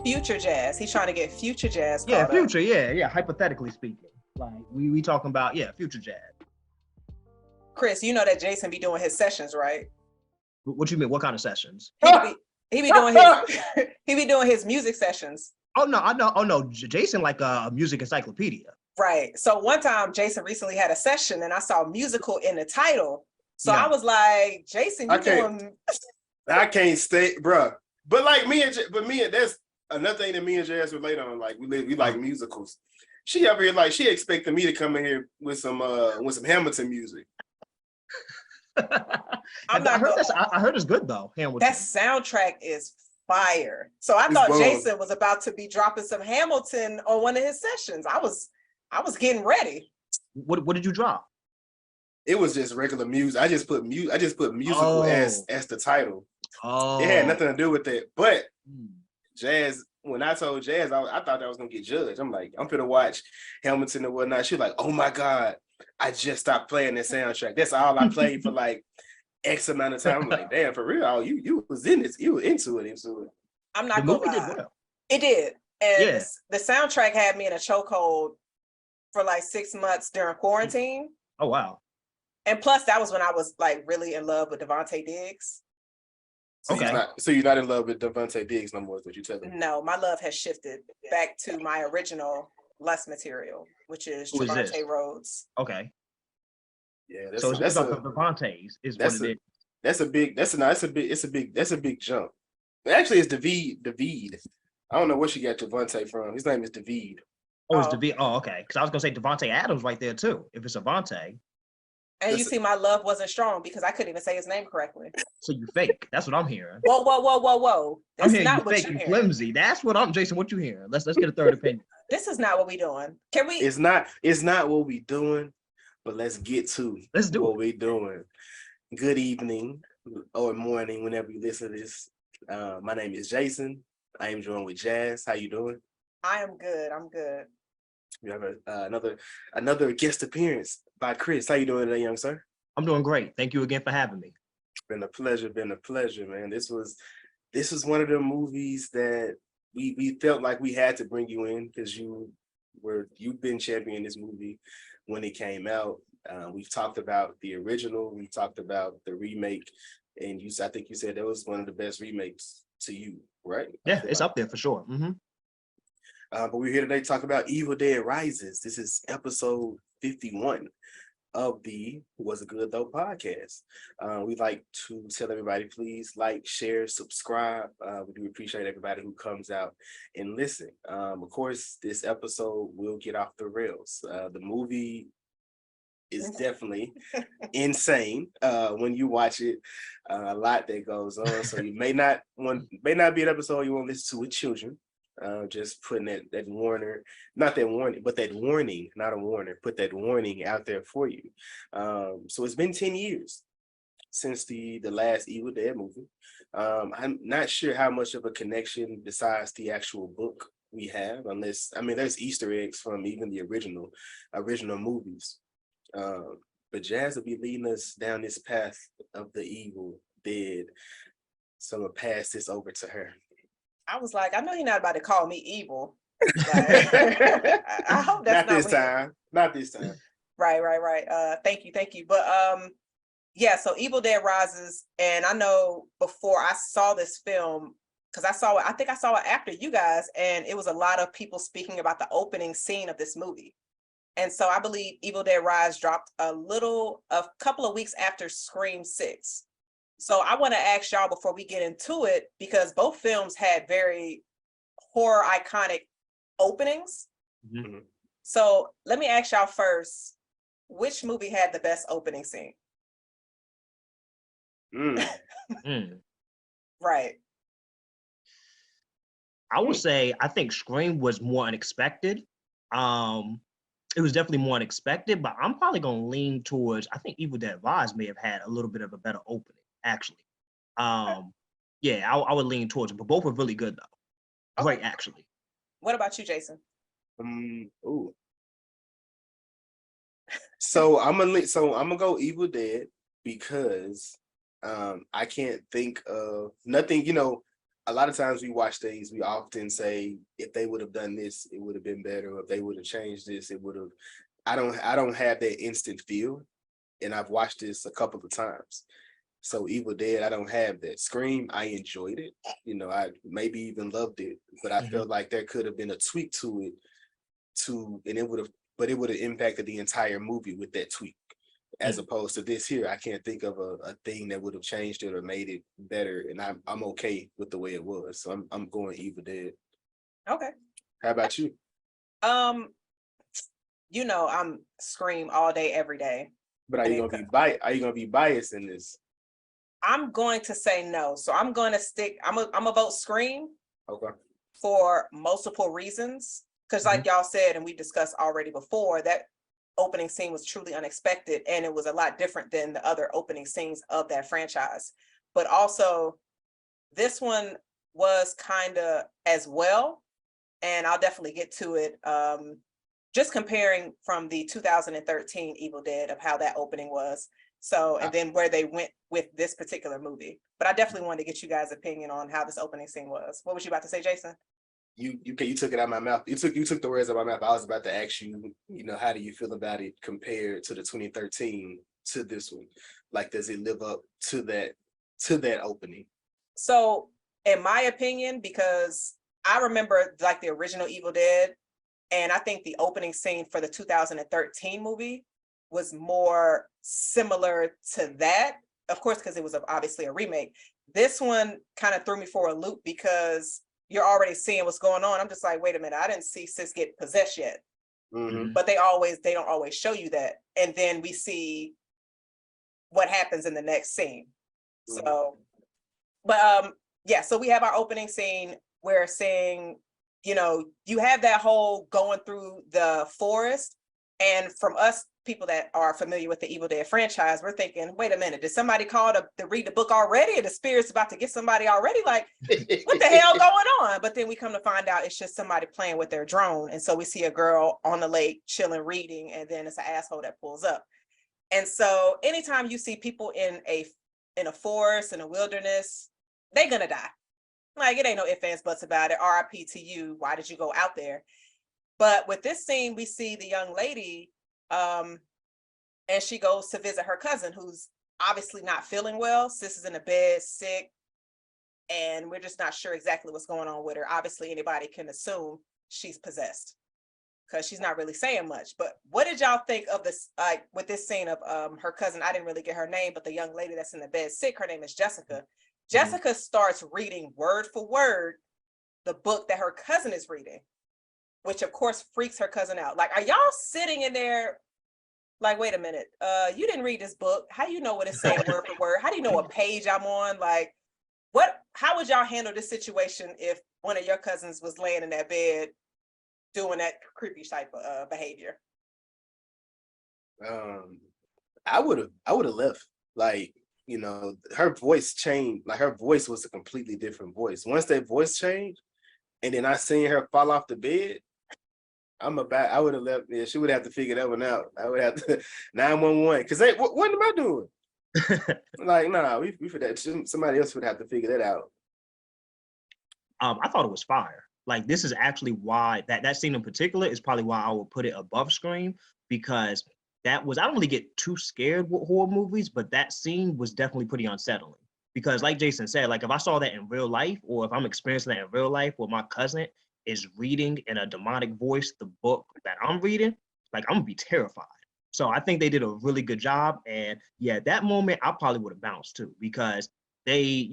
Future jazz. He's trying to get future jazz Yeah, caught future. up. Yeah. Hypothetically speaking, like we talking about future jazz. Chris, you know that Jason be doing his sessions, right? What you mean? What kind of sessions? He be doing his he be doing his music sessions. Oh no, I know. Oh no, Jason like a music encyclopedia. Right. So one time Jason recently had a session and I saw musical in the title. So Yeah. I was like, Jason, you doing I can't stay, bruh. But like me and that's another thing that me and Jazz relate on. Like we like musicals. She over here like she expected me to come in here with some Hamilton music. I heard it's good though. Hamilton. That soundtrack is fire. So I thought Jason was about to be dropping some Hamilton on one of his sessions. I was getting ready. What did you drop? It was just regular music. I just put musical as the title. Oh, it had nothing to do with that. But Jazz, when I told Jazz, I thought I was gonna get judged. I'm like, I'm gonna watch Hamilton and whatnot. She's like, oh my God, I just stopped playing that soundtrack. That's all I played for like X amount of time. I'm like, damn, for real, you was in this, you were into it. I'm not gonna lie. Well. It did. And the soundtrack had me in a chokehold for like 6 months during quarantine. Oh wow. And plus that was when I was like really in love with Vante Diggs. So you're not in love with Vante Diggs no more, is what you telling me? No, my love has shifted back to my original less material, which is Javante Rhodes. Okay. Yeah, that's Vante's is what it is. That's a big jump. Actually, it's David. I don't know where she got Javante from. His name is David. Oh, it's David. Oh, okay. Because I was gonna say Davante Adams right there too. If it's Vante. And you see, my love wasn't strong because I couldn't even say his name correctly. So you fake. That's what I'm hearing. Whoa. That's I'm hearing not you what fake you're and hearing. flimsy. That's what I'm, Jason. What you hearing? Let's get a third opinion. This is not what we doing. Can we? It's not what we doing, but let's get to what we doing. Good evening or morning whenever you listen to this. My name is Jason. I am joined with Jazz. How you doing? I am good. I'm good. We have another guest appearance by Chris. How you doing today, young sir? I'm doing great. Thank you again for having me. Been a pleasure, man. This was one of the movies that we felt like we had to bring you in because you've been championing this movie when it came out. We've talked about the original, we talked about the remake, and I think you said that was one of the best remakes to you, right? Yeah, it's up there for sure. Mm-hmm. But we're here today to talk about Evil Dead Rises. This is episode 51 of the WasItGoodTho podcast. We'd like to tell everybody, please like, share, subscribe. We do appreciate everybody who comes out and listen. Of course, this episode will get off the rails. The movie is definitely insane when you watch it. A lot that goes on, so you may not be an episode you want to listen to with children. Just putting that warning, not that warning, but that warning, not a warner, put that warning out there for you. So it's been 10 years since the last Evil Dead movie. I'm not sure how much of a connection besides the actual book we have, there's Easter eggs from even the original movies. But Jazz will be leading us down this path of the Evil Dead. So I'm gonna pass this over to her. I was like, I know you're not about to call me evil. Like, I hope that's not this time. Right. Thank you. But yeah, so Evil Dead Rises, and I know before I saw this film, because I think I saw it after you guys, and it was a lot of people speaking about the opening scene of this movie. And so I believe Evil Dead Rise dropped a couple of weeks after Scream 6. So I want to ask y'all before we get into it, because both films had very horror iconic openings. Mm-hmm. So let me ask y'all first, which movie had the best opening scene? Right. I would say I think Scream was more unexpected. It was definitely more unexpected, but I'm probably going to lean towards, I think Evil Dead Rise may have had a little bit of a better opening, actually. Yeah, I would lean towards it, but both were really good, though. Okay. Great, actually. What about you, Jason? So I'm gonna go Evil Dead because I can't think of nothing, a lot of times we watch things, we often say, if they would have done this, it would have been better. Or if they would have changed this, it would have. I don't have that instant feel, and I've watched this a couple of times. So Evil Dead, I don't have that. Scream, I enjoyed it. You know, I maybe even loved it, but I felt like there could have been a tweak to it, and it would have, but it would have impacted the entire movie with that tweak. As opposed to this here, I can't think of a thing that would have changed it or made it better, and I'm okay with the way it was. So I'm going Evil Dead. Okay. How about you? You know, I'm Scream all day, every day. But are you gonna be biased in this? I'm going to say no. So I'm going to stick. I'm a vote Scream. Okay. For multiple reasons, because like y'all said, and we discussed already before, that opening scene was truly unexpected, and it was a lot different than the other opening scenes of that franchise. But also, this one was kind of as well, and I'll definitely get to it. Just comparing from the 2013 Evil Dead of how that opening was. So, and then where they went with this particular movie. But I definitely wanted to get you guys' opinion on how this opening scene was. What was you about to say, Jason? You took it out of my mouth. You took the words out of my mouth. I was about to ask you, how do you feel about it compared to the 2013 to this one? Like, does it live up to that opening? So, in my opinion, because I remember like the original Evil Dead, and I think the opening scene for the 2013 movie was more similar to that, of course, because it was obviously a remake. This one kind of threw me for a loop because you're already seeing what's going on. I'm just like, wait a minute, I didn't see sis get possessed yet. But they don't always show you that. And then we see what happens in the next scene. So, but yeah, so we have our opening scene where saying, you have that whole going through the forest. And from us, people that are familiar with the Evil Dead franchise, we're thinking, wait a minute, did somebody call to read the book already? Or the spirit's about to get somebody already? Like, what the hell going on? But then we come to find out it's just somebody playing with their drone. And so we see a girl on the lake chilling, reading, and then it's an asshole that pulls up. And so anytime you see people in a forest, in a wilderness, they're gonna die. Like, it ain't no ifs, ands, buts about it. RIP to you. Why did you go out there? But with this scene, we see the young lady, and she goes to visit her cousin, who's obviously not feeling well. Sis is in a bed, sick, and we're just not sure exactly what's going on with her. Obviously, anybody can assume she's possessed because she's not really saying much. But what did y'all think of this, like with this scene of her cousin? I didn't really get her name, but the young lady that's in the bed sick, her name is Jessica. Jessica starts reading word for word the book that her cousin is reading, which of course freaks her cousin out. Like, are y'all sitting in there like, wait a minute, you didn't read this book. How do you know what it's saying word for word? How do you know what page I'm on? Like, how would y'all handle this situation if one of your cousins was laying in that bed doing that creepy type of behavior? I would have left. Like, her voice changed. Like, her voice was a completely different voice. Once that voice changed, and then I seen her fall off the bed, I would have left. Yeah, she would have to figure that one out. I would have to 911. Cause what am I doing? Like, nah, we for that. Somebody else would have to figure that out. I thought it was fire. Like, this is actually why that scene in particular is probably why I would put it above Scream, because I don't really get too scared with horror movies, but that scene was definitely pretty unsettling. Because like Jason said, like, if I saw that in real life, or if I'm experiencing that in real life where my cousin is reading in a demonic voice the book that I'm reading, like, I'm gonna be terrified. So I think they did a really good job. And yeah, that moment I probably would have bounced too, because they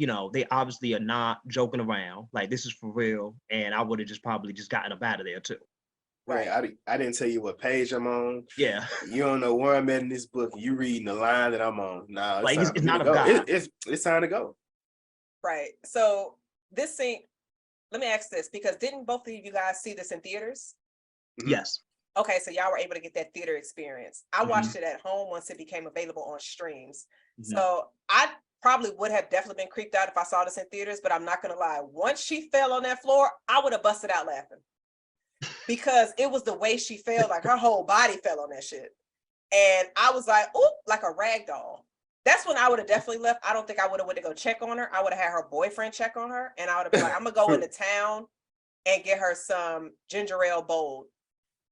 obviously are not joking around. Like, this is for real. And I would have probably gotten up out of there too. Right. I didn't tell you what page I'm on. Yeah. You don't know where I'm at in this book. You reading the line that I'm on. Nah, it's not a go. guide. It's time to go. Right. So this scene, let me ask this, because didn't both of you guys see this in theaters? Yes. Okay, so y'all were able to get that theater experience. I watched it at home once it became available on streams. So I probably would have definitely been creeped out if I saw this in theaters, but I'm not gonna lie. Once she fell on that floor, I would have busted out laughing. Because it was the way she fell, like her whole body fell on that shit. And I was like, oh, like a rag doll. That's when I would have definitely left. I don't think I would have went to go check on her. I would have had her boyfriend check on her, and I would have been like, I'm gonna go into town and get her some ginger ale bold.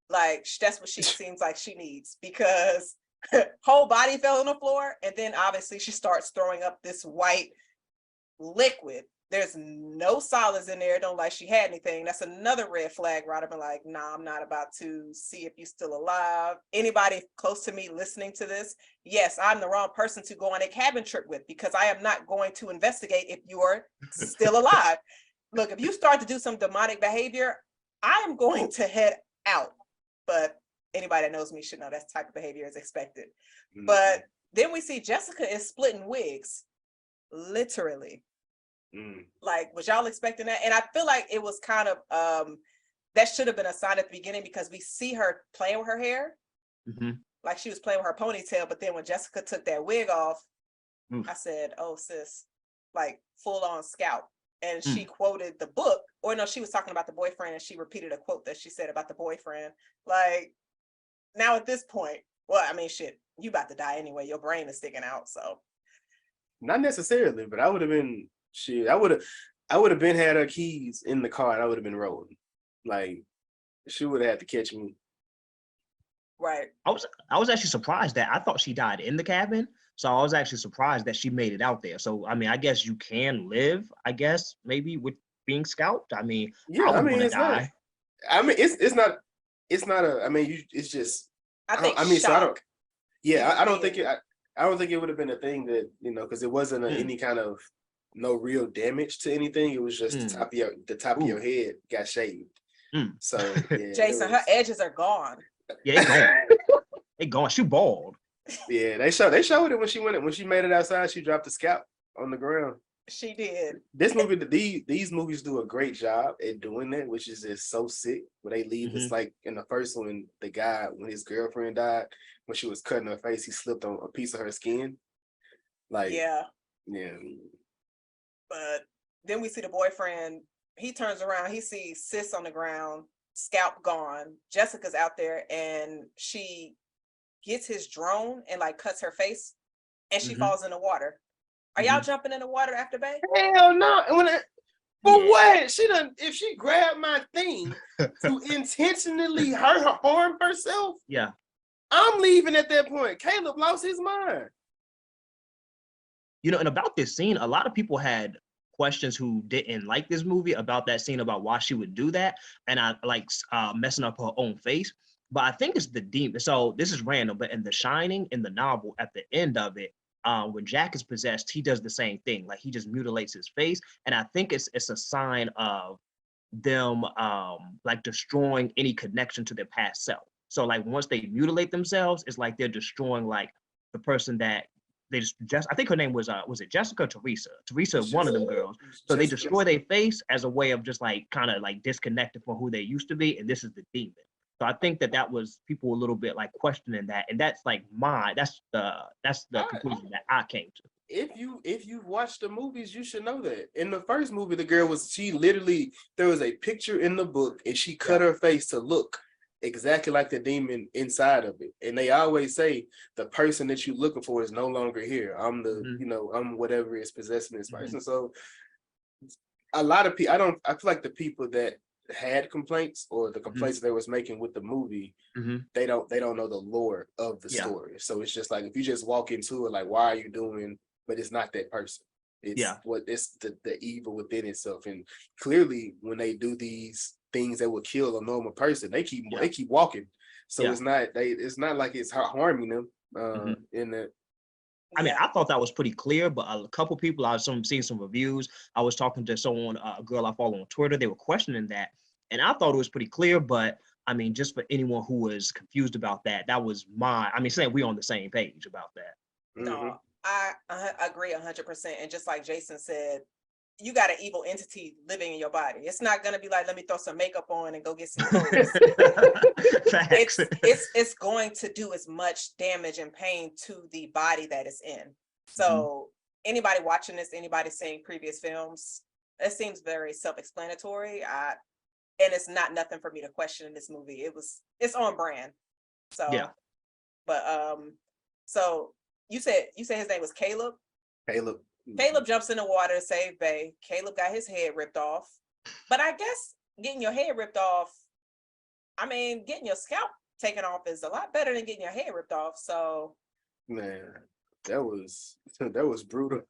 Like that's what she seems like she needs, because whole body fell on the floor, and then obviously she starts throwing up this white liquid. There's no solids in there. It don't like she had anything. That's another red flag where I'd have been like, nah, I'm not about to see if you're still alive. Anybody close to me listening to this, yes, I'm the wrong person to go on a cabin trip with, because I am not going to investigate if you're still alive. Look, if you start to do some demonic behavior, I am going to head out. But anybody that knows me should know that type of behavior is expected. Mm-hmm. But then we see Jessica is splitting wigs, literally. Like, was y'all expecting that? And I feel like it was kind of that should have been a sign at the beginning, because we see her playing with her hair, like she was playing with her ponytail. But then when Jessica took that wig off, I said, "Oh, sis, like full on scalp." And she quoted the book, or no, she was talking about the boyfriend, and she repeated a quote that she said about the boyfriend. Like, now at this point, well, I mean, shit, you about to die anyway. Your brain is sticking out, so. Not necessarily, but I would have been. Shit, I would have been had her keys in the car, and I would have been rolling. Like, she would have had to catch me. Right. I was actually surprised that I thought she died in the cabin, so I was actually surprised that she made it out there. So I mean, I guess you can live, I guess, maybe with being scalped. I mean, yeah, I mean, it's die. Not. I mean, it's not a. I mean, it's just. I think. So I don't. Yeah, I don't think it. I don't think it would have been a thing that, because it wasn't any kind of no real damage to anything. It was just the top of your head got shaved. So yeah, Jason, her edges are gone. Yeah, they gone. They gone. She bald. Yeah, they showed it when she made it outside. She dropped the scalp on the ground. She did. This movie, these movies do a great job at doing that, which is just so sick. Where they leave, it's like in the first one, the guy, when his girlfriend died, when she was cutting her face, he slipped on a piece of her skin. Like, yeah. But then we see the boyfriend. He turns around. He sees sis on the ground, scalp gone. Jessica's out there, and she gets his drone and like cuts her face, and she falls in the water. Are y'all jumping in the water after Bay? Hell no! What? She done. If she grabbed my thing to intentionally harm herself, yeah, I'm leaving at that point. Caleb lost his mind. And about this scene, a lot of people had questions who didn't like this movie about that scene, about why she would do that, and I like messing up her own face. But I think it's the demon. So this is random, but in The Shining, in the novel, at the end of it, when Jack is possessed, he does the same thing. Like, he just mutilates his face, and I think it's a sign of them like destroying any connection to their past self. So like, once they mutilate themselves, it's like they're destroying like the person that they just I think her name was it Jessica or Teresa? Teresa, one of them girls. So they destroy their face as a way of just like kind of like disconnected from who they used to be, and this is the demon. So I think that was people a little bit like questioning that, and that's like that's the conclusion that I came to. If you've watched the movies, you should know that. In the first movie, the girl there was a picture in the book, and she cut her face to look exactly like the demon inside of it. And they always say the person that you're looking for is no longer here. I'm I'm whatever is possessing this person. So a lot of people, I feel like the people that had complaints, or the complaints they was making with the movie, they don't know the lore of the story. So it's just like, if you just walk into it like, why are you doing, but it's not that person. It's the evil within itself. And clearly when they do these things that would kill a normal person, they keep walking. So it's not like it's harming them in the. I mean, I thought that was pretty clear, but a couple people, I was seeing some reviews. I was talking to someone, a girl I follow on Twitter. They were questioning that, and I thought it was pretty clear. But I mean, just for anyone who was confused about that, that was saying we're on the same page about that. No, I agree 100%. And just like Jason said, you got an evil entity living in your body. It's not gonna be like, let me throw some makeup on and go get some clothes. It's going to do as much damage and pain to the body that it's in. So anybody watching this, anybody seeing previous films, it seems very self-explanatory. And it's not nothing for me to question in this movie. It's on brand. So but so you said his name was Caleb. Caleb. Caleb jumps in the water to save Bay. Caleb got his head ripped off. But I guess getting your head ripped off, I mean, getting your scalp taken off is a lot better than getting your head ripped off. So, man, that was brutal.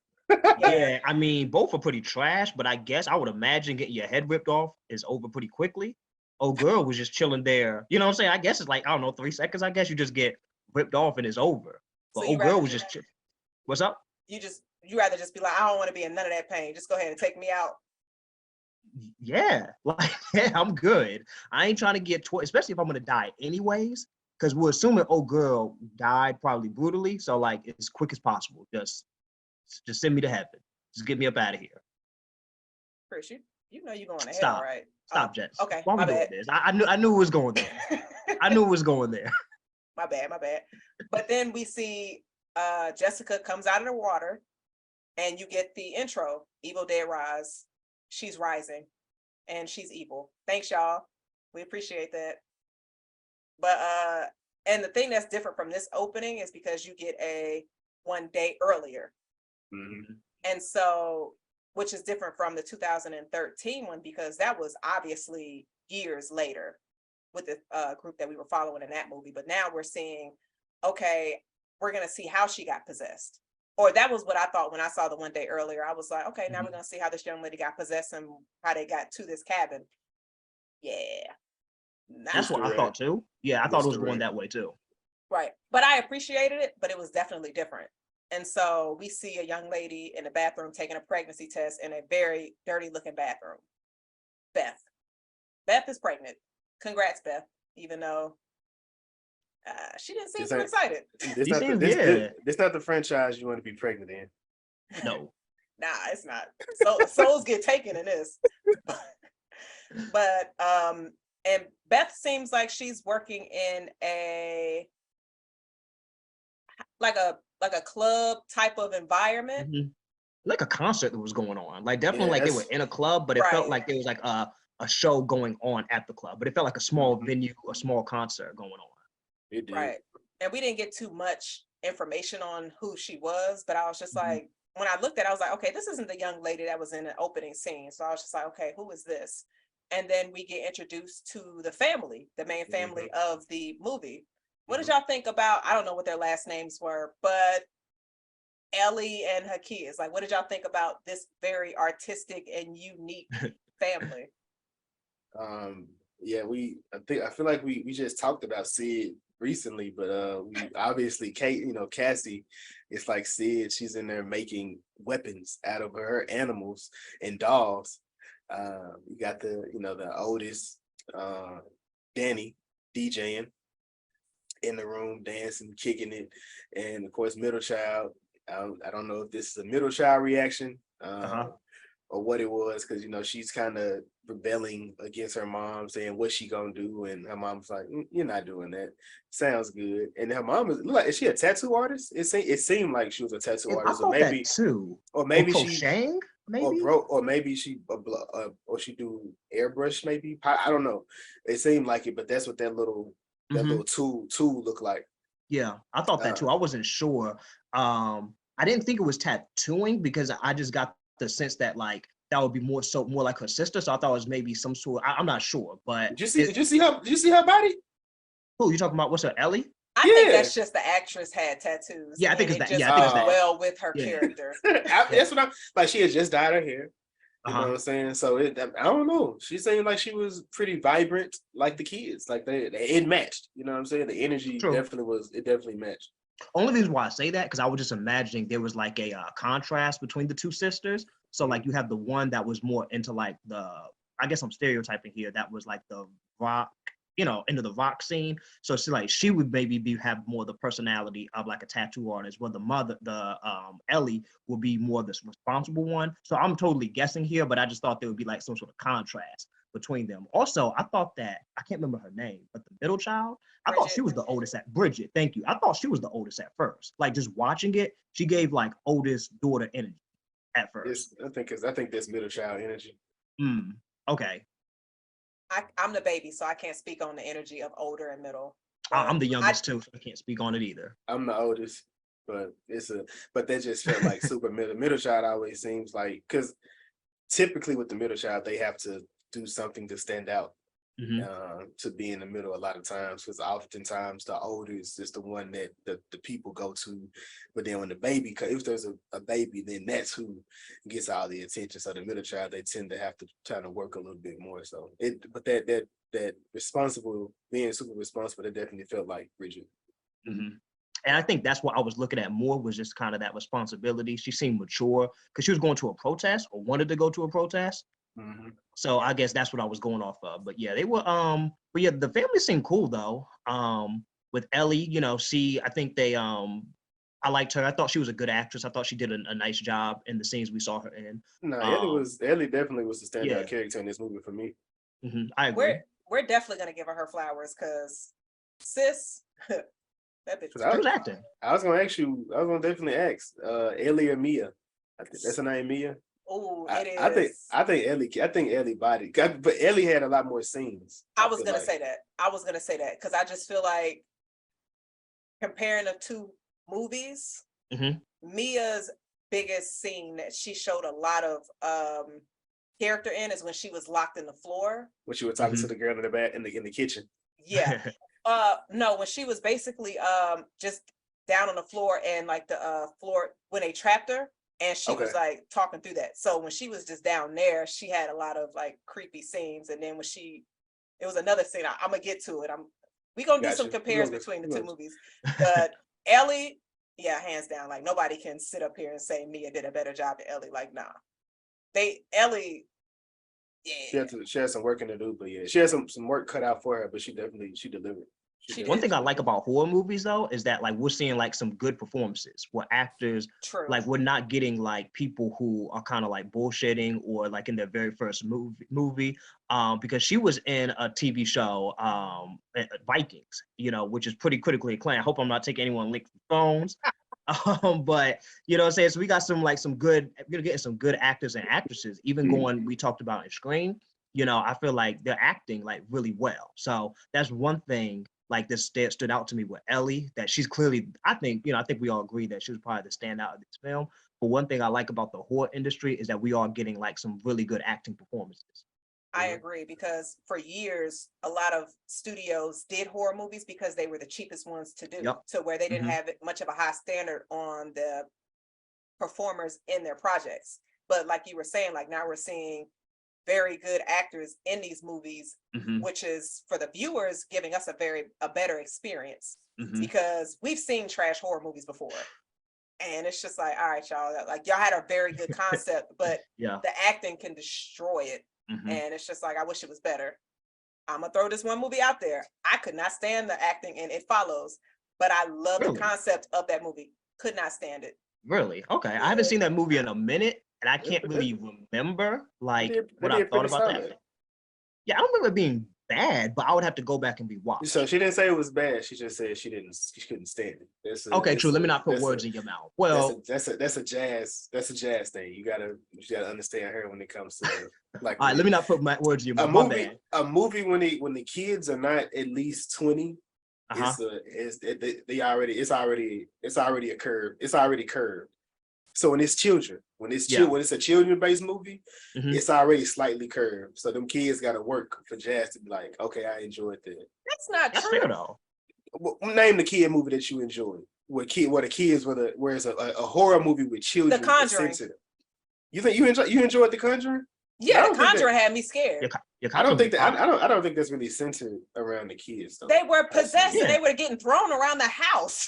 Yeah, I mean, both are pretty trash, but I guess I would imagine getting your head ripped off is over pretty quickly. Oh, girl was just chilling there. You know what I'm saying? I guess it's like, I don't know, 3 seconds. I guess you just get ripped off and it's over. But so girl was just what's up? You rather just be like, I don't want to be in none of that pain. Just go ahead and take me out. Yeah, like, yeah, I'm good. I ain't trying to get especially if I'm gonna die anyways, because we're assuming girl died probably brutally. So like as quick as possible. Just send me to heaven. Just get me up out of here. Chris, you know you're going to Stop. hell, right? Stop, Jets. Okay, Why my we doing bad. this? I knew it was going there. I knew it was going there. My bad. But then we see Jessica comes out of the water, and you get the intro, Evil Dead Rise. She's rising, and she's evil. Thanks, y'all. We appreciate that. But and the thing that's different from this opening is because you get a 1 day earlier. Mm-hmm. And so, which is different from the 2013 one, because that was obviously years later with the group that we were following in that movie. But now we're seeing, okay, we're going to see how she got possessed. Or that was what I thought when I saw the 1 day earlier. I was like, okay, now we're going to see how this young lady got possessed and how they got to this cabin. Yeah. That's what I thought too. Yeah, I thought it was going that way too. Right. But I appreciated it, but it was definitely different. And so we see a young lady in the bathroom taking a pregnancy test in a very dirty looking bathroom. Beth is pregnant. Congrats, Beth, even though she didn't seem too excited. This not the franchise you want to be pregnant in. No. Nah, it's not. So souls get taken in this. But and Beth seems like she's working in a like a club type of environment. Mm-hmm. Like a concert that was going on. Like definitely like they were in a club, but it felt like there was like a show going on at the club. But it felt like a small venue, a small concert going on. It did. Right. And we didn't get too much information on who she was, but I was just like, when I looked at it, I was like, okay, this isn't the young lady that was in the opening scene. So I was just like, okay, who is this? And then we get introduced to the family, the main family of the movie. What did y'all think about, I don't know what their last names were, but Ellie and her kids? Like, what did y'all think about this very artistic and unique family? Yeah, I feel like we just talked about Sid recently, but we obviously Cassie, it's like Sid, she's in there making weapons out of her animals and dolls. You got the oldest, Danny, DJing in the room, dancing, kicking it, and of course middle child. I don't know if this is a middle child reaction or what it was, because she's kind of rebelling against her mom, saying what she gonna do, and her mom's like, "You're not doing that. Sounds good." And her mom is she a tattoo artist? It seemed like she was a tattoo artist, or maybe crocheting, maybe, or maybe she do airbrush, maybe. I don't know. It seemed like it, but that's what that little tool looked like. Yeah, I thought that too. I wasn't sure. I didn't think it was tattooing because I just got the sense that like that would be more like her sister. So I thought it was maybe some sort. I'm not sure, but did you see her body? Who you talking about? What's her, Ellie? I think that's just the actress had tattoos. Yeah, I think it's that. Just I think it's that. Well, with her character. That's what I'm like. She had just dyed her hair. You know what I'm saying? So I don't know. She seemed like she was pretty vibrant, like the kids. Like it matched. You know what I'm saying? The energy definitely matched. Only reason why I say that because I was just imagining there was like a contrast between the two sisters. So like you have the one that was more into like I guess I'm stereotyping here. That was like the rock, into the rock scene. So it's like she would maybe have more the personality of like a tattoo artist, where Ellie would be more the responsible one. So I'm totally guessing here, but I just thought there would be like some sort of contrast between them. Also, I thought that, I can't remember her name, but the middle child, I thought she was the oldest at Bridget. Thank you. I thought she was the oldest at first. Like just watching it, she gave like oldest daughter energy at first. I think that's middle child energy. Okay. I'm the baby, so I can't speak on the energy of older and middle. I'm the youngest too, so I can't speak on it either. I'm the oldest. but that just felt like super middle child always seems like, because typically with the middle child they have to do something to stand out, to be in the middle a lot of times, because oftentimes the older is just the one that the people go to, but then when the baby, if there's a baby, then that's who gets all the attention. So the middle child, they tend to have to try to work a little bit more. So but that responsible, being super responsible, that definitely felt like Bridget. And I think that's what I was looking at more, was just kind of that responsibility. She seemed mature because she was going to a protest, or wanted to go to a protest. So I guess that's what I was going off of. But yeah, they were but yeah, the family seemed cool though. With Ellie, you know, I think they I liked her. I thought she was a good actress. I thought she did a nice job in the scenes we saw her in. No, Ellie definitely was the standout character in this movie for me. I agree. We're definitely gonna give her flowers, because sis, that bitch was acting. I was gonna definitely ask Ellie or Mia. I think that's her name, Mia. Oh, it is. I think Ellie bodied, but Ellie had a lot more scenes. I was gonna say that because I just feel like, comparing the two movies, Mia's biggest scene that she showed a lot of character in is when she was locked in the floor. When she was talking to the girl in the back in the kitchen. Yeah. No, when she was basically just down on the floor, and like the floor when they trapped her, and she was like talking through that. So when she was just down there, she had a lot of like creepy scenes. And then when it was another scene, I'm gonna get to it. We gonna do some comparisons between the two movies. But Ellie, yeah, hands down, like nobody can sit up here and say Mia did a better job than Ellie. Like, nah. Ellie, yeah. She had some working to do, but yeah, she had some work cut out for her, but she delivered. One thing I like about horror movies though is that like we're seeing like some good performances where actors, like we're not getting like people who are kind of like bullshitting or like in their very first movie. Because she was in a TV show, Vikings, you know, which is pretty critically acclaimed. I hope I'm not taking anyone linked phones. But you know what I'm saying? So we're getting some good actors and actresses, even we talked about in Scream. You know, I feel like they're acting like really well. So that's one thing like this stood out to me with Ellie, that she's clearly, I think we all agree that she was probably the standout of this film. But one thing I like about the horror industry is that we are getting like some really good acting performances. I agree, because for years, a lot of studios did horror movies because they were the cheapest ones to do, to where they didn't have much of a high standard on the performers in their projects. But like you were saying, like now we're seeing very good actors in these movies, which is for the viewers giving us a better experience, because we've seen trash horror movies before. And it's just like, all right, y'all, like y'all had a very good concept, but the acting can destroy it. And it's just like, I wish it was better. I'm gonna throw this one movie out there. I could not stand the acting in It Follows, but I love the concept of that movie. Could not stand it. Really? Okay. I haven't seen that movie in a minute, and I can't really remember like what I thought about that. Yeah, I don't remember it being bad, but I would have to go back and rewatch. So she didn't say it was bad. She just said she couldn't stand it. Okay, true. Let me not put words in your mouth. Well, that's a jazz thing. You gotta understand her when it comes to like. All right, let me not put my words in your mouth. A movie when the kids are not at least 20. It's already a curve. It's already curved. So when it's children, when it's a children-based movie, it's already slightly curved. So them kids got to work for Jazz to be like, okay, I enjoyed that. That's not That's true. fair though. Name the kid movie that you enjoyed. Where it's a horror movie with children. The Conjuring. You think you enjoyed The Conjuring? Yeah, The Conjuring had me scared. I don't think that's really centered around the kids. Though. They were possessed and they were getting thrown around the house.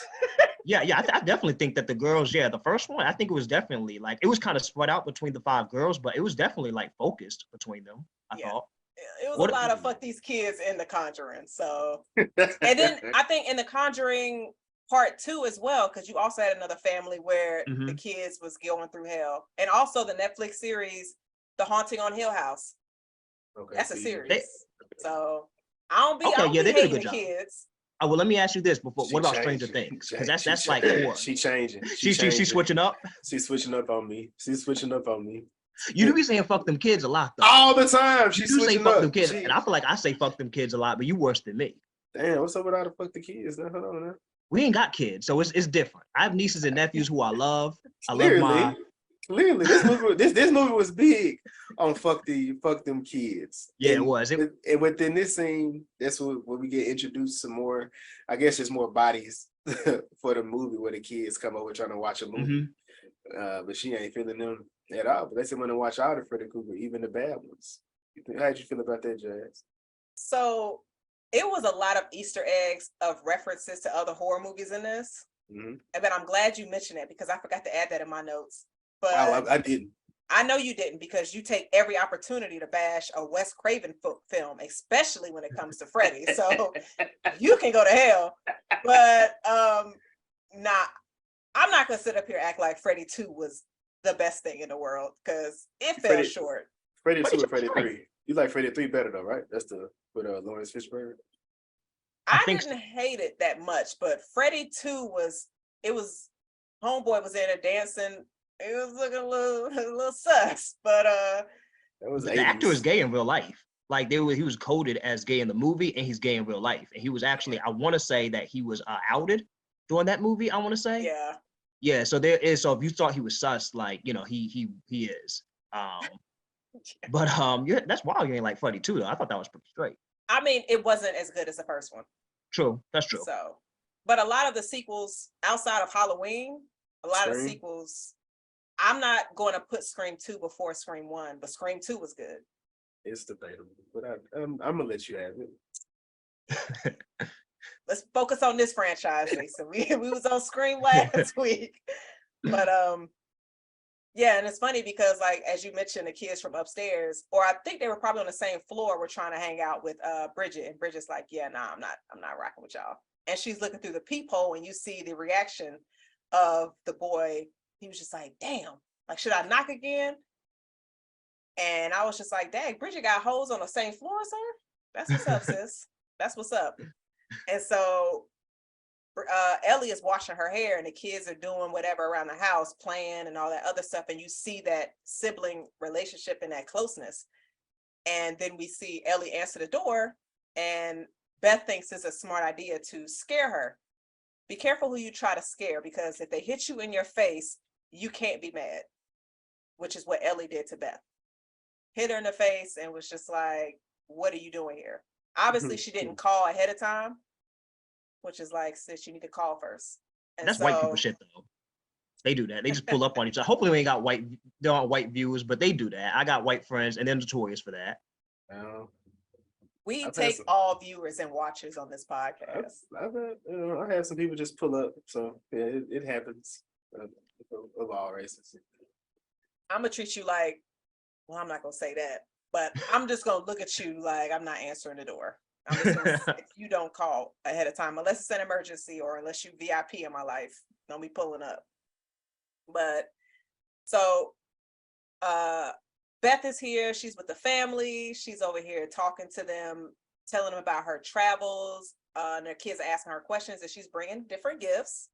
I definitely think that the girls, the first one, I think it was definitely like, it was kind of spread out between the 5 girls, but it was definitely like focused between them, I thought. It was a lot of fuck these kids in The Conjuring. So, and then I think in The Conjuring Part 2 as well, because you also had another family where the kids was going through hell. And also the Netflix series, The Haunting on Hill House. Okay, that's a series. So I don't be hating the kids. Oh, well, let me ask you this before. What about Stranger Things? Because that's like horror. She's changing. She's switching up. She's switching up on me. You do be saying fuck them kids a lot though. All the time. You do say fuck them kids, and I feel like I say fuck them kids a lot, but you worse than me. Damn, what's up with all the fuck the kids? Hold on now. we ain't got kids, so it's different. I have nieces and nephews who I love. I love my. Clearly, this movie was big on fuck them kids. Yeah, and, it was. And within this scene, that's where we get introduced to more. I guess there's more bodies for the movie where the kids come over trying to watch a movie. But she ain't feeling them at all. But they said want to watch all the Freddy Krueger, even the bad ones. How'd you feel about that, Jazz? So it was a lot of Easter eggs of references to other horror movies in this. But I'm glad you mentioned it because I forgot to add that in my notes. But I didn't. I know you didn't because you take every opportunity to bash a Wes Craven film, especially when it comes to Freddy. So you can go to hell. But I'm not gonna sit up here and act like Freddy 2 was the best thing in the world because it fell short. Freddy 2 or Freddy 3? You like Freddy 3 better though, right? That's the with Lawrence Fishburne. I didn't hate it that much, but Freddy 2 was Homeboy was in there dancing. It was looking a little sus, but the actor is gay in real life. Like he was coded as gay in the movie, and he's gay in real life. And he was actually, I want to say that he was outed during that movie. I want to say, yeah. So there is. So if you thought he was sus, like he is. But yeah, that's wild. You ain't like Freddy 2 though. I thought that was pretty straight. I mean, it wasn't as good as the first one. True, that's true. So, but a lot of the sequels outside of Halloween, of sequels. I'm not going to put Scream 2 before Scream 1, but Scream 2 was good. It's debatable, but I'm gonna let you have it. Let's focus on this franchise, Lisa. We was on Scream last week, but yeah, and it's funny because like as you mentioned, the kids from upstairs, or I think they were probably on the same floor, were trying to hang out with Bridget, and Bridget's like, yeah, nah, I'm not rocking with y'all, and she's looking through the peephole, and you see the reaction of the boy. He was just like, damn, like, should I knock again? And I was just like, dang, Bridget got hoes on the same floor, sir? That's what's up, sis. That's what's up. And so Ellie is washing her hair and the kids are doing whatever around the house, playing and all that other stuff. And you see that sibling relationship and that closeness. And then we see Ellie answer the door and Beth thinks it's a smart idea to scare her. Be careful who you try to scare because if they hit you in your face, you can't be mad, which is what Ellie did to Beth. Hit her in the face and was just like, what are you doing here? Obviously, she didn't call ahead of time, which is like, sis, you need to call first. And that's white people shit, though. They do that. They just pull up on each other. Hopefully, we ain't got there aren't white viewers, but they do that. I got white friends, and they're notorious for that. We take all viewers and watchers on this podcast. I have some people just pull up, so yeah, it happens. Of all races. I'm gonna treat you like, well, I'm not gonna say that, but I'm just gonna look at you like I'm not answering the door. I'm just gonna, if you don't call ahead of time, unless it's an emergency or unless you VIP in my life, don't be pulling up. But so Beth is here, she's with the family, she's over here talking to them, telling them about her travels, and their kids are asking her questions, and she's bringing different gifts.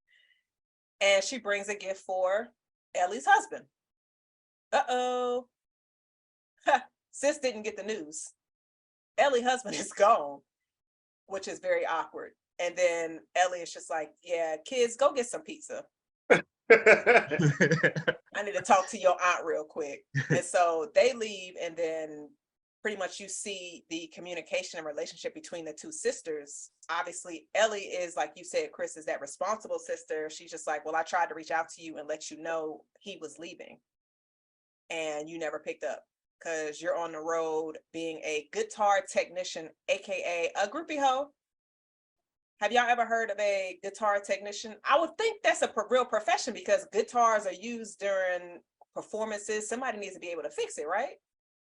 And she brings a gift for Ellie's husband. Uh-oh. Sis didn't get the news. Ellie's husband is gone, which is very awkward. And then Ellie is just like, yeah, kids, go get some pizza. I need to talk to your aunt real quick. And so they leave, and then pretty much you see the communication and relationship between the two sisters. Obviously, Ellie is, like you said, Chris, is that responsible sister. She's just like, well, I tried to reach out to you and let you know he was leaving. And you never picked up because you're on the road being a guitar technician, AKA a groupie hoe. Have y'all ever heard of a guitar technician? I would think that's a real profession because guitars are used during performances. Somebody needs to be able to fix it, right?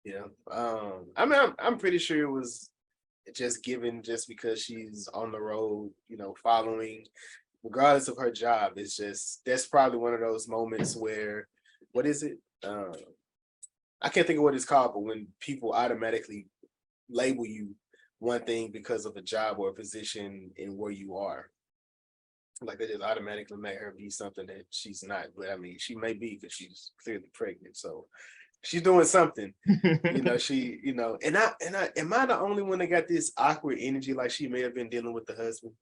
Yeah. I mean, I'm pretty sure it was just given just because she's on the road, following, regardless of her job. It's just, that's probably one of those moments where, what is it? I can't think of what it's called, but when people automatically label you one thing because of a job or a position in where you are. Like they just automatically make her be something that she's not. But I mean, she may be because she's clearly pregnant. So she's doing something. And am I the only one that got this awkward energy like she may have been dealing with the husband?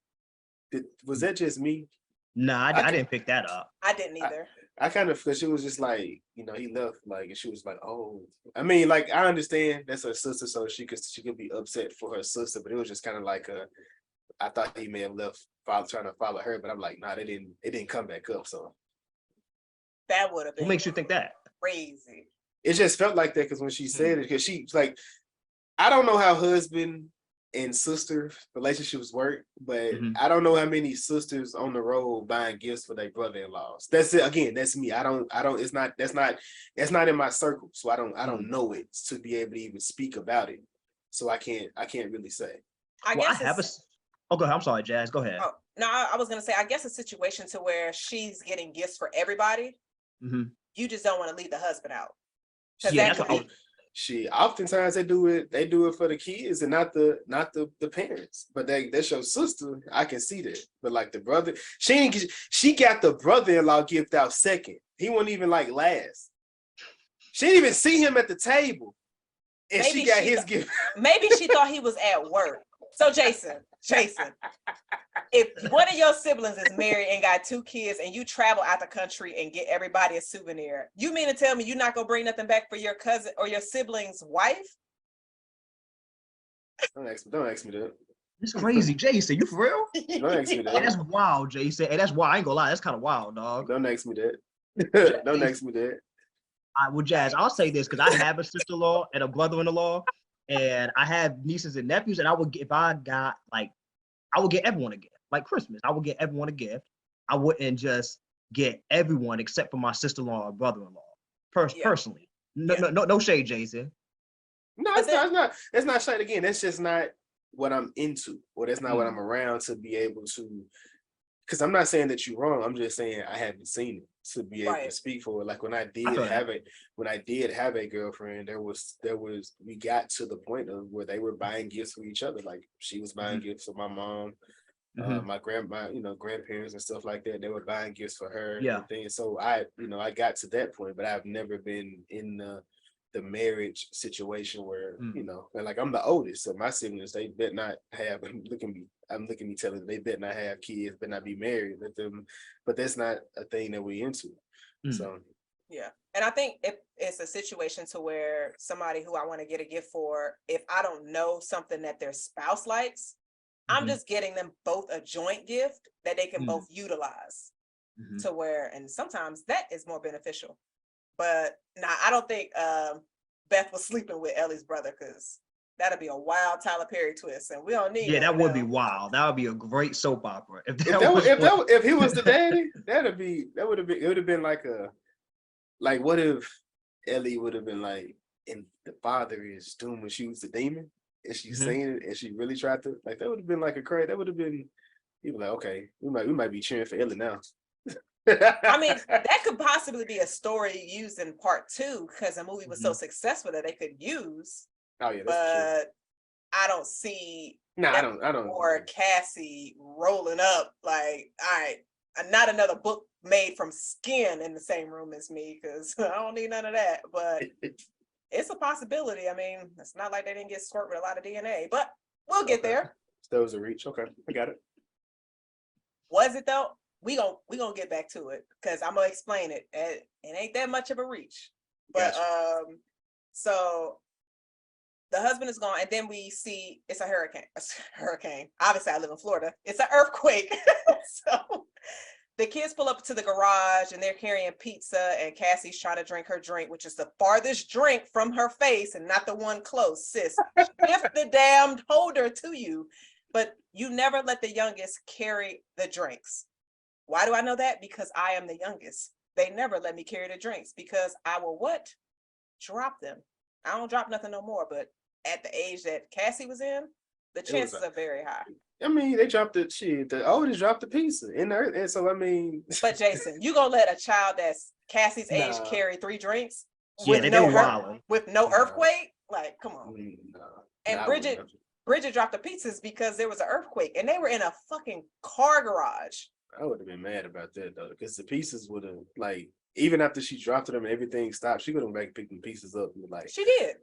Was that just me? Nah, I didn't pick that up. I didn't either. I kind of, because she was just like, you know, he left, like, and she was like, oh, I mean, like, I understand that's her sister, so she could be upset for her sister, but it was just kind of like I thought he may have left trying to follow her, but I'm like, nah, it didn't come back up. So that would have been. What makes you think that? Crazy. It just felt like that because when she said it, because she's like, I don't know how husband and sister relationships work, but I don't know how many sisters on the road buying gifts for their brother-in-laws. That's it. Again, that's me. I don't. That's not in my circle. So I don't know it to be able to even speak about it. So I can't really say. I guess Oh, go ahead. I'm sorry, Jazz. Go ahead. Oh, no, I was gonna say, I guess a situation to where she's getting gifts for everybody. You just don't want to leave the husband out. Yeah, Oftentimes they do it for the kids and not the parents. But that's your sister. I can see that. But like the brother, she got the brother-in-law gift out second. He wasn't even like last. She didn't even see him at the table. And maybe she got his gift. Maybe she thought he was at work. So Jason, if one of your siblings is married and got 2 kids and you travel out the country and get everybody a souvenir, you mean to tell me you're not gonna bring nothing back for your cousin or your sibling's wife? Don't ask me that. It's crazy, Jason. You for real? Don't ask me that. Hey, that's wild, Jason. Hey, that's wild. I ain't gonna lie. That's kind of wild, dog. Don't ask me that. Don't ask me that. Well, Jazz, I'll say this because I have a sister-in-law and a brother-in-law, and I have nieces and nephews, and I would get everyone a gift. Like Christmas, I would get everyone a gift. I wouldn't just get everyone except for my sister-in-law or brother-in-law. Personally, no shade, Jason. No, it's not shade. Again, that's just not what I'm into, or that's not what I'm around to be able to. Because I'm not saying that you're wrong. I'm just saying I haven't seen it to be able to speak for it. Like when I did have a girlfriend, we got to the point of where they were buying gifts for each other. Like she was buying gifts for my mom, my grandparents and stuff like that. They were buying gifts for her. Yeah. And things. So I got to that point, but I've never been in the marriage situation where, and like I'm the oldest, so my siblings, they better not have, I'm looking at me telling them they better not have kids, better not be married, but that's not a thing that we into. So yeah. And I think if it's a situation to where somebody who I want to get a gift for, if I don't know something that their spouse likes, I'm just getting them both a joint gift that they can both utilize to where, and sometimes that is more beneficial. But I don't think Beth was sleeping with Ellie's brother, because that'd be a wild Tyler Perry twist, and we don't need. Yeah, that would be wild. That would be a great soap opera. If he was the daddy, it would have been like what if Ellie would have been like, and the father is doing when she was the demon, and she's saying it, and she really tried to, like, that would have been like that would have been, you were like, okay, we might be cheering for Ellie now. I mean, that could possibly be a story used in part 2 because the movie was so successful that they could use. Oh yeah, but true. I don't see. No, I don't. Or Cassie rolling up like, all right, not another book made from skin in the same room as me, because I don't need none of that. But it's a possibility. I mean, it's not like they didn't get squirt with a lot of DNA, but we'll get there. That was a reach. Okay, I got it. Was it though? We gonna get back to it because I'm gonna explain it. It ain't that much of a reach, but gotcha. So the husband is gone, and then we see it's a hurricane. Obviously, I live in Florida. It's an earthquake. So the kids pull up to the garage, and they're carrying pizza, and Cassie's trying to drink her drink, which is the farthest drink from her face, and not the one close. Sis, shift the damned holder to you, but you never let the youngest carry the drinks. Why do I know that? Because I am the youngest. They never let me carry the drinks because I will what? Drop them. I don't drop nothing no more, but at the age that Cassie was in, the chances are very high. I mean, they dropped the oldest dropped the pizza in there. And so, I mean. But Jason, you gonna let a child that's Cassie's age carry 3 drinks with no earthquake? Like, come on. And Bridget dropped the pizzas because there was an earthquake and they were in a fucking car garage. I would have been mad about that though, because the pieces would have, like, even after she dropped them and everything stopped, she could have back picked the pieces up. Like, she did.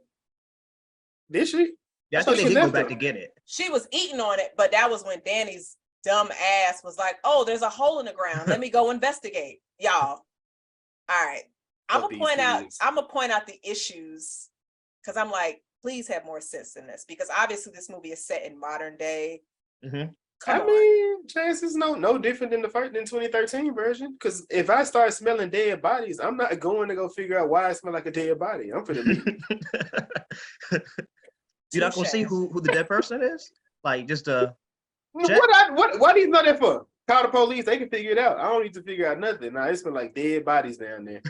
Did she? Yeah, I think they did go back to get it. She was eating on it, but that was when Danny's dumb ass was like, oh, there's a hole in the ground. Let me go investigate. Y'all. All right. I'm gonna point out the issues because I'm like, please have more sense in this because obviously this movie is set in modern day. Mm-hmm. Come on. mean, Chance is no different than the 2013 version. Because if I start smelling dead bodies, I'm not going to go figure out why I smell like a dead body. I'm finna leave. You're not gonna see who the dead person is? Like just What do you know that for? Call the police, they can figure it out. I don't need to figure out nothing. Nah, it smell like dead bodies down there.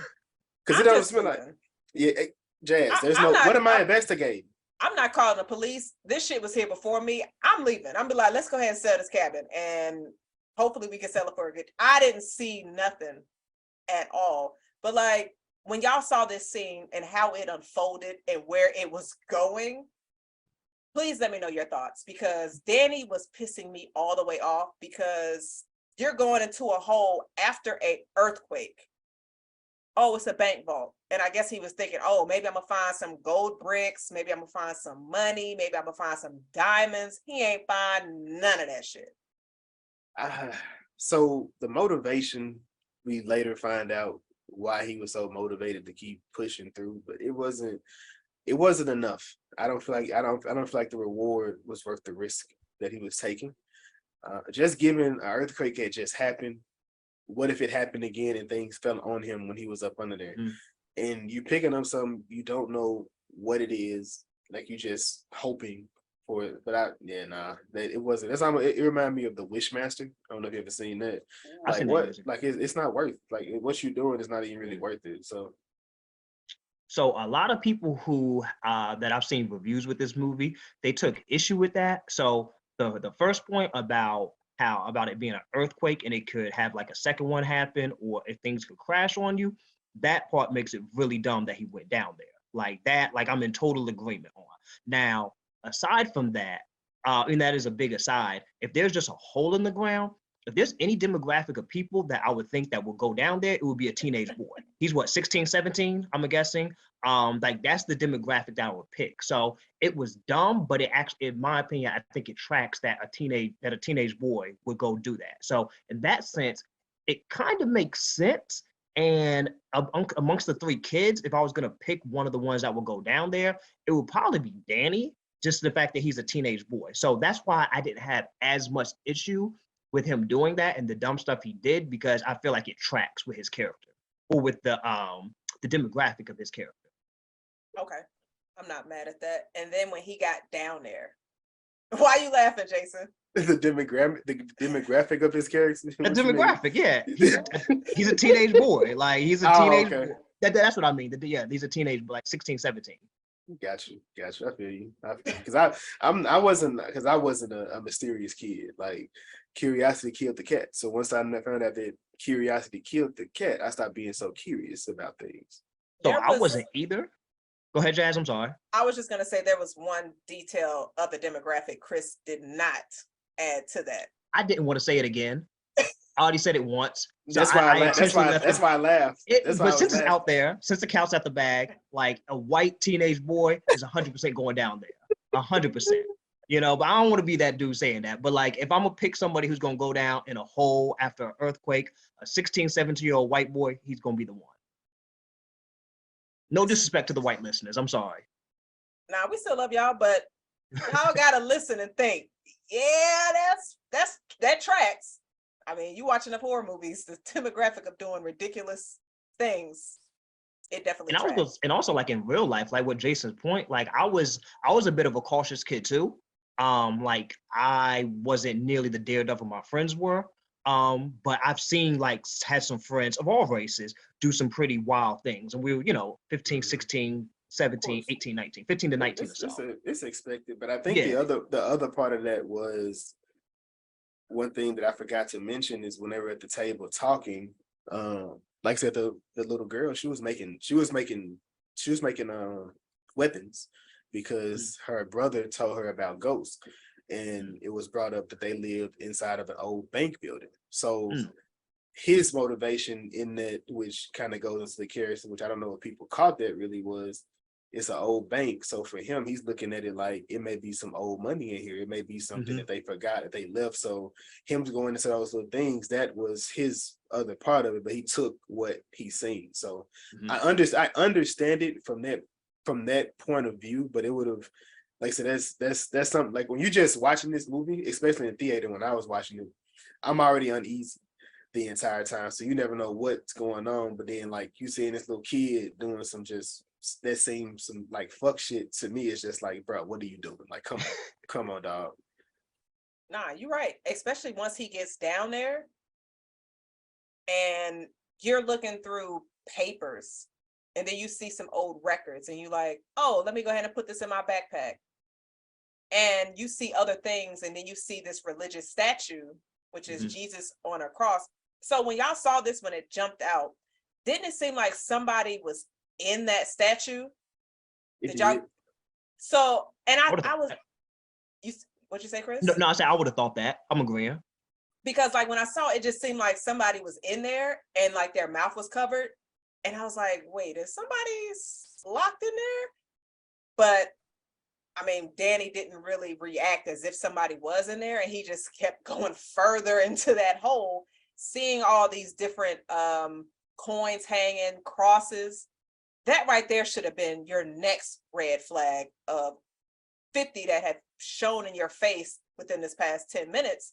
Because it don't smell like Jazz. What am I investigating? I'm not calling the police. This shit was here before me. I'm leaving. I'm be like, let's go ahead and sell this cabin. And hopefully we can sell it for a good. I didn't see nothing at all. But like when y'all saw this scene and how it unfolded and where it was going, please let me know your thoughts because Danny was pissing me all the way off because you're going into a hole after an earthquake. Oh, it's a bank vault. And I guess he was thinking, oh, maybe I'm gonna find some gold bricks. Maybe I'm gonna find some money. Maybe I'm gonna find some diamonds. He ain't find none of that shit. So the motivation, we later find out why he was so motivated to keep pushing through, but it wasn't enough. I don't feel like the reward was worth the risk that he was taking. Just given an earthquake had just happened, what if it happened again and things fell on him when he was up under there? And you picking up something you don't know what it is, like you just hoping for it. But it wasn't. It reminded me of the Wishmaster. I don't know if you ever seen that. It's not worth. Like what you're doing is not even really worth it. So a lot of people who that I've seen reviews with this movie, they took issue with that. So the first point about it being an earthquake and it could have like a second one happen or if things could crash on you, that part makes it really dumb that he went down there. Like that, like I'm in total agreement on. Now, aside from that, and that is a big aside, if there's just a hole in the ground, if there's any demographic of people that I would think that will go down there, it would be a teenage boy. He's what, 16, 17, I'm guessing. Like that's the demographic that I would pick. So it was dumb, but it actually, in my opinion, I think it tracks that a teenage boy would go do that. So in that sense, it kind of makes sense. And amongst the three kids, if I was gonna pick one of the ones that would go down there, it would probably be Danny, just the fact that he's a teenage boy. So that's why I didn't have as much issue with him doing that and the dumb stuff he did, because I feel like it tracks with his character or with the demographic of his character. Okay, I'm not mad at that. And then when he got down there, why are you laughing, Jason? The demographic of his character. The demographic, yeah. He's a teenage boy. Like he's a teenage boy. That's what I mean. He's a teenage, like 16, 17. Got you. I feel you. Because I wasn't a mysterious kid. Like curiosity killed the cat. So once I found out that curiosity killed the cat, I stopped being so curious about things. So I wasn't either. Go ahead, Jazz. I'm sorry. I was just gonna say there was one detail of the demographic Chris did not add to that. I didn't want to say it again. I already said it once. So that's why I laughed. But since it's out there, since the cat's out the bag, like a white teenage boy is 100% going down there. 100%. You know, but I don't want to be that dude saying that. But like, if I'm gonna pick somebody who's gonna go down in a hole after an earthquake, a 16, 17-year-old white boy, he's gonna be the one. No disrespect to the white listeners. I'm sorry. Nah, we still love y'all, but y'all gotta listen and think. Yeah, that tracks. I mean, you watching the horror movies, the demographic of doing ridiculous things, it definitely tracks. And also like in real life, like what Jason's point, like I was a bit of a cautious kid too. Like I wasn't nearly the daredevil my friends were. But I've seen had some friends of all races do some pretty wild things. And we were, 15, 16, 17, 18, 19, 15 to 19 or so. It's expected, but I think the other part of that was one thing that I forgot to mention is whenever at the table talking, like I said, the little girl, she was making weapons because her brother told her about ghosts. And it was brought up that they lived inside of an old bank building. So his motivation in that, which kind of goes into the character, which I don't know if people caught that really, was it's an old bank. So for him, he's looking at it like it may be some old money in here. It may be something that they forgot, that they left. So him going into those little things, that was his other part of it, but he took what he seen. So I understand it from that point of view, but it would have, like I said, that's something like when you're just watching this movie, especially in theater, when I was watching it, I'm already uneasy the entire time. So you never know what's going on. But then like you seeing this little kid doing some just that seems some like fuck shit to me. It's just like, bro, what are you doing? Like, come on, dog. Nah, you're right. Especially once he gets down there and you're looking through papers and then you see some old records and you like, oh, let me go ahead and put this in my backpack. And you see other things and then you see this religious statue, which is Jesus on a cross. So when y'all saw this, when it jumped out, didn't it seem like somebody was in that statue? Did y'all? So, and I was, what'd you say, Chris? No, I said I would have thought that. I'm agreeing. Because like when I saw it, just seemed like somebody was in there and like their mouth was covered. And I was like, wait, is somebody locked in there? But I mean, Danny didn't really react as if somebody was in there, and he just kept going further into that hole, seeing all these different coins hanging, crosses. That right there should have been your next red flag of 50 that had shown in your face within this past 10 minutes.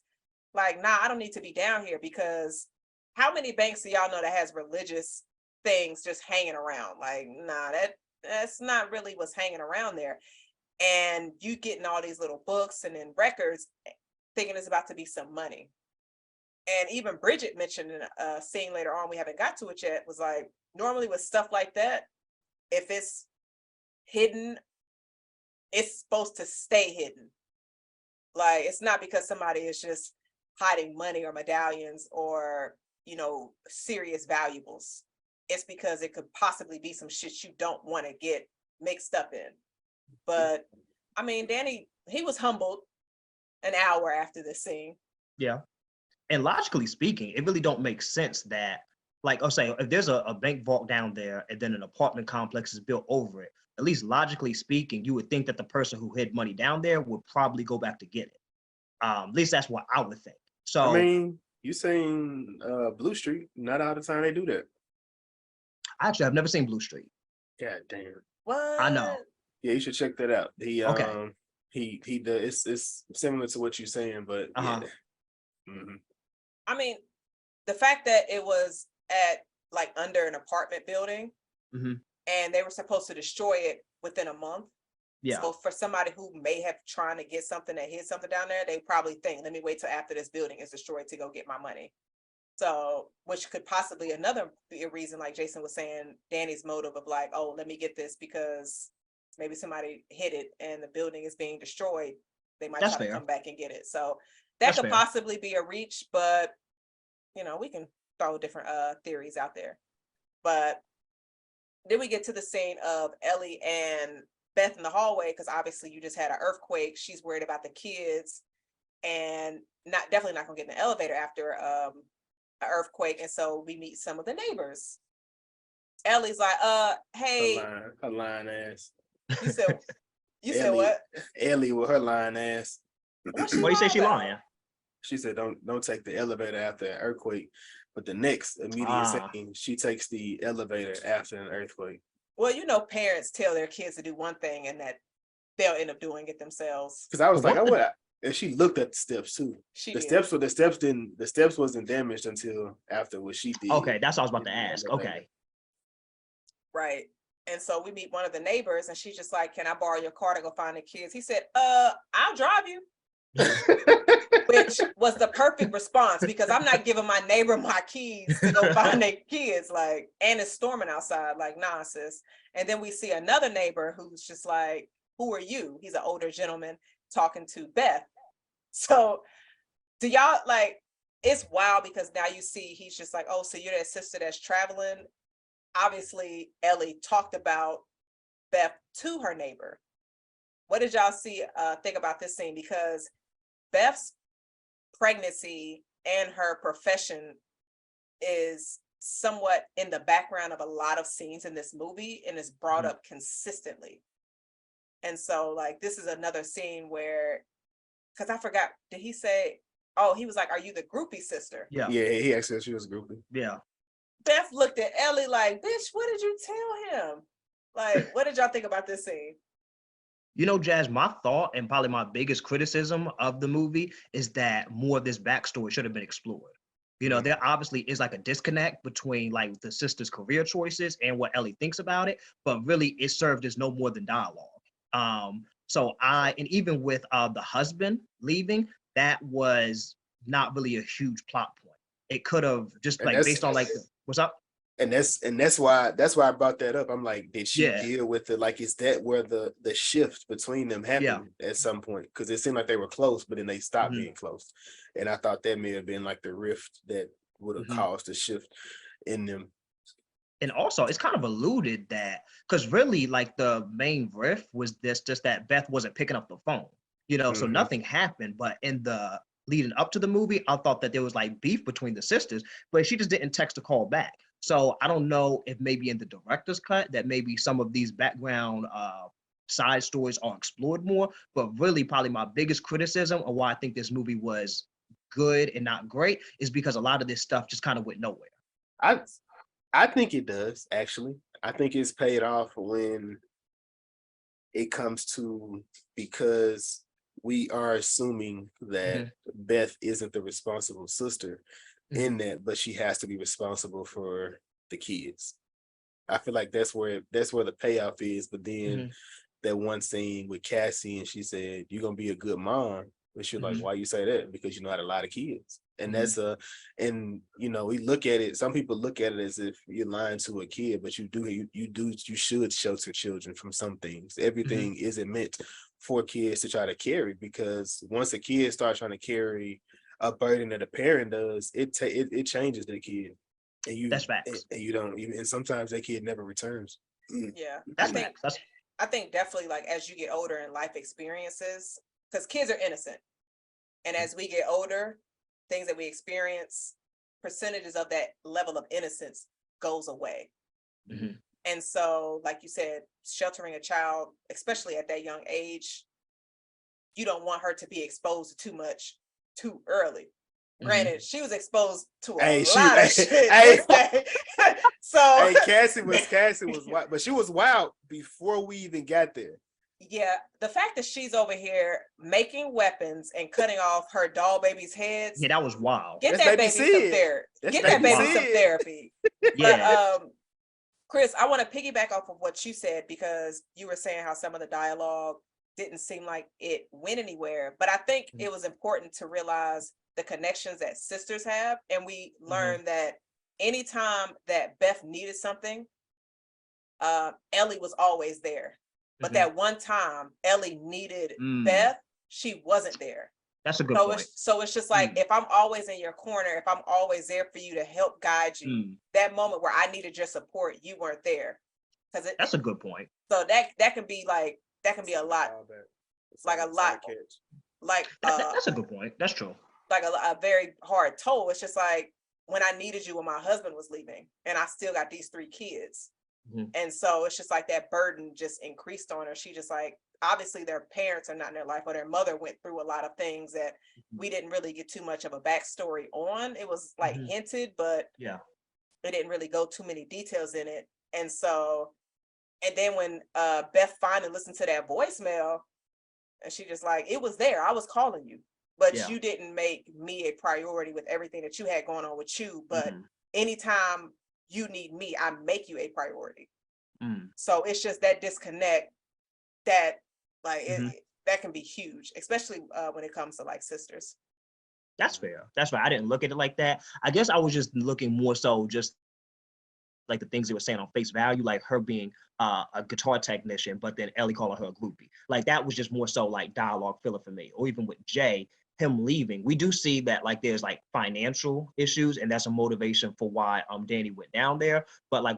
Like, nah, I don't need to be down here, because how many banks do y'all know that has religious things just hanging around? Like, nah, that's not really what's hanging around there. And you getting all these little books and then records, thinking it's about to be some money. And even Bridget mentioned in a scene later on, we haven't got to it yet, was like, normally with stuff like that, if it's hidden, it's supposed to stay hidden. Like, it's not because somebody is just hiding money or medallions or, you know, serious valuables. It's because it could possibly be some shit you don't want to get mixed up in. But I mean, Danny, he was humbled an hour after this scene. Yeah. And logically speaking, it really don't make sense that, like, I'll say, if there's a bank vault down there and then an apartment complex is built over it, at least logically speaking, you would think that the person who hid money down there would probably go back to get it. At least that's what I would think. So I mean, you saying Blue Street, not all the time they do that. Actually, I've never seen Blue Street. God damn. What? I know. Yeah, you should check that out. He Okay. he does, it's similar to what you're saying, but yeah. I mean, the fact that it was at like under an apartment building and they were supposed to destroy it within a month. Yeah. So for somebody who may have trying to get something that hid something down there, they probably think, let me wait till after this building is destroyed to go get my money. So, which could possibly another be a reason, like Jason was saying, Danny's motive of like, oh, let me get this because maybe somebody hid it and the building is being destroyed. They might try to come back and get it. So that could possibly be a reach, but you know, we can throw different theories out there. But then we get to the scene of Ellie and Beth in the hallway, because obviously you just had an earthquake. She's worried about the kids and definitely not gonna get in the elevator after an earthquake. And so we meet some of the neighbors. Ellie's like, hey, her lying ass. You said what? Ellie with her lying ass. What do you say she lying? She said don't take the elevator after an earthquake, but the next immediate scene, she takes the elevator after an earthquake. Well, you know, parents tell their kids to do one thing and that they'll end up doing it themselves. Because I was like, and she looked at the steps too. The steps wasn't damaged until after what she did. Okay, that's what I was about to ask. Okay. Right. And so we meet one of the neighbors and she's just like, can I borrow your car to go find the kids? He said, I'll drive you. Which was the perfect response, because I'm not giving my neighbor my keys to go find their kids. Like, and it's storming outside. Like, nah, sis. And then we see another neighbor who's just like, who are you? He's an older gentleman talking to Beth. So do y'all like, it's wild because now you see he's just like, oh, so you're that sister that's traveling. Obviously, Ellie talked about Beth to her neighbor. What did y'all think about this scene? Because Beth's pregnancy and her profession is somewhat in the background of a lot of scenes in this movie and is brought up consistently. And so like this is another scene where, because I forgot, did he say, oh, he was like, are you the groupie sister? Yeah. Yeah, he asked her if she was a groupie. Yeah. Beth looked at Ellie like, bitch, what did you tell him? Like, what did y'all think about this scene? You know, Jazz, my thought and probably my biggest criticism of the movie is that more of this backstory should have been explored. You know, there obviously is like a disconnect between like the sister's career choices and what Ellie thinks about it, but really it served as no more than dialogue. And even with the husband leaving, that was not really a huge plot point. It could have just And like based on like, what's up? And that's why I brought that up. I'm like, did she deal with it? Like, is that where the shift between them happened at some point? Because it seemed like they were close, but then they stopped being close. And I thought that may have been like the rift that would have caused the shift in them. And also, it's kind of alluded that, because really, like the main riff was just that Beth wasn't picking up the phone, you know, so nothing happened. But in the leading up to the movie, I thought that there was like beef between the sisters, but she just didn't text a call back. So I don't know if maybe in the director's cut that maybe some of these background side stories are explored more. But really, probably my biggest criticism of why I think this movie was good and not great is because a lot of this stuff just kind of went nowhere. I think it does, actually. I think it's paid off when it comes to, because we are assuming that Beth isn't the responsible sister in that, but she has to be responsible for the kids. I feel like that's where the payoff is. But then that one scene with Cassie, and she said, "You're gonna be a good mom," but she's like, "Why you say that?" Because you know, had a lot of kids. And that's and you know, we look at it, some people look at it as if you're lying to a kid, but you should shelter children from some things. Everything isn't meant for kids to try to carry, because once a kid starts trying to carry a burden that a parent does, it changes the kid. And that's facts. And you don't even, and sometimes that kid never returns. Yeah. I think definitely like as you get older in life experiences, because kids are innocent. And as we get older, things that we experience, percentages of that level of innocence goes away. And so, like you said, sheltering a child, especially at that young age, you don't want her to be exposed to too much too early. Granted, she was exposed to a lot of shit this day. So Cassie was wild, but she was wild before we even got there. Yeah, the fact that she's over here making weapons and cutting off her doll baby's heads. Yeah, that was wild. Get that baby some therapy. Get that baby some therapy. Yeah. But Chris, I want to piggyback off of what you said, because you were saying how some of the dialogue didn't seem like it went anywhere. But I think it was important to realize the connections that sisters have. And we learned that anytime that Beth needed something, Ellie was always there. But that one time Ellie needed Beth, she wasn't there. That's a good point. So it's just like, if I'm always in your corner, if I'm always there for you to help guide you, that moment where I needed your support, you weren't there. That's a good point. So that can be a lot. Like a lot. Like that's a good point. That's true. Like a very hard toll. It's just like when I needed you when my husband was leaving, and I still got these 3 kids. And so it's just like that burden just increased on her. She just like, obviously their parents are not in their life, or their mother went through a lot of things that we didn't really get too much of a backstory on. It was like hinted, but it didn't really go too many details in it. And so, and then when Beth finally listened to that voicemail, and she just like, it was there, I was calling you, but you didn't make me a priority with everything that you had going on with you. But anytime you need me, I make you a priority. So it's just that disconnect that like that can be huge, especially when it comes to like sisters. That's fair. That's right. I didn't look at it like that. I guess I was just looking more so just like the things they were saying on face value, like her being a guitar technician, but then Ellie calling her a groupie. Like that was just more so like dialogue filler for me. Or even with Jay, him leaving, we do see that like there's like financial issues, and that's a motivation for why Danny went down there. But like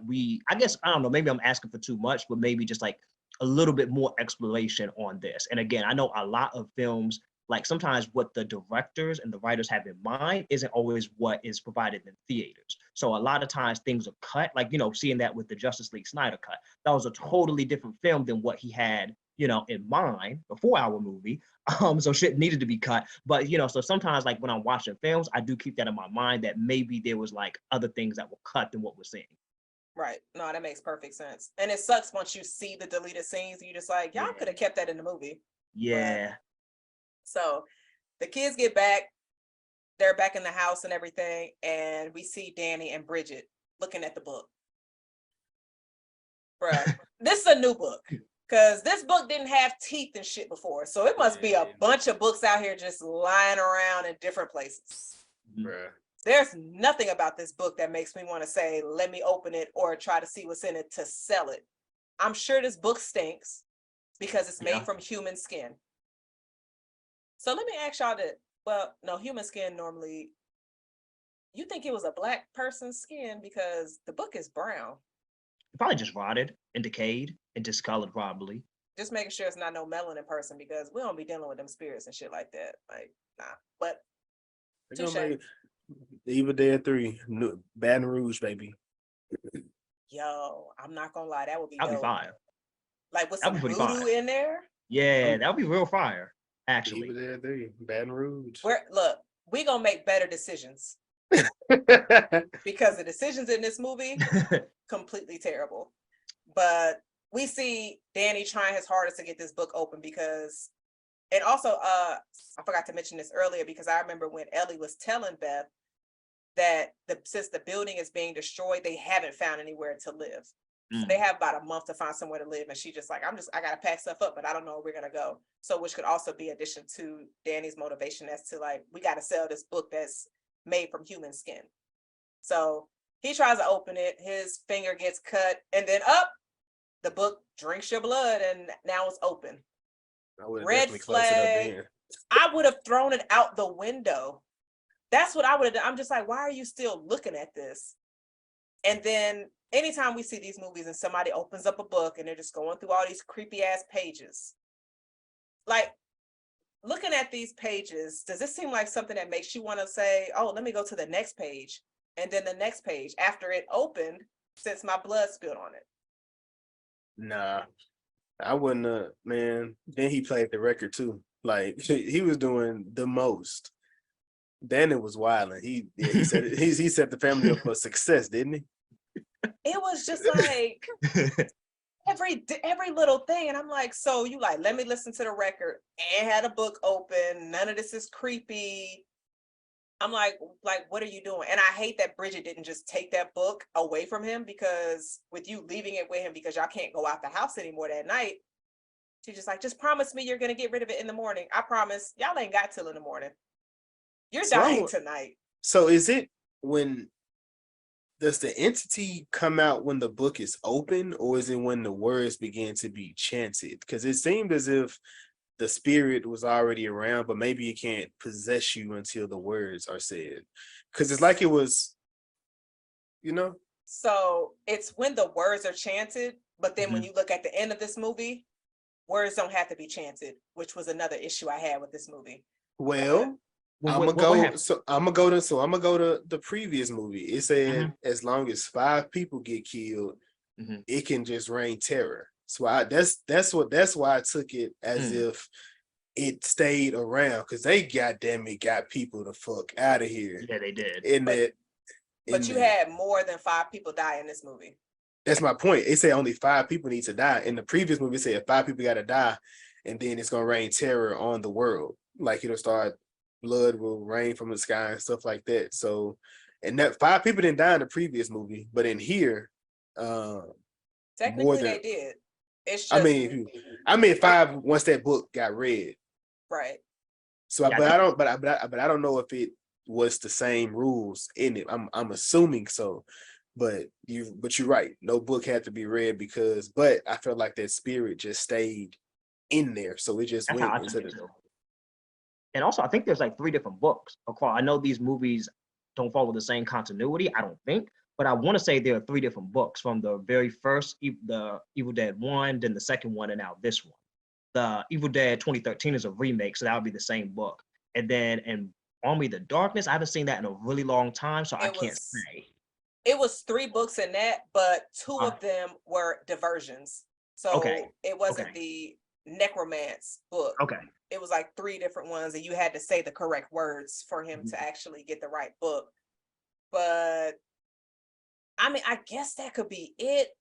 I guess I don't know, maybe I'm asking for too much, but maybe just like a little bit more exploration on this. And again, I know a lot of films like sometimes what the directors and the writers have in mind isn't always what is provided in theaters. So a lot of times things are cut, like, you know, seeing that with the Justice League Snyder cut, that was a totally different film than what he had, you know, in mind, the 4-hour movie. So shit needed to be cut. But, you know, so sometimes like when I'm watching films, I do keep that in my mind that maybe there was like other things that were cut than what we're seeing. Right. No, that makes perfect sense. And it sucks once you see the deleted scenes, you just like, y'all could have kept that in the movie. Yeah. But, so the kids get back, they're back in the house and everything, and we see Danny and Bridget looking at the book. Bruh, this is a new book. Because this book didn't have teeth and shit before. So it must be a bunch of books out here just lying around in different places. Bruh. There's nothing about this book that makes me want to say, let me open it or try to see what's in it to sell it. I'm sure this book stinks because it's made from human skin. So let me ask y'all that, well, no, human skin normally, you think it was a black person's skin because the book is brown. It probably just rotted and decayed and discolored probably. Just making sure it's not no melanin person because we don't be dealing with them spirits and shit like that. Like, nah, but touche. Evil Dead 3, Baton Rouge, baby. Yo, I'm not gonna lie, that would be That'd dope. be fire. Like with That'd some be pretty voodoo fire. in there. Yeah, that would be real fire, actually. Evil Dead 3, Baton Rouge. Look, we gonna make better decisions because the decisions in this movie completely terrible. But we see Danny trying his hardest to get this book open because, and also I forgot to mention this earlier because I remember when Ellie was telling Beth that since the building is being destroyed, they haven't found anywhere to live. So they have about a month to find somewhere to live. And she just like, I gotta pack stuff up, but I don't know where we're gonna go. So which could also be addition to Danny's motivation as to like, we gotta sell this book that's made from human skin. So he tries to open it, his finger gets cut, and then the book drinks your blood, and now it's open. Red flag. I would have thrown it out the window. That's what I would have done. I'm just like, why are you still looking at this? And then anytime we see these movies and somebody opens up a book and they're just going through all these creepy ass pages, like looking at these pages, does this seem like something that makes you want to say, oh, let me go to the next page and then the next page after it opened since my blood spilled on it? Nah, I wouldn't, man. Then he played the record too. Like he was doing the most. Then it was wild. He said he set the family up for success, didn't he? It was just like every little thing, and I'm like, so you like, let me listen to the record and had a book open. None of this is creepy. I'm like, what are you doing? And I hate that Bridget didn't just take that book away from him, because with you leaving it with him because y'all can't go out the house anymore that night, she's just like, just promise me you're gonna get rid of it in the morning. I promise. Y'all ain't got till in the morning. You're dying tonight. So is it does the entity come out when the book is open, or is it when the words begin to be chanted? Because it seemed as if the spirit was already around, but maybe it can't possess you until the words are said. Because it's like it was, So it's when the words are chanted, but then when you look at the end of this movie, words don't have to be chanted, which was another issue I had with this movie. Well, I'm gonna go to the previous movie. It said as long as 5 people get killed, it can just rain terror. So that's why I took it as if it stayed around, because they got people the fuck out of here. Yeah, they did. But you had more than 5 people die in this movie. That's my point. It said only 5 people need to die. In the previous movie, it said 5 people gotta die, and then it's gonna rain terror on the world. Like it'll start, blood will rain from the sky and stuff like that. So, and that 5 people didn't die in the previous movie, but in here, technically they did. It's just, I mean 5 once that book got read. Right. So, Yeah, but I don't know if it was the same rules in it. I'm assuming so, but you're right. No book had to be read but I felt like that spirit just stayed in there, so it just went instead of. And also, I think there's like 3 different books. I know these movies don't follow the same continuity, I don't think, but I want to say there are 3 different books, from the very first, the Evil Dead 1, then the second one, and now this one. the Evil Dead 2013 is a remake, so that would be the same book. And then in Army of the Darkness, I haven't seen that in a really long time, so I can't say. It was 3 books in that, but 2 Uh, of them were diversions. So Okay. it wasn't Okay. the necromance book. Okay. It was like 3 different ones, and you had to say the correct words for him Mhm. to actually get the right book. But I mean, I guess that could be it.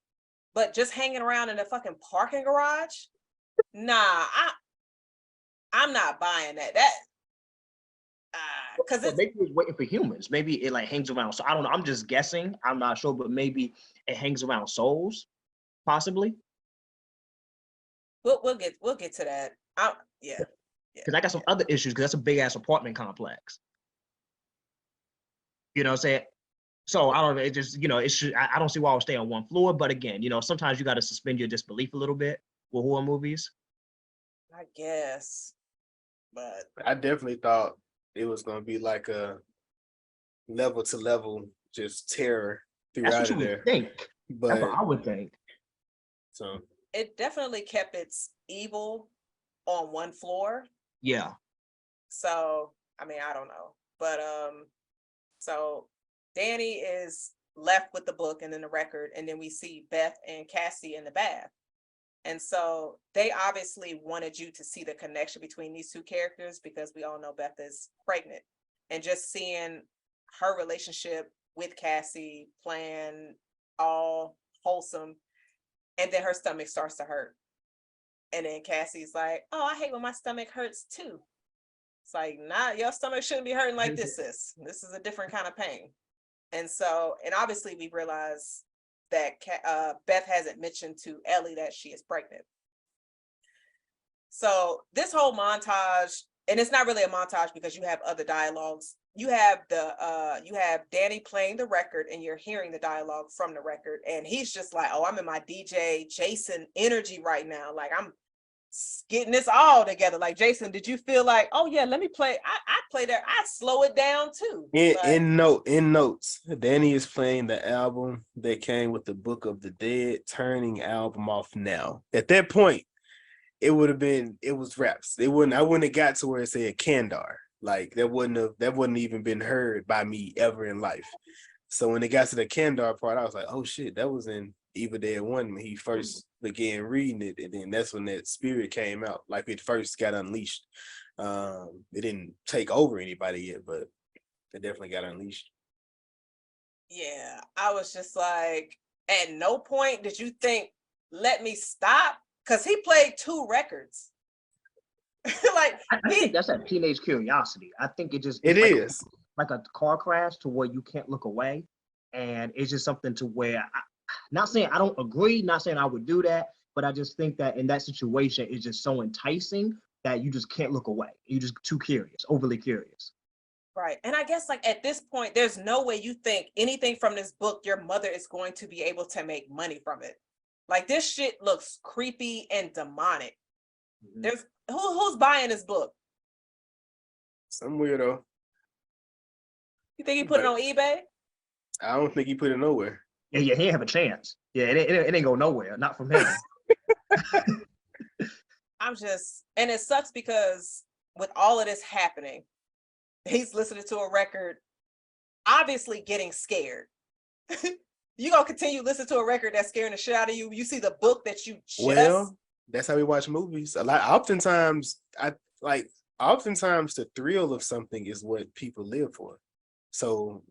But just hanging around in a fucking parking garage? Nah, I'm not buying that. Because But it's maybe it's waiting for humans. Maybe it like hangs around. So I don't know. I'm just guessing. I'm not sure, but maybe it hangs around souls, possibly. we'll get to that. Yeah. Because I got some other issues. Because that's a big ass apartment complex. You know what I'm saying? So I don't know. It just it should. I don't see why I would stay on one floor. But again, sometimes you got to suspend your disbelief a little bit with horror movies. I guess. But I definitely thought it was gonna be like a level to level just terror That's throughout what you of would there. think. That's what But I would think. so it definitely kept its evil on one floor. Yeah. So I mean, I don't know. But so Danny is left with the book and then the record, and then we see Beth and Cassie in the bath. And so they obviously wanted you to see the connection between these 2 characters, because we all know Beth is pregnant. And just seeing her relationship with Cassie playing all wholesome, and then her stomach starts to hurt. And then Cassie's like, oh, I hate when my stomach hurts too. It's like, nah, your stomach shouldn't be hurting like this is. This is a different kind of pain. And so, and obviously we realize that Beth hasn't mentioned to Ellie that she is pregnant. So this whole montage, and it's not really a montage because you have other dialogues. You have Danny playing the record, and you're hearing the dialogue from the record, and he's just like, oh, I'm in my DJ Jason energy right now. Like, I'm getting this all together. Like, Jason, did you feel like, oh yeah, let me play? I play that. I slow it down too. in notes, Danny is playing the album that came with the Book of the Dead, turning album off now. At that point, it was raps. I wouldn't have got to where it said Kandar. Like that wouldn't even been heard by me ever in life. So when it got to the Kandar part, I was like, oh shit, that was in Evil Dead 1 when he first began reading it, and then that's when that spirit came out. Like it first got unleashed. It didn't take over anybody yet, but it definitely got unleashed. Yeah, I was just like, at no point did you think, let me stop? Because he played 2 records. Like I think that's a teenage curiosity. I think it's is like a car crash to where you can't look away, and it's just something to where not saying I don't agree, not saying I would do that, but I just think that in that situation it's just so enticing that you just can't look away. You're just too curious, overly curious. right. And I guess like at this point, there's no way you think anything from this book, your mother is going to be able to make money from it. Like this shit looks creepy and demonic. Mm-hmm. There's who's buying this book? some weirdo. You think he put it on eBay? I don't think he put it nowhere. Yeah, he ain't have a chance. Yeah, it ain't go nowhere, not from him. And it sucks because with all of this happening, he's listening to a record, obviously getting scared. You gonna continue listening to a record that's scaring the shit out of you. You see the book that you just that's how we watch movies. Oftentimes the thrill of something is what people live for. So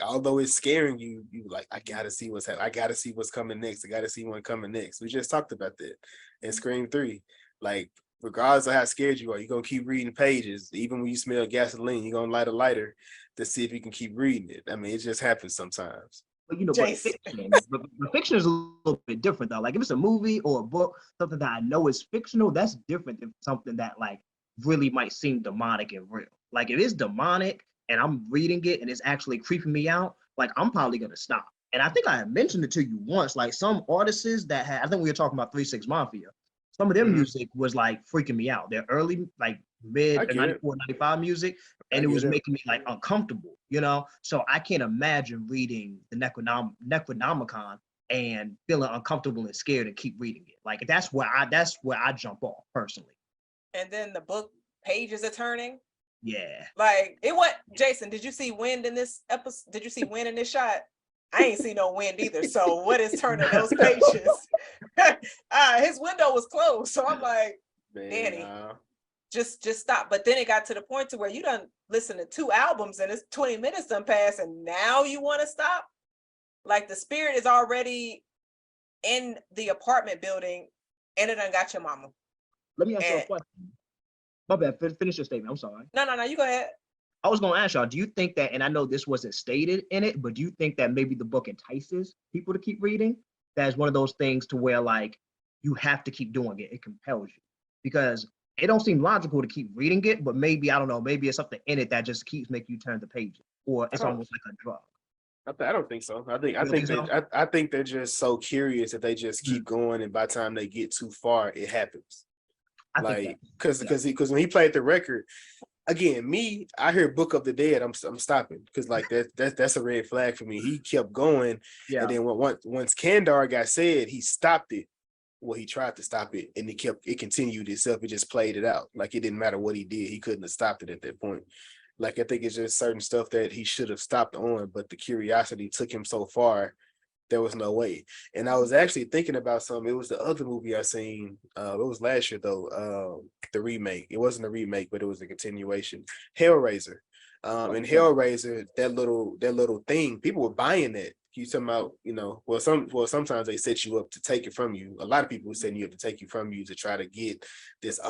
although it's scaring you, you like, I gotta see what's happening. I gotta see what's coming next. I gotta see what's coming next. We just talked about that in Scream 3. Like, regardless of how scared you are, you're gonna keep reading pages. Even when you smell gasoline, you're gonna light a lighter to see if you can keep reading it. I mean, it just happens sometimes. But fiction is a little bit different though. Like if it's a movie or a book, something that I know is fictional, that's different than something that like really might seem demonic and real. Like if it's demonic and I'm reading it and it's actually creeping me out, like I'm probably gonna stop. And I think I had mentioned it to you once, like some artists that had, I think we were talking about 3 6 Mafia. Some of their music was like freaking me out. Their early, like mid 94, 95 music, and it was making me like uncomfortable, you know? So I can't imagine reading the Necronomicon and feeling uncomfortable and scared and keep reading it. Like that's where I jump off personally. And then the book pages are turning. Yeah. Like it went. Jason, did you see wind in this episode? Did you see wind in this shot? I ain't see no wind either. So what is turning those pages? His window was closed. So I'm like, Danny, just stop. But then it got to the point to where you done listen to 2 albums and it's 20 minutes done passed and now you want to stop? Like the spirit is already in the apartment building and it done got your mama. Let me ask you a question. My bad, finish your statement. I'm sorry. No, you go ahead. I was going to ask y'all, do you think that, and I know this wasn't stated in it, but do you think that maybe the book entices people to keep reading? That's one of those things to where like you have to keep doing it. It compels you because it don't seem logical to keep reading it, but maybe, I don't know, maybe it's something in it that just keeps making you turn the pages, or it's almost like a drug. I don't think so. I think they're just so curious that they just keep going, and by the time they get too far, it happens. Like because when he played the record, again, I hear Book of the Dead, I'm stopping because like that's a red flag for me. He kept going, and then once Kandar got said, he stopped it. Well, he tried to stop it, and it continued itself. It just played it out. Like it didn't matter what he did, he couldn't have stopped it at that point. Like I think it's just certain stuff that he should have stopped on, but the curiosity took him so far, there was no way. And I was actually thinking about something. It was the other movie I seen. It was last year though. The remake. It wasn't a remake, but it was a continuation. Hellraiser. And Hellraiser, that little thing, people were buying that. You talking about, sometimes they set you up to take it from you. A lot of people were setting you up to take you from you to try to get this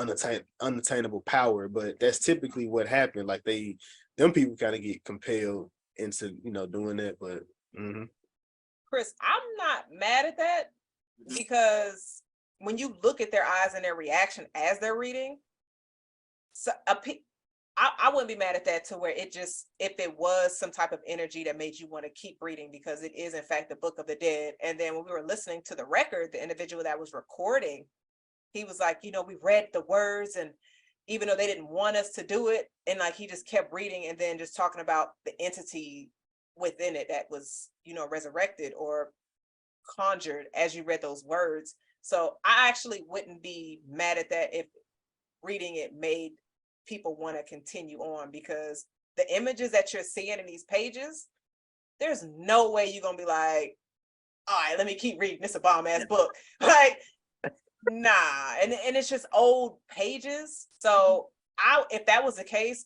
unattainable power, but that's typically what happened. Like them people kind of get compelled into, doing that. But Chris, I'm not mad at that because when you look at their eyes and their reaction as they're reading, so I wouldn't be mad at that to where it just, if it was some type of energy that made you want to keep reading because it is in fact the Book of the Dead. And then when we were listening to the record, the individual that was recording, he was like, we read the words and even though they didn't want us to do it, and like he just kept reading and then just talking about the entity within it that was, resurrected or conjured as you read those words. So I actually wouldn't be mad at that if reading it made people want to continue on, because the images that you're seeing in these pages, there's no way you're gonna be like, all right, let me keep reading, this a bomb ass book. Like, nah. And it's just old pages. So if that was the case,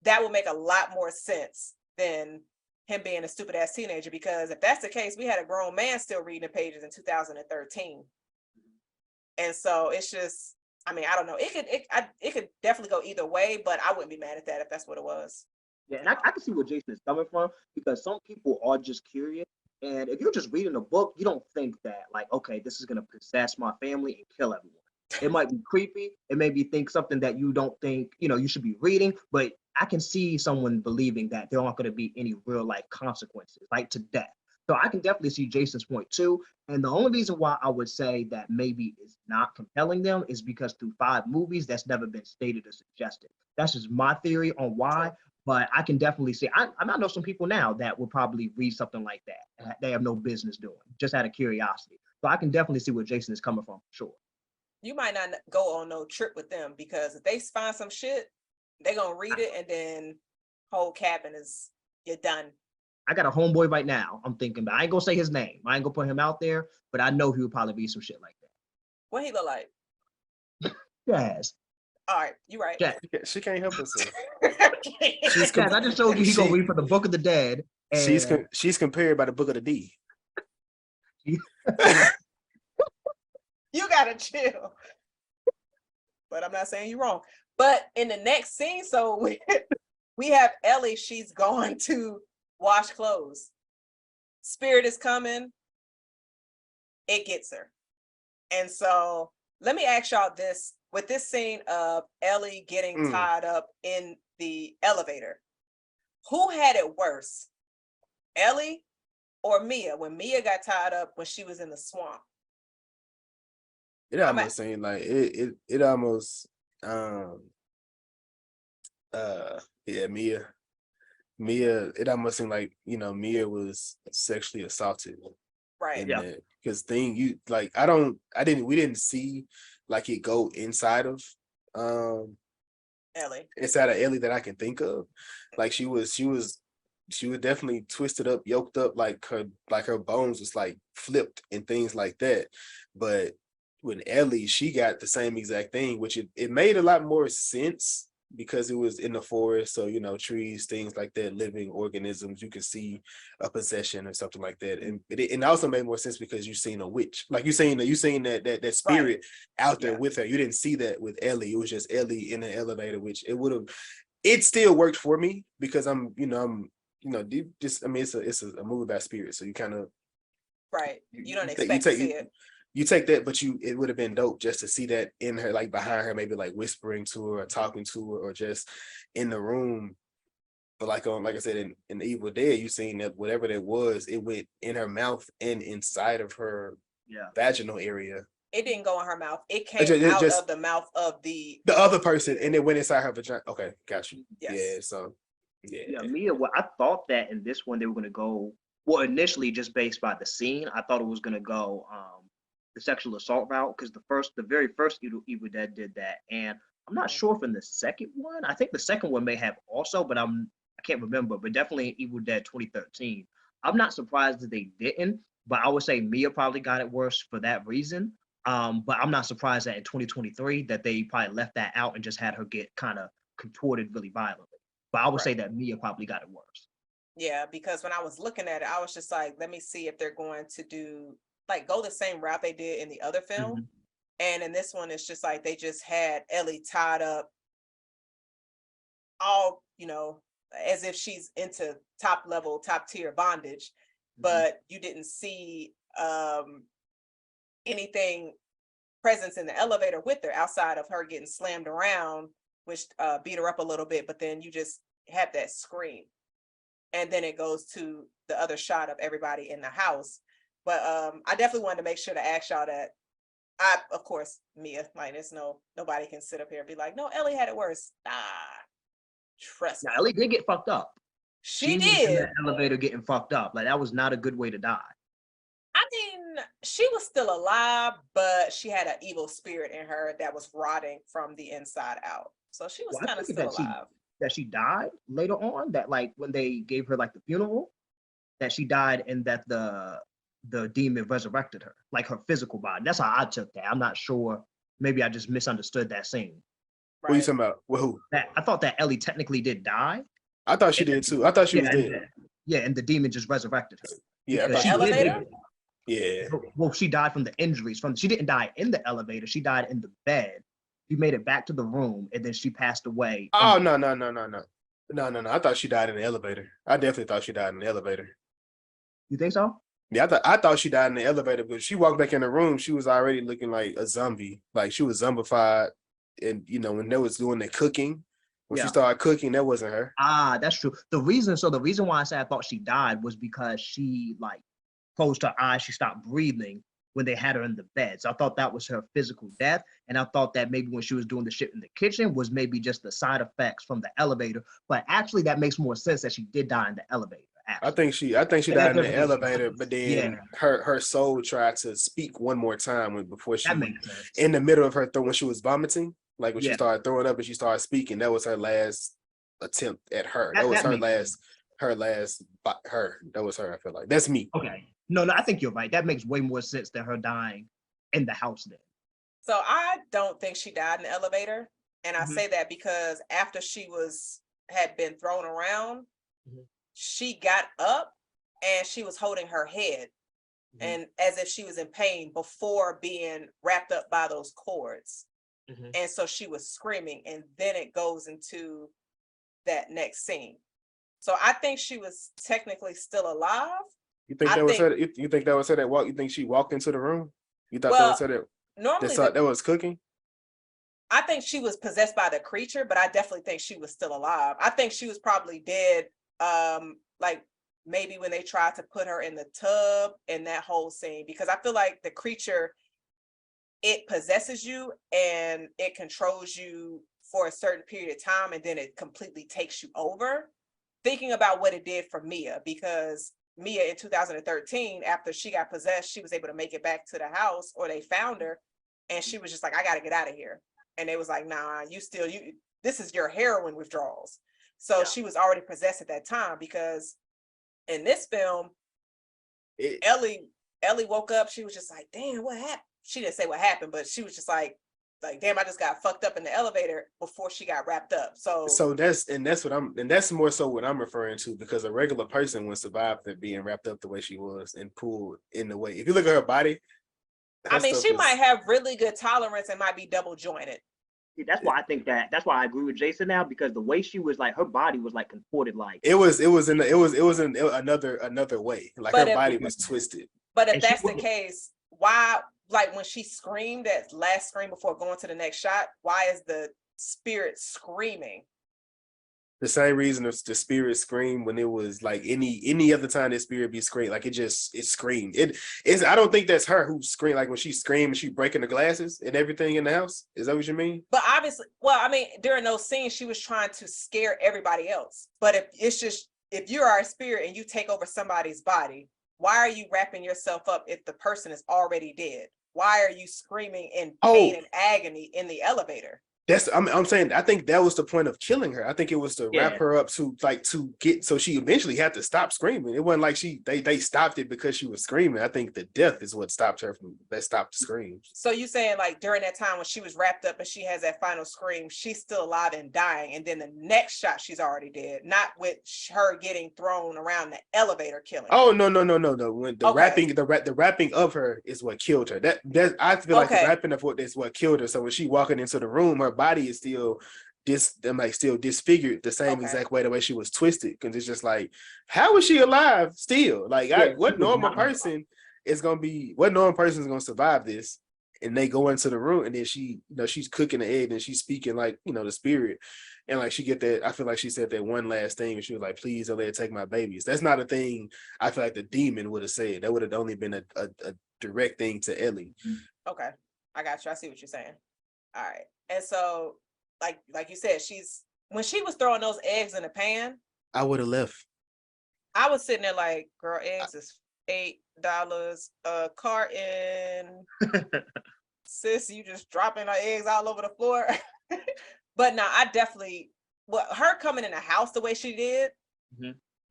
that would make a lot more sense than him being a stupid ass teenager, because if that's the case, we had a grown man still reading the pages in 2013. And so it's just, I don't know. It could definitely go either way, but I wouldn't be mad at that if that's what it was. Yeah, and I can see where Jason is coming from, because some people are just curious. And if you're just reading a book, you don't think that, like, okay, this is going to possess my family and kill everyone. It might be creepy. It may be something that you don't think, you should be reading. But I can see someone believing that there aren't going to be any real life consequences, like to death. So I can definitely see Jason's point too. And the only reason why I would say that maybe it's not compelling them is because through 5 movies, that's never been stated or suggested. That's just my theory on why. But I can definitely see, I know some people now that would probably read something like that. They have no business doing, just out of curiosity. So I can definitely see where Jason is coming from, for sure. You might not go on no trip with them, because if they find some shit, they're going to read it and then whole cabin you're done. I got a homeboy right now I'm thinking about. I ain't gonna say his name. I ain't gonna put him out there, but I know he would probably be some shit like that. What he look like? Jazz. All right, you right. Jazz. She can't help herself. Jazz, I just showed you he gonna read for the Book of the Dead. And she's compared by the Book of the D. You gotta chill. But I'm not saying you're wrong. But in the next scene, so we have Ellie. She's going to wash clothes. Spirit is coming. It gets her. And so let me ask y'all this, with this scene of Ellie getting tied up in the elevator, who had it worse, Ellie or Mia, when Mia got tied up when she was in the swamp? It almost seemed like it almost Mia, it almost seemed like, Mia was sexually assaulted. Right. Yeah. because we didn't see like it go inside of Ellie. Ellie that I can think of. Like she was definitely twisted up, yoked up, like her bones was like flipped and things like that. But when Ellie, she got the same exact thing, which it made a lot more sense because it was in the forest. So, trees, things like that, living organisms, you could see a possession or something like that. And it also made more sense because you seen a witch. Like you seen that spirit out there with her. You didn't see that with Ellie. It was just Ellie in an elevator, which it still worked for me because it's a movie about spirit. So you kind of You don't expect to see it. You take that, but it would have been dope just to see that in her, like behind her, maybe like whispering to her or talking to her or just in the room. But like I said, in the Evil Dead, you seen that whatever that was, it went in her mouth and inside of her vaginal area. It didn't go in her mouth. It came out of the mouth of the other person, and it went inside her vagina. Okay, got you. Yes. Yeah, so yeah, Mia. Well, I thought that in this one they were gonna go. Well, initially, just based by the scene, I thought it was gonna go the sexual assault route because the very first Evil Dead did that, and I'm not sure if in the second one. I think the second one may have also, but I can't remember. But definitely in Evil Dead 2013, I'm not surprised that they didn't. But I would say Mia probably got it worse for that reason. But I'm not surprised that in 2023 that they probably left that out and just had her get kind of contorted really violently. But I would say that Mia probably got it worse. Yeah, because when I was looking at it, I was just like, let me see if they're going to go the same route they did in the other film. Mm-hmm. And in this one, it's just like they just had Ellie tied up all, as if she's into top tier bondage, but you didn't see anything presence in the elevator with her outside of her getting slammed around, which beat her up a little bit, but then you just have that scream. And then it goes to the other shot of everybody in the house. But I definitely wanted to make sure to ask y'all that. Of course, Mia, like nobody can sit up here and be like, no, Ellie had it worse. Trust me. Ellie did get fucked up. She did. Was in that elevator getting fucked up. Like that was not a good way to die. I mean, she was still alive, but she had an evil spirit in her that was rotting from the inside out. So she was kind of still alive. That she died later on, that like when they gave her like the funeral, that she died and that the demon resurrected her, like her physical body. That's how I took that. I'm not sure. Maybe I just misunderstood that scene. Right. What are you talking about? Well, who? I thought that Ellie technically did die. I thought she did too. I thought she was dead. And the demon just resurrected her. Yeah, the elevator. Yeah. Well, she died from the injuries. She didn't die in the elevator. She died in the bed. She made it back to the room, and then she passed away. Oh, no. I thought she died in the elevator. I definitely thought she died in the elevator. You think so? Yeah, I thought she died in the elevator, but she walked back in the room. She was already looking like a zombie. Like she was zombified. And, when they was doing the cooking, when she started cooking, that wasn't her. Ah, that's true. The reason why I said I thought she died was because she closed her eyes. She stopped breathing when they had her in the bed. So I thought that was her physical death. And I thought that maybe when she was doing the shit in the kitchen was maybe just the side effects from the elevator. But actually that makes more sense that she did die in the elevator. Actually. I think she died in the elevator, but then her soul tried to speak one more time before she in the middle of her when she was vomiting, like when she started throwing up and she started speaking. That was her last attempt at her. That was her last. That was her. I feel like that's me. Okay. No, I think you're right. That makes way more sense than her dying in the house then. So I don't think she died in the elevator. And I say that because after she had been thrown around, she got up and she was holding her head and as if she was in pain before being wrapped up by those cords. And so she was screaming, and then it goes into that next scene. So I think she was technically still alive. You think that was her? You think that was her that walked? You think she walked into the room? You thought that was her that normally that was cooking? I think she was possessed by the creature, but I definitely think she was still alive. I think she was probably dead. Like maybe when they tried to put her in the tub and that whole scene, because I feel like the creature, it possesses you and it controls you for a certain period of time, and then it completely takes you over. Thinking about what it did for Mia, because Mia in 2013, after she got possessed, she was able to make it back to the house, or they found her, and she was just like, I got to get out of here. And they was like, nah, this is your heroin withdrawals. So she was already possessed at that time, because in this film, Ellie woke up. She was just like, damn, what happened? She didn't say what happened, but she was just like, damn, I just got fucked up in the elevator before she got wrapped up. So that's more so what I'm referring to, because a regular person would survive that being wrapped up the way she was and pulled in the way. If you look at her body, I mean, she might have really good tolerance and might be double jointed. Yeah, that's why I think that's why I agree with Jason now, because the way she was like, her body was like contorted, like it was in another way. Like her body was twisted. But if that's the case, why, like when she screamed that last scream before going to the next shot, why is the spirit screaming? The same reason the spirit screamed when it was like any other time that spirit be screamed, like it screamed. I don't think that's her who screamed, like when she screamed and she breaking the glasses and everything in the house. Is that what you mean? But obviously, well, I mean, during those scenes, she was trying to scare everybody else. But if you are a spirit and you take over somebody's body, why are you wrapping yourself up if the person is already dead? Why are you screaming in pain and agony in the elevator? I'm saying, I think that was the point of killing her. I think it was to wrap her up to get, so she eventually had to stop screaming. It wasn't like they stopped it because she was screaming. I think the death is what stopped the screams. So you saying like during that time when she was wrapped up and she has that final scream, she's still alive and dying, and then the next shot she's already dead, not with her getting thrown around the elevator killing. Oh no. When the wrapping of her is what killed her. That I feel like the wrapping of what is what killed her. So when she walking into the room, her body is still disfigured the same exact way, the way she was twisted, because it's just like, how is she alive still? Like what normal person is gonna survive this? And they go into the room, and then she's cooking the egg, and she's speaking like, the spirit, and like she get that, I feel like she said that one last thing, and she was like, please don't let her take my babies. That's not a thing I feel like the demon would have said. That would have only been a direct thing to Ellie. Okay, I got you. I see what you're saying. All right. And so, like you said, when she was throwing those eggs in the pan, I would have left. I was sitting there like, girl, eggs is $8 a carton. Sis, you just dropping our eggs all over the floor. But no, I definitely, her coming in the house the way she did,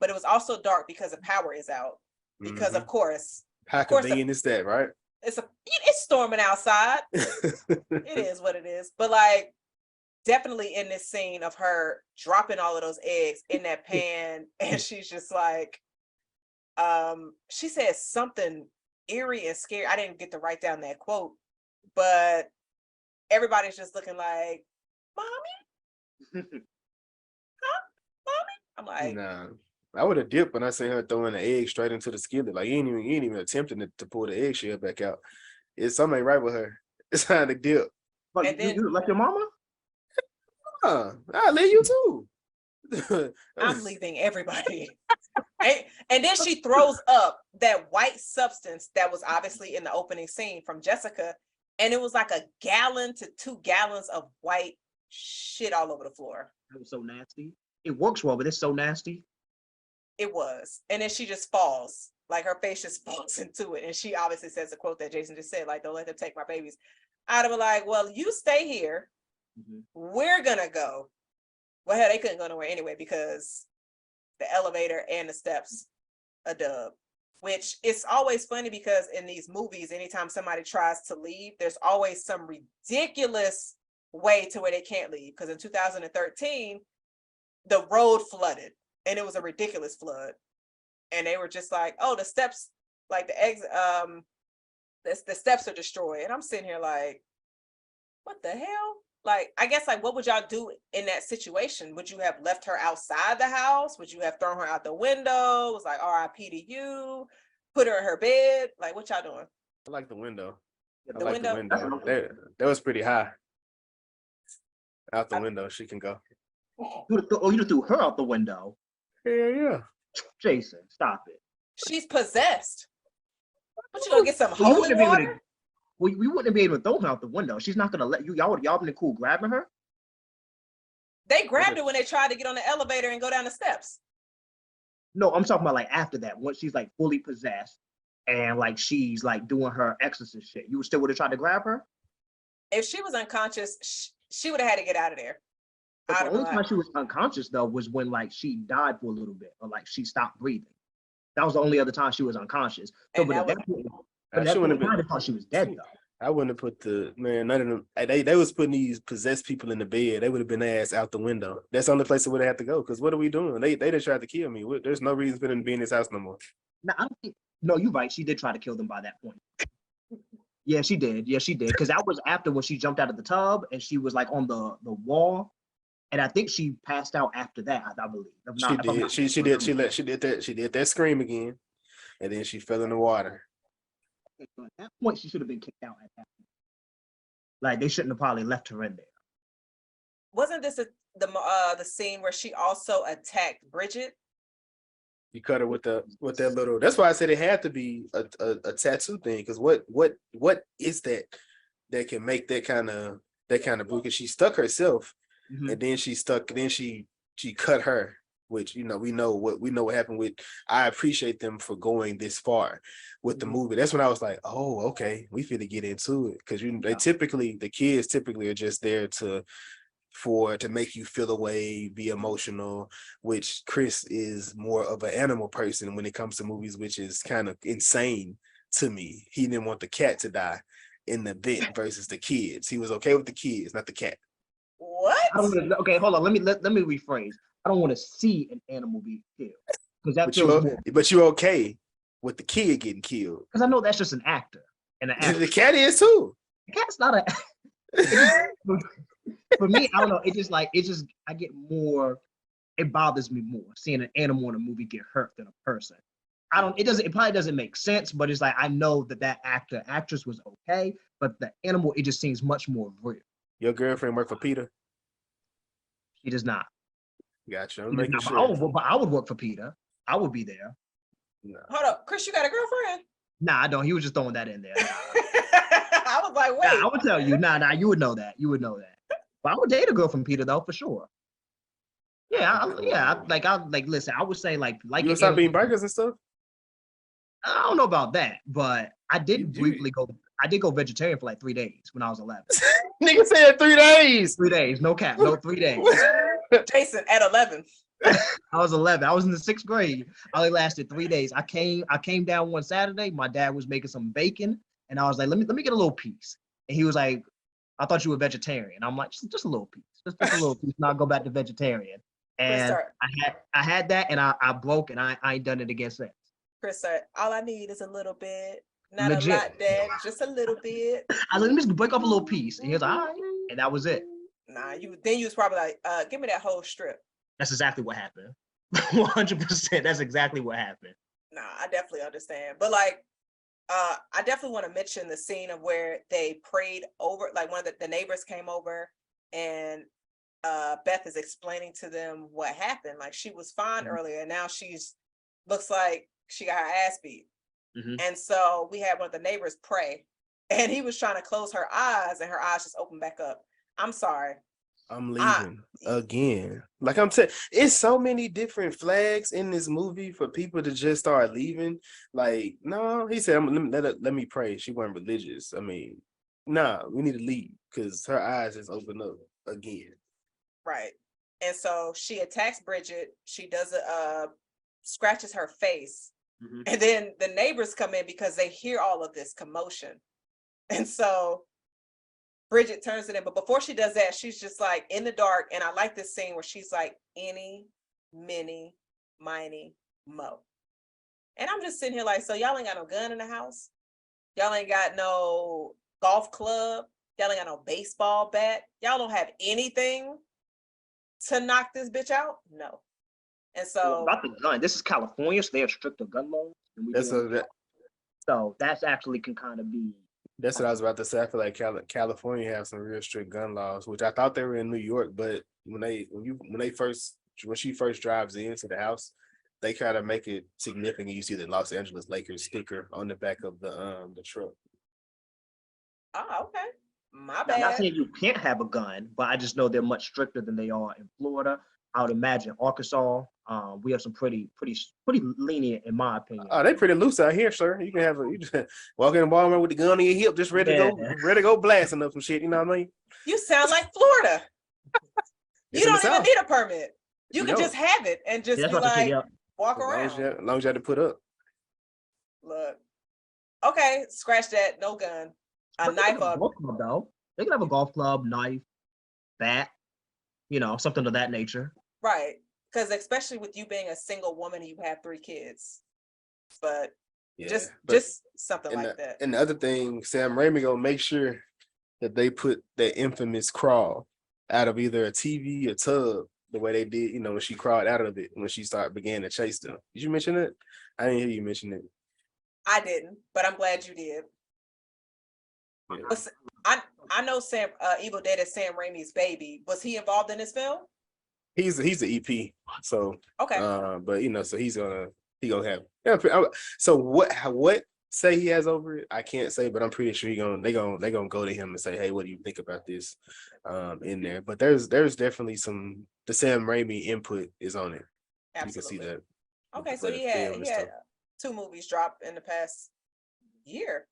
but it was also dark because the power is out. Because of course, how convenient is that, right? It's storming outside. It is what it is. But like, definitely in this scene of her dropping all of those eggs in that pan, and she's just like, she says something eerie and scary. I didn't get to write down that quote, but everybody's just looking like, mommy? Huh? Mommy? I'm like, nah. I would have dipped when I seen her throwing the egg straight into the skillet. Like, he ain't even attempting to pull the eggshell back out. It's something ain't right with her. It's time to dip. But and you left your mama? I'll leave you too. I'm leaving everybody. And then she throws up that white substance that was obviously in the opening scene from Jessica. And it was like 1 gallon to 2 gallons of white shit all over the floor. It was so nasty. It works well, but it's so nasty. It was. And then she just falls. Like her face just falls into it. And she obviously says the quote that Jason just said, like, don't let them take my babies. I'd have been like, well, you stay here. We're gonna go. Well, hell, they couldn't go nowhere anyway because the elevator and the steps, a dub. Which it's always funny because in these movies, anytime somebody tries to leave, there's always some ridiculous way to where they can't leave. Because in 2013, the road flooded. And it was a ridiculous flood. And they were just like, oh, the steps, like the exit, the steps are destroyed. And I'm sitting here like, what the hell? Like, I guess, like, what would y'all do in that situation? Would you have left her outside the house? Would you have thrown her out the window? It was like, RIP to you, put her in her bed. Like, what y'all doing? I like the window. The window? That was pretty high. Out the window, she can go. You threw her out the window. Yeah. Jason, stop it. She's possessed. What, you gonna get some holy water? We wouldn't be able to throw her out the window. She's not gonna let you. Y'all been cool grabbing her? They grabbed her when they tried to get on the elevator and go down the steps. No, I'm talking about like after that, once she's like fully possessed and like she's like doing her exorcist shit. You still would have tried to grab her? If she was unconscious, she would have had to get out of there. But I'd the have only been time like, she was unconscious though was when like she died for a little bit or like she stopped breathing. That was the only other time she was unconscious. So, and but that at was that point, She wouldn't have I been. thought she was dead though. I wouldn't have put the man. None of them. They was putting these possessed people in the bed. They would have been their ass out the window. That's the only place they would have had to go. Because what are we doing? They just tried to kill me. There's no reason for them to be in this house no more. No, I don't think. No, you're right. She did try to kill them by that point. Yeah, she did. Yeah, she did. Because that was after when she jumped out of the tub and she was like on the wall. And I think she passed out after that, I believe. She did. She did. She did that scream again, and then she fell in the water. So at that point, she should have been kicked out at that point. Like they shouldn't have probably left her in there. wasn't this the scene where she also attacked Bridget? You cut her with that little. That's why I said it had to be a tattoo thing. Because what is that can make that kind of blue? Because she stuck herself, and then she stuck. Then she cut her. Which we know what happened with. I appreciate them for going this far with the movie. That's when I was like, oh, okay, we finna get into it. Because the kids typically are just there to make you feel away, be emotional, which Chris is more of an animal person when it comes to movies, which is kind of insane to me. He didn't want the cat to die in the bit versus the kids. He was okay with the kids, not the cat. What? Okay, hold on. Let me rephrase. I don't want to see an animal be killed because that feels more. But you're okay with the kid getting killed because I know that's just an actor, and the cat is too. The cat's not a. For me, I don't know. I get more. It bothers me more seeing an animal in a movie get hurt than a person. It probably doesn't make sense, but it's like I know that actress was okay, but the animal, it just seems much more real. Your girlfriend work for Peter? She does not. Gotcha. I'm making sure. But I would work for Peter. I would be there. No. Hold up, Chris, you got a girlfriend? Nah, I don't. He was just throwing that in there. I was like, wait. Nah, I would tell you. Nah, you would know that. You would know that. But I would date a girl from Peter though, for sure. Yeah, listen, I would say like you would stop eating burgers and stuff. I don't know about that, but I did briefly go. I did go vegetarian for like 3 days when I was 11. Nigga said 3 days. 3 days, no cap, no 3 days. Jason at 11. I was 11. I was in the 6th grade. I only lasted 3 days. I came down one Saturday. My dad was making some bacon, and I was like, let me get a little piece. And he was like, I thought you were vegetarian. I'm like, just a little piece, just a little piece, and I'll go back to vegetarian. And I had that, and I broke, and I ain't done it again since. Chris said, all I need is a little bit. Not legit. A lot, Dad, just a little bit. Let me just break off a little piece. And he was like, all right. And that was it. Nah, you was probably like, give me that whole strip. That's exactly what happened. 100%. That's exactly what happened. Nah, I definitely understand. But like, I definitely want to mention the scene of where they prayed over, like one of the neighbors came over and Beth is explaining to them what happened. Like she was fine earlier and now looks like she got her ass beat. And so we had one of the neighbors pray and he was trying to close her eyes and her eyes just opened back up. I'm sorry. I'm leaving again. Like I'm saying, it's so many different flags in this movie for people to just start leaving. Like, no, he said, let me pray. She wasn't religious. I mean, nah, we need to leave because her eyes just open up again. Right. And so she attacks Bridget. She does scratches her face. And then the neighbors come in because they hear all of this commotion. And so Bridget turns it in, but before she does that, she's just like in the dark. And I like this scene where she's like, any, mini, miny, mo. And I'm just sitting here like, so y'all ain't got no gun in the house? Y'all ain't got no golf club? Y'all ain't got no baseball bat? Y'all don't have anything to knock this bitch out? No. And so about the gun, this is California, so they have stricter gun laws. So that's actually can kind of be. That's what I was about to say. I feel like California has some real strict gun laws, which I thought they were in New York, but when she first drives into the house, they kind of make it significant. You see the Los Angeles Lakers sticker on the back of the truck. Oh, okay. My bad. I'm not saying you can't have a gun, but I just know they're much stricter than they are in Florida. I would imagine Arkansas. We have some pretty lenient, in my opinion. Oh, they pretty loose out here, sir. You can have you just walk in the Walmart with the gun on your hip, just ready to go blasting up some shit. You know what I mean? You sound like Florida. You don't even need a permit. You can just have it and just be like, walk around. As long as you have to put up. Look. Okay, scratch that. No gun. A knife up. Though. They can have a golf club, knife, bat, something of that nature. Right. Because especially with you being a single woman, you have 3 kids. But just something like that. And the other thing, Sam Raimi gonna make sure that they put that infamous crawl out of either a TV or tub, the way they did, when she crawled out of it when she began to chase them. Did you mention it? I didn't hear you mention it. I didn't, but I'm glad you did. Yeah. But I know Evil Dead is Sam Raimi's baby. Was he involved in this film? He's the EP. So okay. But so he gonna have. Yeah, so what say he has over it? I can't say, but I'm pretty sure they gonna go to him and say, hey, what do you think about this? In there, but there's definitely the Sam Raimi input is on it. Absolutely. You can see that. Okay, so he had 2 movies drop in the past year.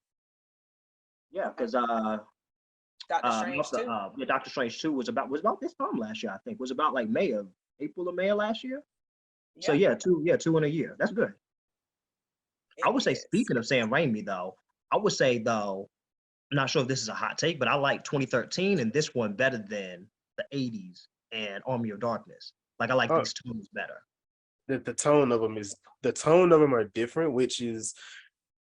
Yeah, because Doctor Strange 2. Doctor Strange 2 was about this time last year. I think was about like April or May of last year. Yeah. So 2 in a year. That's good. I would say, speaking of Sam Raimi, though, I'm not sure if this is a hot take, but I like 2013 and this one better than the 80s and Army of Darkness. Like I like these tones better. The tone of them are different, which is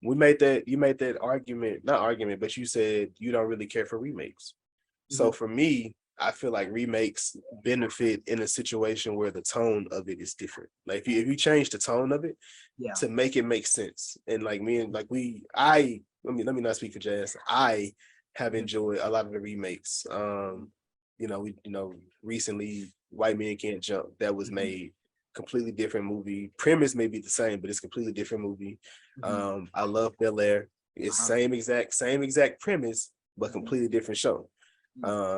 you made that argument, not argument, but you said you don't really care for remakes. Mm-hmm. So for me, I feel like remakes benefit in a situation where the tone of it is different. Like if you change the tone of it to make it make sense. And like me and let me not speak for Jazz. I have enjoyed a lot of the remakes. Recently White Men Can't Jump, that was made. Completely different movie. Premise may be the same, but it's a completely different movie. Mm-hmm. I love Bel Air. It's same exact premise, but completely different show.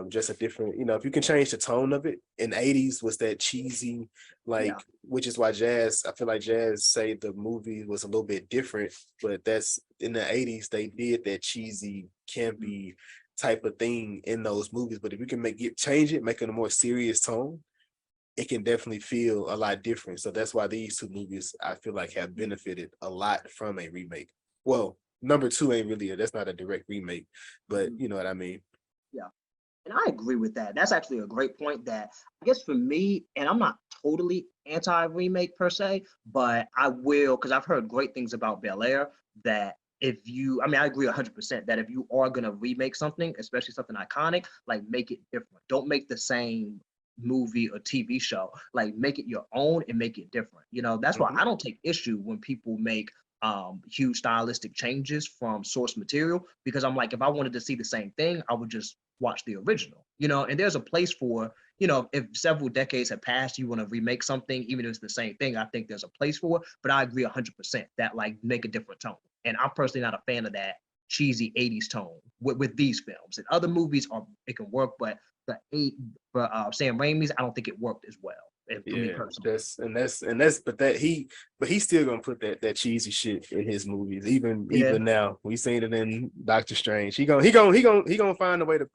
Just a different, if you can change the tone of it. In the 80s was that cheesy, which is why I feel like Jazz say the movie was a little bit different, but that's in the 80s they did that cheesy, campy type of thing in those movies. But if you can change it, make it a more serious tone, it can definitely feel a lot different. So that's why these 2 movies I feel like have benefited a lot from a remake. Well, number 2 ain't really that's not a direct remake, but you know what I mean. Yeah. And I agree with that. That's actually a great point that I guess for me, and I'm not totally anti-remake per se, but I will, because I've heard great things about Bel Air, that I agree 100% that if you are going to remake something, especially something iconic, like make it different. Don't make the same movie or TV show, like make it your own and make it different. That's why I don't take issue when people make huge stylistic changes from source material, because I'm like, if I wanted to see the same thing, I would just watch the original, and there's a place for, if several decades have passed, you want to remake something, even if it's the same thing, I think there's a place for it. But I agree 100% that like make a different tone. And I'm personally not a fan of that cheesy 80s tone with these films. And other movies it can work, but Sam Raimi's, I don't think it worked as well. But he's still gonna put that cheesy shit in his movies. Even now, we seen it in Doctor Strange. He gonna find a way to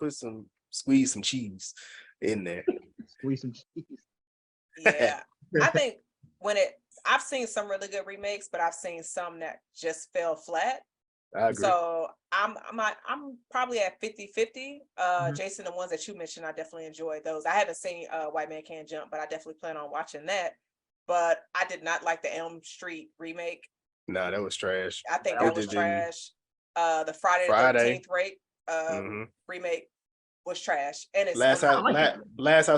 squeeze some cheese in there. Squeeze some cheese. Yeah, I think I've seen some really good remakes, but I've seen some that just fell flat. I agree. So I'm probably at 50-50. Jason, the ones that you mentioned, I definitely enjoyed those. I haven't seen White Man Can't Jump, but I definitely plan on watching that. But I did not like the Elm Street remake. No, that was trash. I think that was trash. The Friday the 13th remake was trash. And it's Last House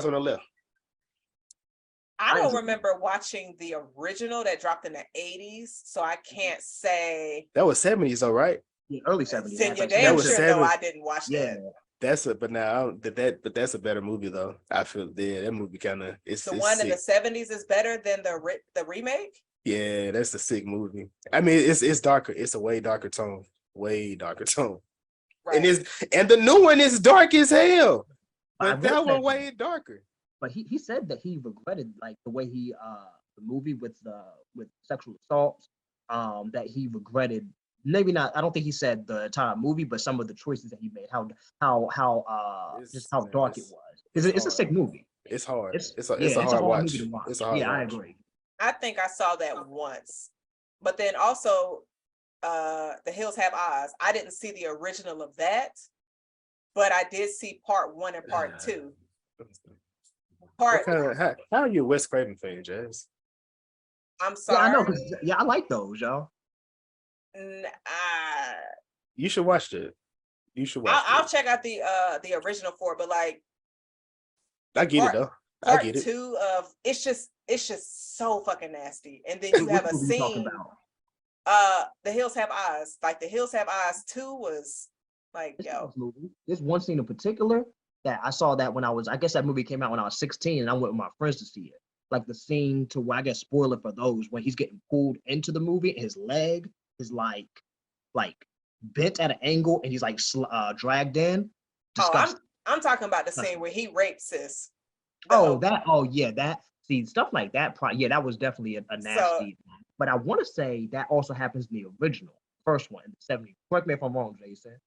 on the Left. I don't remember watching the original that dropped in the 80s, so I can't say. That was 70s, though, right? Yeah, early 70s. You're damn sure, though, I didn't watch that. That's a better movie, though. I feel that movie kind of it's the one in the 70s is better than the remake. Yeah, that's a sick movie. I mean, it's darker. It's a way darker tone. Right. And the new one is dark as hell. But that one way darker. But he said that he regretted like the way he the movie with sexual assaults, that he regretted. Maybe not. I don't think he said the entire movie, but some of the choices that he made, just how dark it was. It's a sick movie. It's hard. It's It's a hard watch. movie to watch. It's a hard watch. I agree. I think I saw that once, but then also, The Hills Have Eyes. I didn't see the original of that, but I did see part 1 and part 2. How are you a Wes Craven fan, Jazz? I'm sorry. Yeah, I know. I like those, y'all. You should watch it. You should watch it. I'll check out the original 4, but like, I get it though. I get it. 2 of it's just so fucking nasty. And then you have a scene. The Hills Have Eyes. Like The Hills Have Eyes 2 was like, yo. There's one scene in particular that I saw that when I guess that movie came out when I was 16, and I went with my friends to see it. Like the scene to where, I guess, spoiler for those, when he's getting pulled into the movie and his leg is like bent at an angle and he's like dragged in. Disgusting. I'm talking about the scene where he raped sis. See, stuff like that. That was definitely a nasty. But I want to say that also happens in the original, first one in the 70s. Correct me if I'm wrong, Jason.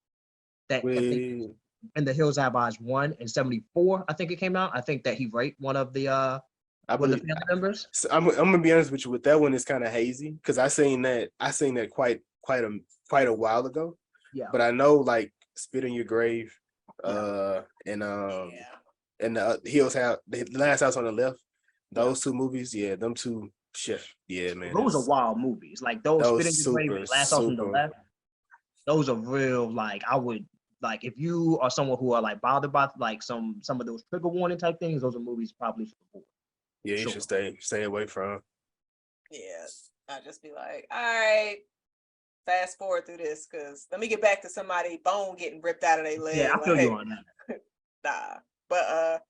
That in The Hills Have Eyes 1 in 74, I think it came out. I think that he raped one of the family members. So I'm gonna be honest with you. With that one, it's kind of hazy because I seen that quite a while ago. Yeah. But I know like Spit on Your Grave, and the Hills Have the Last House on the Left. Those 2 movies, them 2. Shit, yeah, man. Those are wild movies. Like those Spit in Your Grave, Last House on the Left. Those are real. Like I would like if you are someone who are like bothered by like some of those trigger warning type things. Those are movies probably should avoid. Yeah, you should stay away from. Yeah, I'd just be like, all right, fast forward through this because let me get back to somebody bone getting ripped out of their leg. Yeah, I feel you on that. Nah, but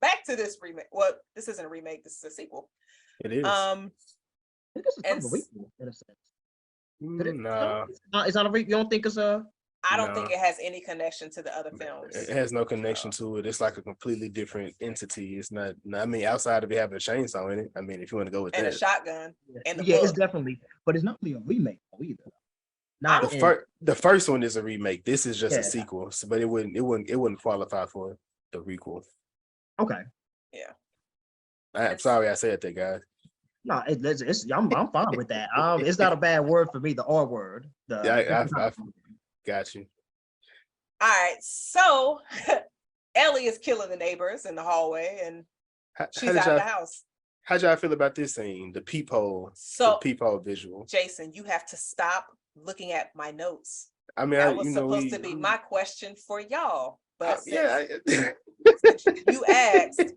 back to this remake. Well, this isn't a remake. This is a sequel. It is. I think this is kind of a sequel in a sense. Nah. It's not a remake. You don't think it's a? I don't think it has any connection to the other films. It has no connection to it. It's like a completely different entity. It's not. I mean, outside of it having a chainsaw in it. I mean, if you want to go with and that, a shotgun. And it's definitely, but it's not really a remake either. The first one is a remake. This is just a sequel, but it wouldn't qualify for the requel. Okay. Yeah. I'm sorry I said that, guys. No, I'm fine with that. It's not a bad word for me. The R word. I got you. All right, so Ellie is killing the neighbors in the hallway, and she's out of the house. How'd y'all feel about this scene? The peephole visual. Jason, you have to stop looking at my notes. I mean, that was supposed to be my question for y'all, but since you asked.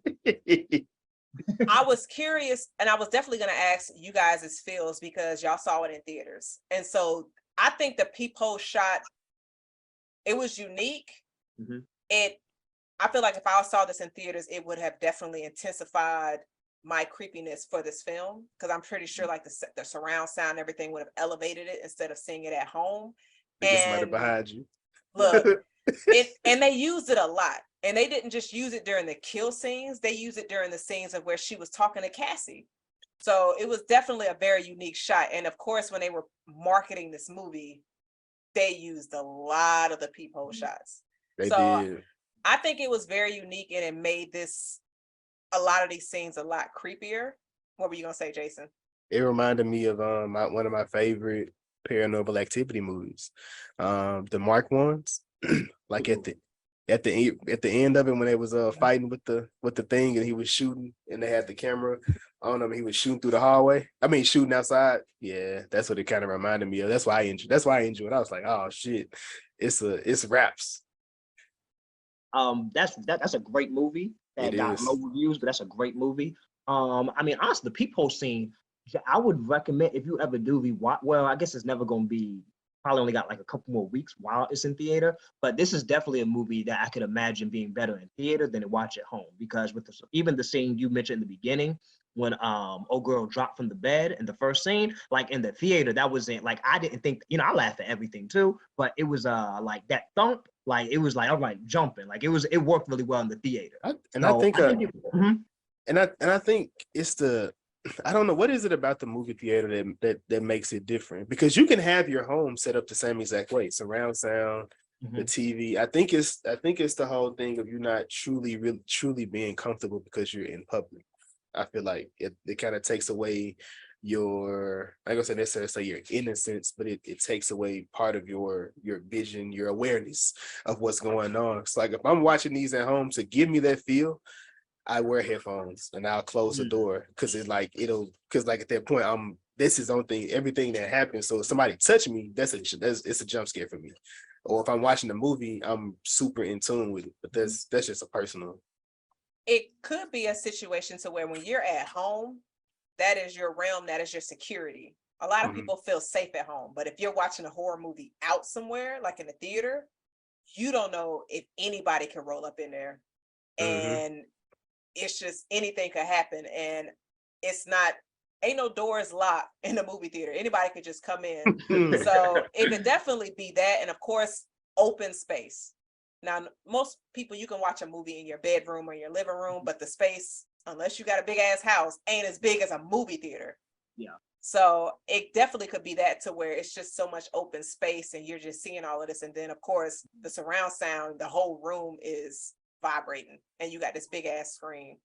I was curious, and I was definitely going to ask you guys' feels because y'all saw it in theaters. And so I think the peephole shot, it was unique. Mm-hmm. I feel like if I saw this in theaters, it would have definitely intensified my creepiness for this film, because I'm pretty sure like the surround sound, everything would have elevated it instead of seeing it at home. And somebody behind you. Look, and they used it a lot. And they didn't just use it during the kill scenes, they used it during the scenes of where she was talking to Cassie. So it was definitely a very unique shot. And of course, when they were marketing this movie, they used a lot of the peephole shots. They did. I think it was very unique, and it made a lot of these scenes a lot creepier. What were you gonna say, Jason? It reminded me of one of my favorite Paranormal Activity movies, the Mark ones. Like at the end of it, when they was fighting with the thing, and he was shooting, and they had the camera on him, he was shooting through the hallway. I mean, shooting outside. Yeah, that's what it kind of reminded me of. That's why I enjoyed it. I was like, oh shit, it's raps. That's a great movie that got low reviews, but that's a great movie. I mean, honestly, the peephole scene, I would recommend if you ever do well, I guess it's never gonna be. Probably only got like a couple more weeks while it's in theater, but this is definitely a movie that I could imagine being better in theater than to watch at home, because with even the scene you mentioned in the beginning when old girl dropped from the bed in the first scene, like in the theater, that wasn't like, I didn't think, I laugh at everything too, but it was like that thump, like it was like I'm like jumping, like it worked really well in the theater. I think it's the I don't know, what is it about the movie theater that makes it different? Because you can have your home set up the same exact way, surround sound, the TV. I think it's the whole thing of you not truly being comfortable because you're in public. I feel like it kind of takes away your, I don't necessarily say your innocence, but it takes away part of your vision, your awareness of what's going on. It's like if I'm watching these at home to give me that feel, I wear headphones and I'll close the door because at that point this is the only thing, everything that happens. So if somebody touch me, it's a jump scare for me. Or if I'm watching a movie, I'm super in tune with it. But that's just a personal. It could be a situation to where when you're at home, that is your realm, that is your security. A lot of people feel safe at home, but if you're watching a horror movie out somewhere, like in a theater, you don't know if anybody can roll up in there. And it's just anything could happen. And ain't no doors locked in the movie theater. Anybody could just come in. So it could definitely be that. And of course, open space. Now, most people, you can watch a movie in your bedroom or your living room, but the space, unless you got a big ass house, ain't as big as a movie theater. Yeah. So it definitely could be that, to where it's just so much open space and you're just seeing all of this. And then of course the surround sound, the whole room is vibrating and you got this big ass screen.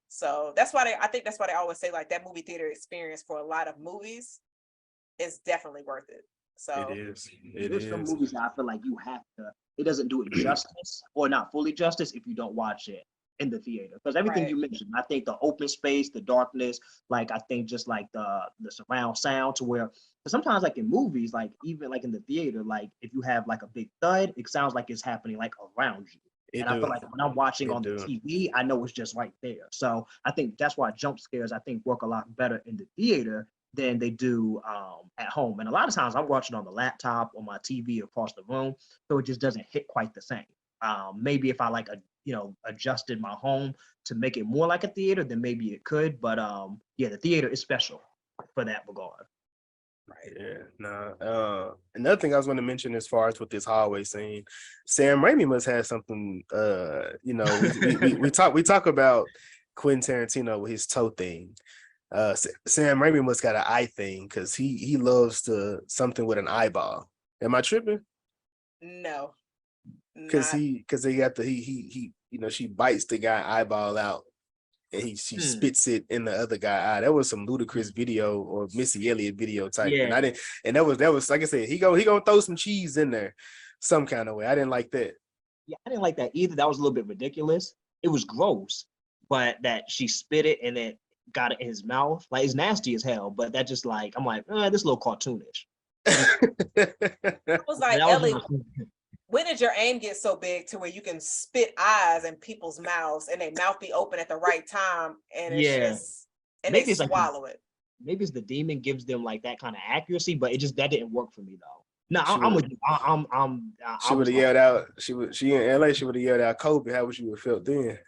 So I think that's why they always say like that movie theater experience for a lot of movies is definitely worth it. So it is. There's some movies that I feel like you have to, it doesn't do it justice or not fully justice if you don't watch it in the theater. Because everything you mentioned, I think the open space, the darkness, like I think just like the surround sound, to where sometimes like in movies, like even like in the theater, like if you have like a big thud, it sounds like it's happening like around you. I feel like when I'm watching on the TV, I know it's just right there. So I think that's why jump scares, I think, work a lot better in the theater than they do at home. And a lot of times I'm watching on the laptop or my TV across the room, so it just doesn't hit quite the same. Maybe if I adjusted my home to make it more like a theater, then maybe it could. But the theater is special for that regard. Right. Yeah. No. Another thing I was going to mention as far as with this hallway scene, Sam Raimi must have something. We talk about Quentin Tarantino with his toe thing. Sam Raimi must got an eye thing because he loves something with an eyeball. Am I tripping? No. Because he got she bites the guy eyeball out and she spits it in the other guy eye. That was some ludicrous video or Missy Elliott video type. Yeah. And that was like I said, he gonna throw some cheese in there some kind of way. I didn't like that. Yeah, I didn't like that either. That was a little bit ridiculous. It was gross, but that she spit it and then got it in his mouth, like it's nasty as hell. But that just like, I'm like, this is a little cartoonish. I was like, Ellie, when did your aim get so big to where you can spit eyes in people's mouths and their mouth be open at the right time and it's just and maybe they swallow it? Maybe it's the demon gives them like that kind of accuracy, but that didn't work for me though. No, I'm with you. She would have yelled out. She in LA. She would have yelled out Kobe. How would you have felt then?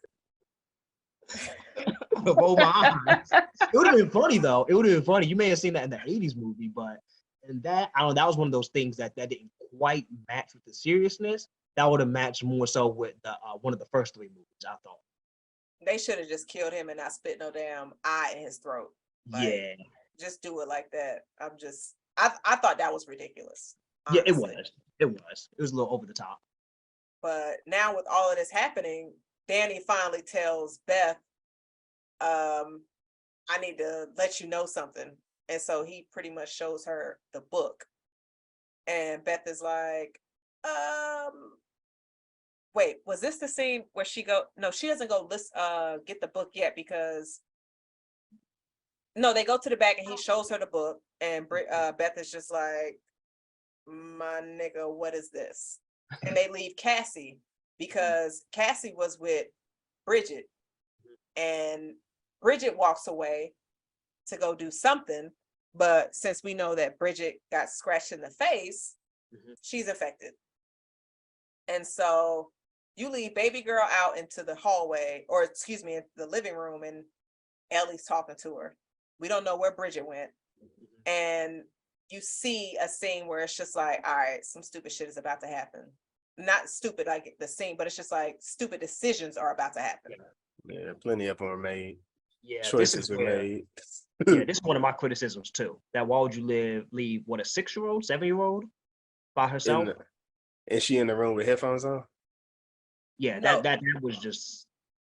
Roll my eyes. It would have been funny though. It would have been funny. You may have seen that in the 80s movie, but that was one of those things that didn't quite match with the seriousness. That would have matched more so with the one of the first three movies, I thought. They should have just killed him and not spit no damn eye in his throat. Like, just do it like that. I thought that was ridiculous. Honestly. Yeah, it was. It was a little over the top. But now with all of this happening, Danny finally tells Beth, I need to let you know something. And so he pretty much shows her the book. And Beth is like, wait, was this the scene where she doesn't go get the book yet because they go to the back and he shows her the book and Beth is just like, my nigga, what is this? And they leave Cassie because Cassie was with Bridget and Bridget walks away to go do something. But since we know that Bridget got scratched in the face, she's infected. And so you leave baby girl out into the hallway, or excuse me, in the living room, and Ellie's talking to her. We don't know where Bridget went. And you see a scene where it's just like, all right, some stupid shit is about to happen. Not stupid like the scene, but it's just like stupid decisions are about to happen. Yeah, plenty of them are made. Yeah, choices were made. Yeah, this is one of my criticisms too. That why would you leave what, a 6-year-old, 7-year-old by herself? And she in the room with headphones on? Yeah, No. that was just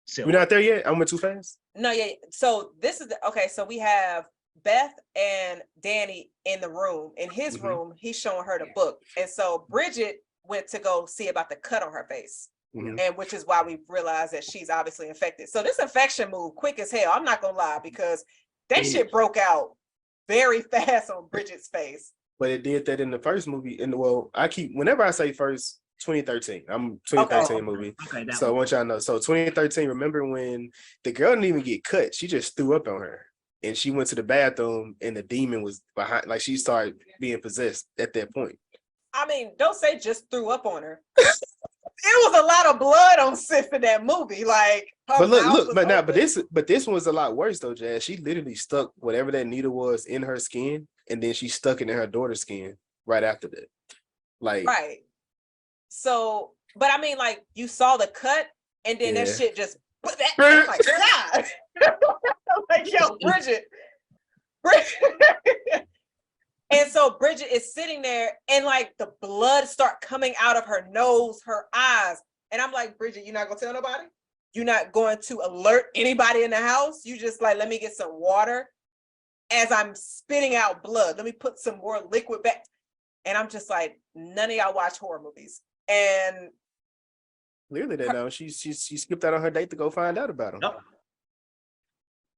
silly. We're not there yet? I went too fast? No, yeah. So this is okay. So we have Beth and Danny in the room. In his room, he's showing her the book. And so Bridget went to go see about the cut on her face. And which is why we realized that she's obviously infected. So this infection moved quick as hell. I'm not gonna lie, because that shit broke out very fast on Bridget's face. But it did that in the first movie. Whenever I say first, 2013. I'm 2013 movie. Okay, so I want y'all to know. So 2013, remember when the girl didn't even get cut? She just threw up on her. And she went to the bathroom and the demon was behind, like she started being possessed at that point. I mean, don't say just threw up on her. It was a lot of blood on Sif in that movie. Like, but this one was a lot worse though, Jazz. She literally stuck whatever that needle was in her skin, and then she stuck it in her daughter's skin right after that. Like, right. So, but I mean, like, you saw the cut, and then that shit just put that. Oh my God. Like, yo, Bridget. And so Bridget is sitting there and like the blood start coming out of her nose, her eyes. And I'm like, Bridget, you're not gonna tell nobody? You're not going to alert anybody in the house? You just like, let me get some water as I'm spitting out blood. Let me put some more liquid back. And I'm just like, none of y'all watch horror movies. And clearly they know. She skipped out on her date to go find out about them. No.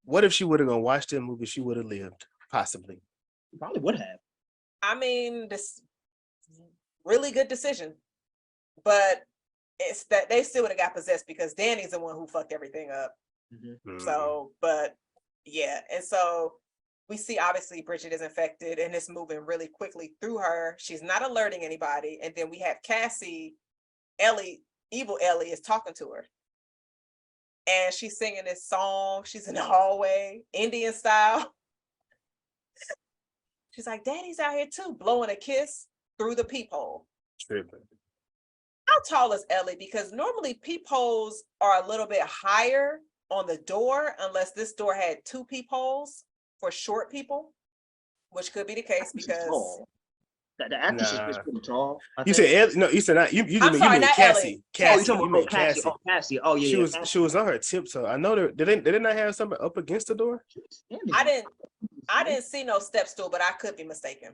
What if she would have gone watch that movie? She would have lived, possibly. Probably would have. I mean, this really good decision, but it's that they still would have got possessed because Danny's the one who fucked everything up. So, but yeah, and so we see obviously Bridget is infected and it's moving really quickly through her. She's not alerting anybody, and then we have Cassie, Ellie, evil Ellie is talking to her, and she's singing this song. She's in the hallway, Indian style. She's like, Daddy's out here too, blowing a kiss through the peephole. Tripping. How tall is Ellie? Because normally peepholes are a little bit higher on the door, unless this door had 2 peepholes for short people, which could be the case because the actress is pretty tall. You said Ellie? No, you said not. You mean Cassie? Cassie. You meant Cassie. Oh, Cassie. Oh yeah. She was on her tiptoe. I know that. Did they not have something up against the door? I didn't see no step stool, but I could be mistaken.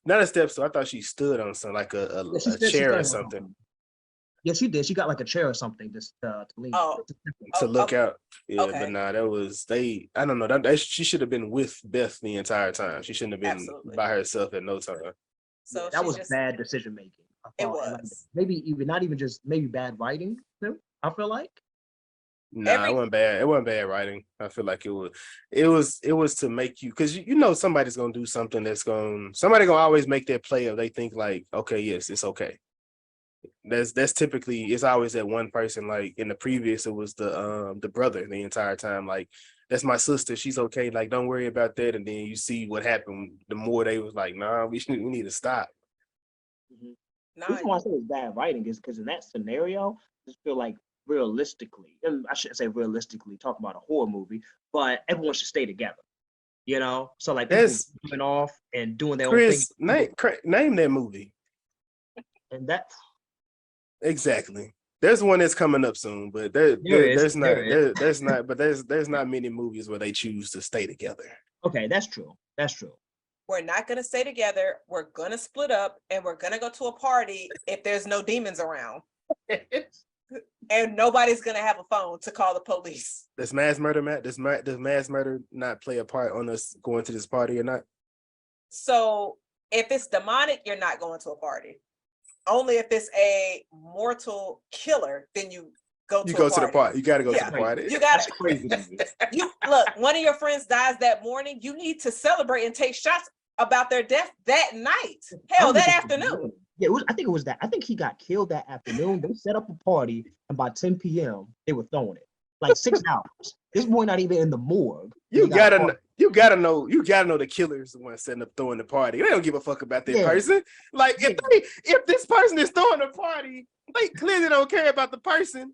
Not a step stool. I thought she stood on something like a chair or something. Yeah, she did. She got like a chair or something just to lean. To look out. Yeah, okay. But nah, that was I don't know. She should have been with Beth the entire time. She shouldn't have been by herself at no time. So that was bad decision making. It was Maybe bad writing too. I feel like. Nah, it wasn't bad. It wasn't bad writing. I feel like it was to make you, because you know somebody's gonna do something somebody gonna always make their play of they think like, okay, yes, it's okay. That's typically, it's always that one person. Like in the previous, it was the brother the entire time. Like, that's my sister, she's okay. Like, don't worry about that. And then you see what happened. The more they was like, nah, we need to stop. The reason why I say it's bad writing is because in that scenario, I just feel like realistically, and I shouldn't say realistically, talk about a horror movie, but everyone should stay together. You know, so like people going off and doing their own thing. Name that movie. And that. Exactly. There's one that's coming up soon, but there's not many movies where they choose to stay together. Okay, that's true. We're not going to stay together. We're going to split up, and we're going to go to a party if there's no demons around. And nobody's going to have a phone to call the police. Does mass murder, Matt? Does mass murder not play a part on us going to this party or not? So if it's demonic, you're not going to a party. Only if it's a mortal killer, then you go to the party. You got to go to the party. You got to. Crazy. Look, one of your friends dies that morning. You need to celebrate and take shots about their death that night. Hell, that afternoon. Yeah, I think it was that. I think he got killed that afternoon. They set up a party, and by 10 p.m. they were throwing it. Like 6 hours. This boy not even in the morgue. You gotta know the killer's the one setting up throwing the party. They don't give a fuck about that person. Like if this person is throwing a party, they clearly don't care about the person.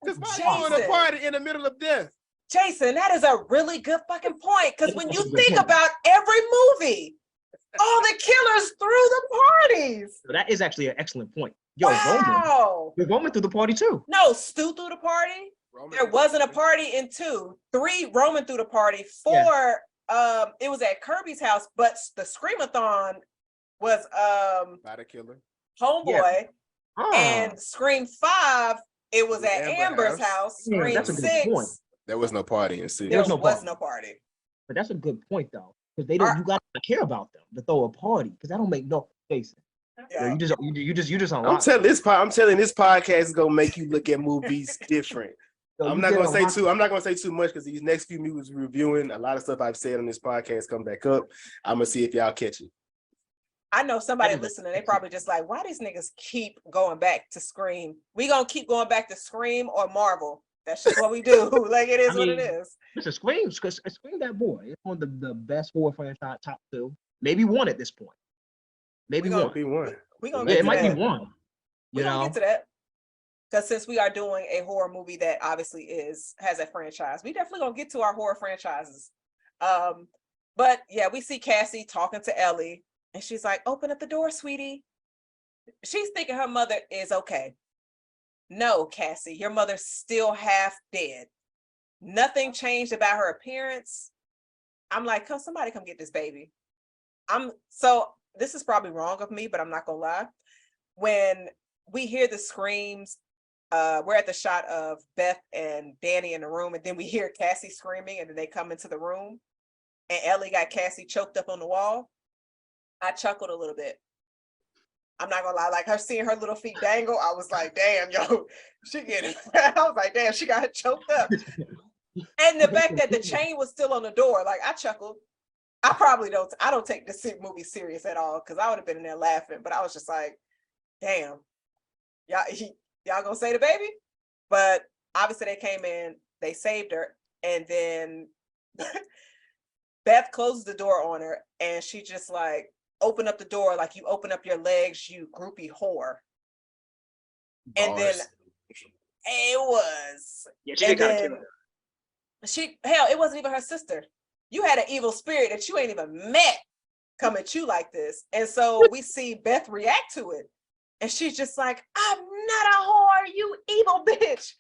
Because why throwing a party in the middle of death? Jason, that is a really good fucking point. Because when That's you a good think point. about every movie, all the killers threw the parties. So that is actually an excellent point. Yo, Wow. Roman threw the party too. No, Stu threw the party. There wasn't a party in 2. 3, Roman threw the party. 4, it was at Kirby's house, but the Screamathon was By the killer. Homeboy. Oh, And Scream 5, it was at Amber's Amber's house. Yeah, Scream that's a good 6, point. There was no party in 6. there was no was party. no party. but that's a good point though, because they don't. You gotta care about them to throw a party, because that don't make no Jason. Yeah. You just I'm unlock. telling this podcast is gonna make you look at movies different. I'm not gonna say too much because these next few movies we're reviewing, a lot of stuff I've said on this podcast come back up. I'm gonna see if y'all catch it. I know somebody listening, they probably just like, why these niggas keep going back to Scream? We gonna keep going back to Scream or Marvel. That's just what we do. Like it is what it is. It's a Scream, because Scream that boy. It's one of the best horror franchise, top 2, maybe 1 at this point. Maybe one. Be one. We gonna Yeah, get it to might that. be 1. We gonna get to that. Because since we are doing a horror movie that obviously has a franchise, we definitely gonna get to our horror franchises. But yeah, we see Cassie talking to Ellie, and she's like, "Open up the door, sweetie." She's thinking her mother is okay. No, Cassie, your mother's still half dead. Nothing changed about her appearance. I'm like, somebody come get this baby. So this is probably wrong of me, but I'm not gonna lie. When we hear the screams, we're at the shot of Beth and Danny in the room, and then we hear Cassie screaming, and then they come into the room, and Ellie got Cassie choked up on the wall. I chuckled a little bit. I'm not gonna lie, like her seeing her little feet dangle, I was like, damn, yo, she getting I was like, damn, she got choked up. And the fact that the chain was still on the door, like I chuckled. I don't take this movie serious at all, because I would have been in there laughing, but I was just like, damn, y'all gonna say the baby? But obviously they came in, they saved her, and then Beth closes the door on her, and she just like, open up the door like you open up your legs, you groupie whore. And then it was. Yeah, she did kind of hell, it wasn't even her sister. You had an evil spirit that you ain't even met come at you like this. And so we see Beth react to it. And she's just like, I'm not a whore, you evil bitch.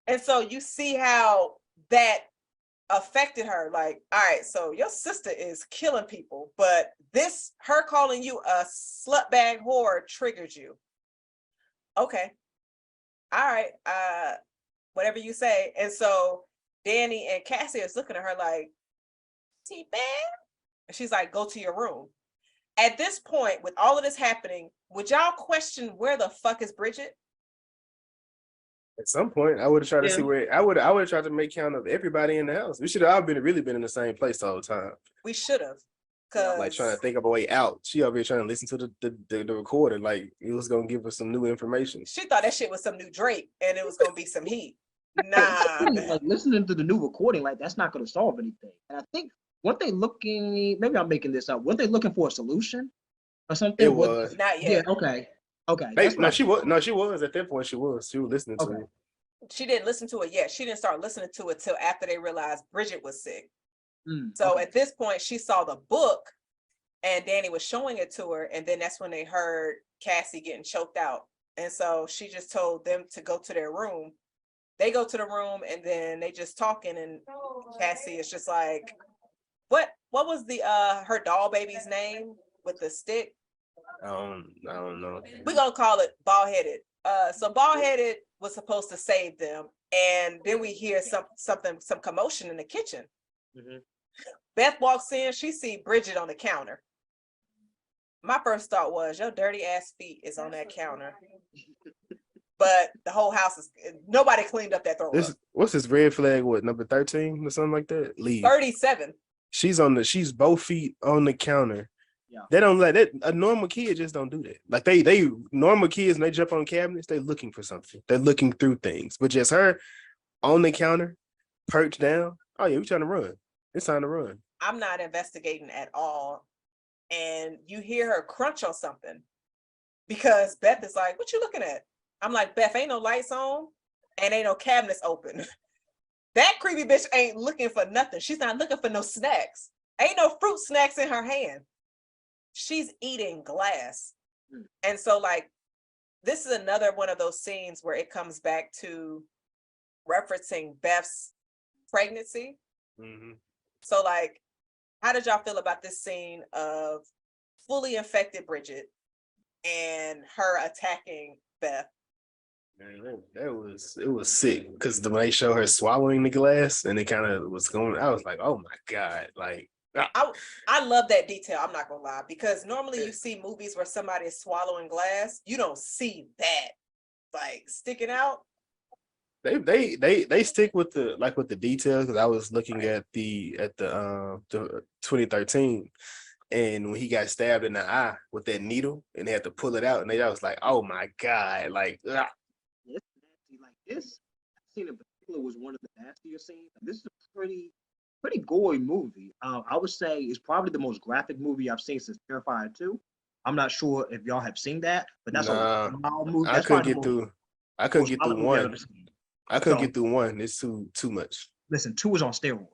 And so you see how that affected her. Like, all right, so your sister is killing people, but her calling you a slut bag whore triggered you. Okay. All right. Whatever you say. And so Danny and Cassie is looking at her like, T-Bag? And she's like, go to your room. At this point, with all of this happening, would y'all question where the fuck is Bridget? At some point, I would have tried to see where I would have tried to make count of everybody in the house. We should have all really been in the same place the whole time. We should have. Cause like trying to think of a way out. She over here trying to listen to the recorder, like it was gonna give us some new information. She thought that shit was some new Drake and it was gonna be some heat. Nah. Like listening to the new recording, like that's not gonna solve anything. And I think weren't they looking, maybe I'm making this up, weren't they looking for a solution or something? It was. Not yet. Yeah, okay. She was at that point. She was listening to it. She didn't listen to it yet. She didn't start listening to it till after they realized Bridget was sick. So at this point, she saw the book and Danny was showing it to her. And then that's when they heard Cassie getting choked out. And so she just told them to go to their room. They go to the room and then they just talking, and Cassie is just like, what was the her doll baby's name with the stick? I don't know. We're gonna call it Bald-Headed. So Bald-Headed was supposed to save them, and then we hear some commotion in the kitchen. Mm-hmm. Beth walks in, she see Bridget on the counter. My first thought was, your dirty ass feet is on that counter. But the whole house nobody cleaned up that throw up. What's this red flag? What, number 13 or something like that? Leave. 37. She's both feet on the counter. Yeah. They don't let that. A normal kid just don't do that. Like they normal kids, when they jump on cabinets, they're looking for something. They're looking through things. But just her on the counter, perched down. Oh yeah, we trying to run. It's time to run. I'm not investigating at all. And you hear her crunch on something because Beth is like, what you looking at? I'm like, Beth, ain't no lights on and ain't no cabinets open. That creepy bitch ain't looking for nothing. She's not looking for no snacks. Ain't no fruit snacks in her hand. She's eating glass. And so like, this is another one of those scenes where it comes back to referencing Beth's pregnancy. Mm-hmm. So like, how did y'all feel about this scene of fully infected Bridget and her attacking Beth? Man, it was sick because when they show her swallowing the glass and it kind of was going, I was like, oh my God, like I love that detail. I'm not gonna lie, because normally you see movies where somebody is swallowing glass, you don't see that like sticking out. They stick with the details because I was looking at the 2013 and when he got stabbed in the eye with that needle and they had to pull it out and I was like, oh my God, like It's nasty. Like this scene in particular was one of the nastier scenes. This is a pretty gory movie. I would say it's probably the most graphic movie I've seen since Terrifier 2. I'm not sure if y'all have seen that, but that's a wild movie. That's I couldn't get through one. I couldn't get through one. It's too much. Listen, 2 is on steroids.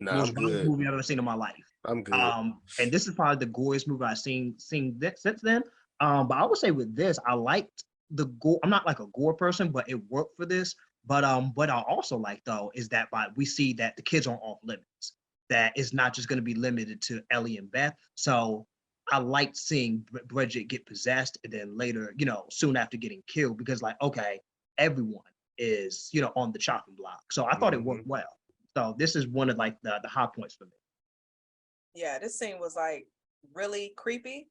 Nah, most I'm good. movie I've ever seen in my life. I'm good. And this is probably the goriest movie I've seen since then. But I would say with this, I liked the gore. I'm not like a gore person, but it worked for this. But what I also like though is that we see that the kids aren't off limits. That it's not just going to be limited to Ellie and Beth. So I liked seeing Bridget get possessed and then later, soon after getting killed, because like, okay, everyone is, on the chopping block. So I thought it worked well. So this is one of like the high points for me. Yeah, this scene was like really creepy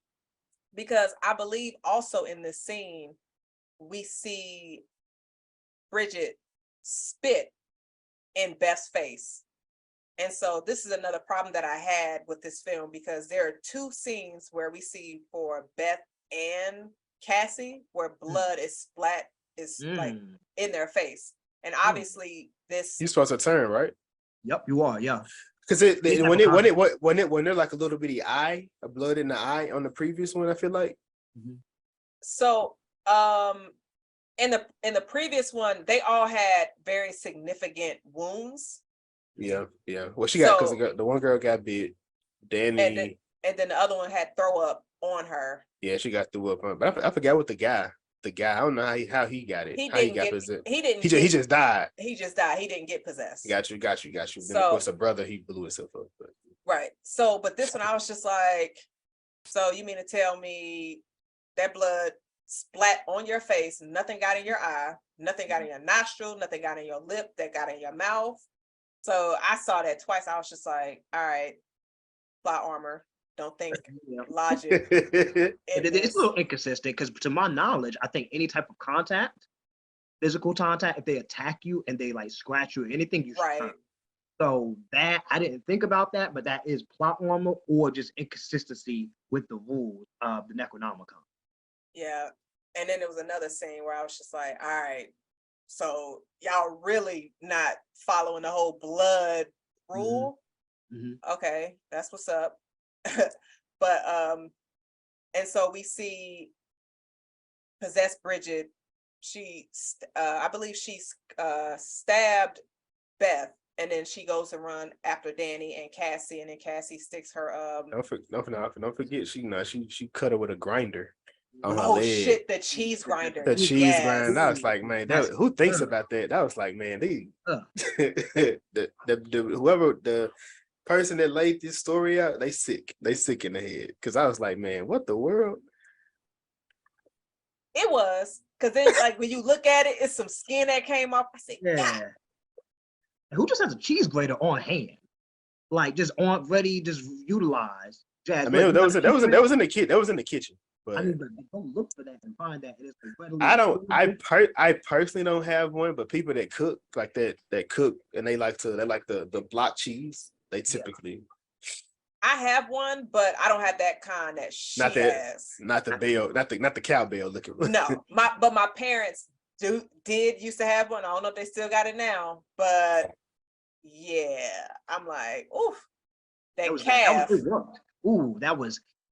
because I believe also in this scene, we see Bridget spit in Beth's face. And so this is another problem that I had with this film because there are 2 scenes where we see for Beth and Cassie where blood is splat like in their face. And obviously this You're supposed to turn, right? Yep, you are, yeah. Because when they're like a little bitty eye, a blood in the eye on the previous one, I feel like. So in the previous one, they all had very significant wounds. Yeah. Well, she got because the one girl got bit, Danny, and then the other one had throw up on her. Yeah, she got threw up on. But I forgot what the guy. I don't know how he got it. He just died. He just died. He didn't get possessed. Got you. So, Then of course, a brother, he blew himself up. But. Right. So, but this one, I was just like, so you mean to tell me that blood splat on your face, nothing got in your eye, nothing got in your nostril, nothing got in your lip, that got in your mouth. So I saw that twice. I was just like, all right, plot armor. Don't think logic. It's a little inconsistent because to my knowledge, I think any type of contact, physical contact, if they attack you and they like scratch you or anything, you should turn. So that I didn't think about that, but that is plot armor or just inconsistency with the rules of the Necronomicon. Yeah. And then there was another scene where I was just like, all right, so y'all really not following the whole blood rule. Okay, that's what's up. But and so we see possessed Bridget. She I believe she stabbed Beth, and then she goes to run after Danny and Cassie, and then Cassie sticks her don't forget she cut her with a grinder. Oh shit, the cheese grinder. The cheese grinder. I was like, man, who thinks about that? That was like, man, whoever the person that laid this story out, they sick in the head. Cause I was like, man, what the world? It was, cause then like when you look at it, it's some skin that came off. I said, yeah. Who just has a cheese grater on hand, like just on ready, just utilized? I mean, that was in the kitchen. But I mean, but don't look for that and find that it is readily. I personally don't have one, but people that cook like that cook and they like the block cheese. They typically. I have one, but I don't have that kind that she has. Not the bell, not the cowbell looking one. No, my parents did used to have one. I don't know if they still got it now, but yeah, I'm like, oof, that calf.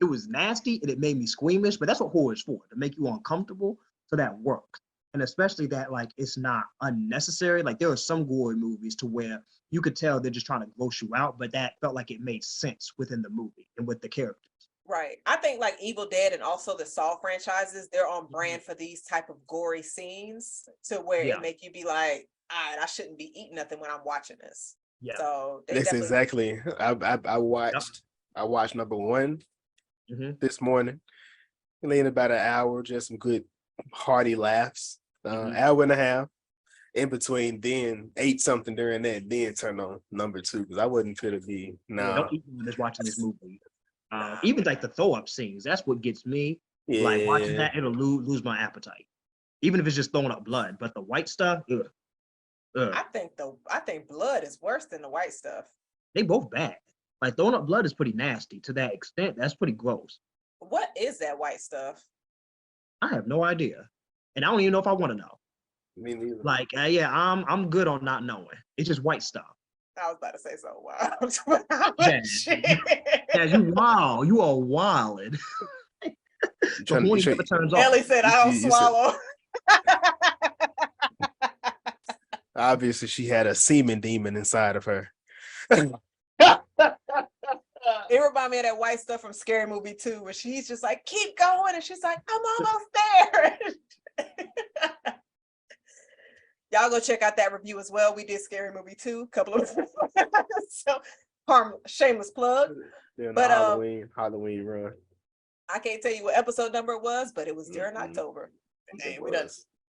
It was nasty and it made me squeamish, but that's what horror is for, to make you uncomfortable. So that works. and especially that like it's not unnecessary. Like there are some gory movies to where you could tell they're just trying to gross you out, but that felt like it made sense within the movie and with the characters. Right. I think like Evil Dead and also the Saw franchises, they're on brand for these type of gory scenes to where Yeah. it make you be like, all right, I shouldn't be eating nothing when I'm watching this. Yeah. So they That's definitely exactly. I watched number one Mhm. this morning. In about an hour, just some good hearty laughs. Hour and a half in between. Then ate something during that. Then turned on number two because I wasn't fit to be Yeah, nah. don't eat when it's watching this movie. Even like the throw up scenes, that's what gets me. Like watching Yeah, that, it'll lose my appetite. Even if it's just throwing up blood, but the white stuff, ugh. I think blood is worse than the white stuff. They both bad. Like throwing up blood is pretty nasty to that extent. That's pretty gross. What is that white stuff? I have no idea, and I don't even know if I want to know. me neither. Like, yeah, I'm good on not knowing. It's just white stuff. I was about to say so wild. Yeah. Shit. Yeah, you wild. You are wilded. The horny never turns off. Ellie said, I don't you said- swallow. Obviously, she had a semen demon inside of her. It reminded me of that white stuff from Scary Movie 2, where she's just like, keep going. And she's like, I'm almost there. Y'all go check out that review as well. We did Scary Movie 2, couple of so shameless plug. During But, the Halloween run. I can't tell you what episode number it was, but it was during October. Hey,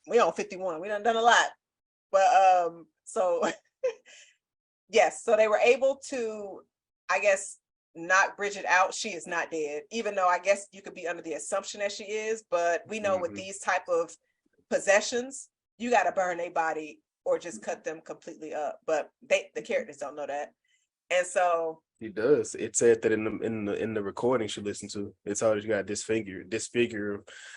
we on 51. We done a lot. But so yes, so they were able to, I guess, knock Bridget out. She is not dead, even though I guess you could be under the assumption that she is, but we know with these type of possessions, you got to burn their body or just cut them completely up. But the characters don't know that. And so He does. It said that in the recording she listened to. It's always you got disfigure.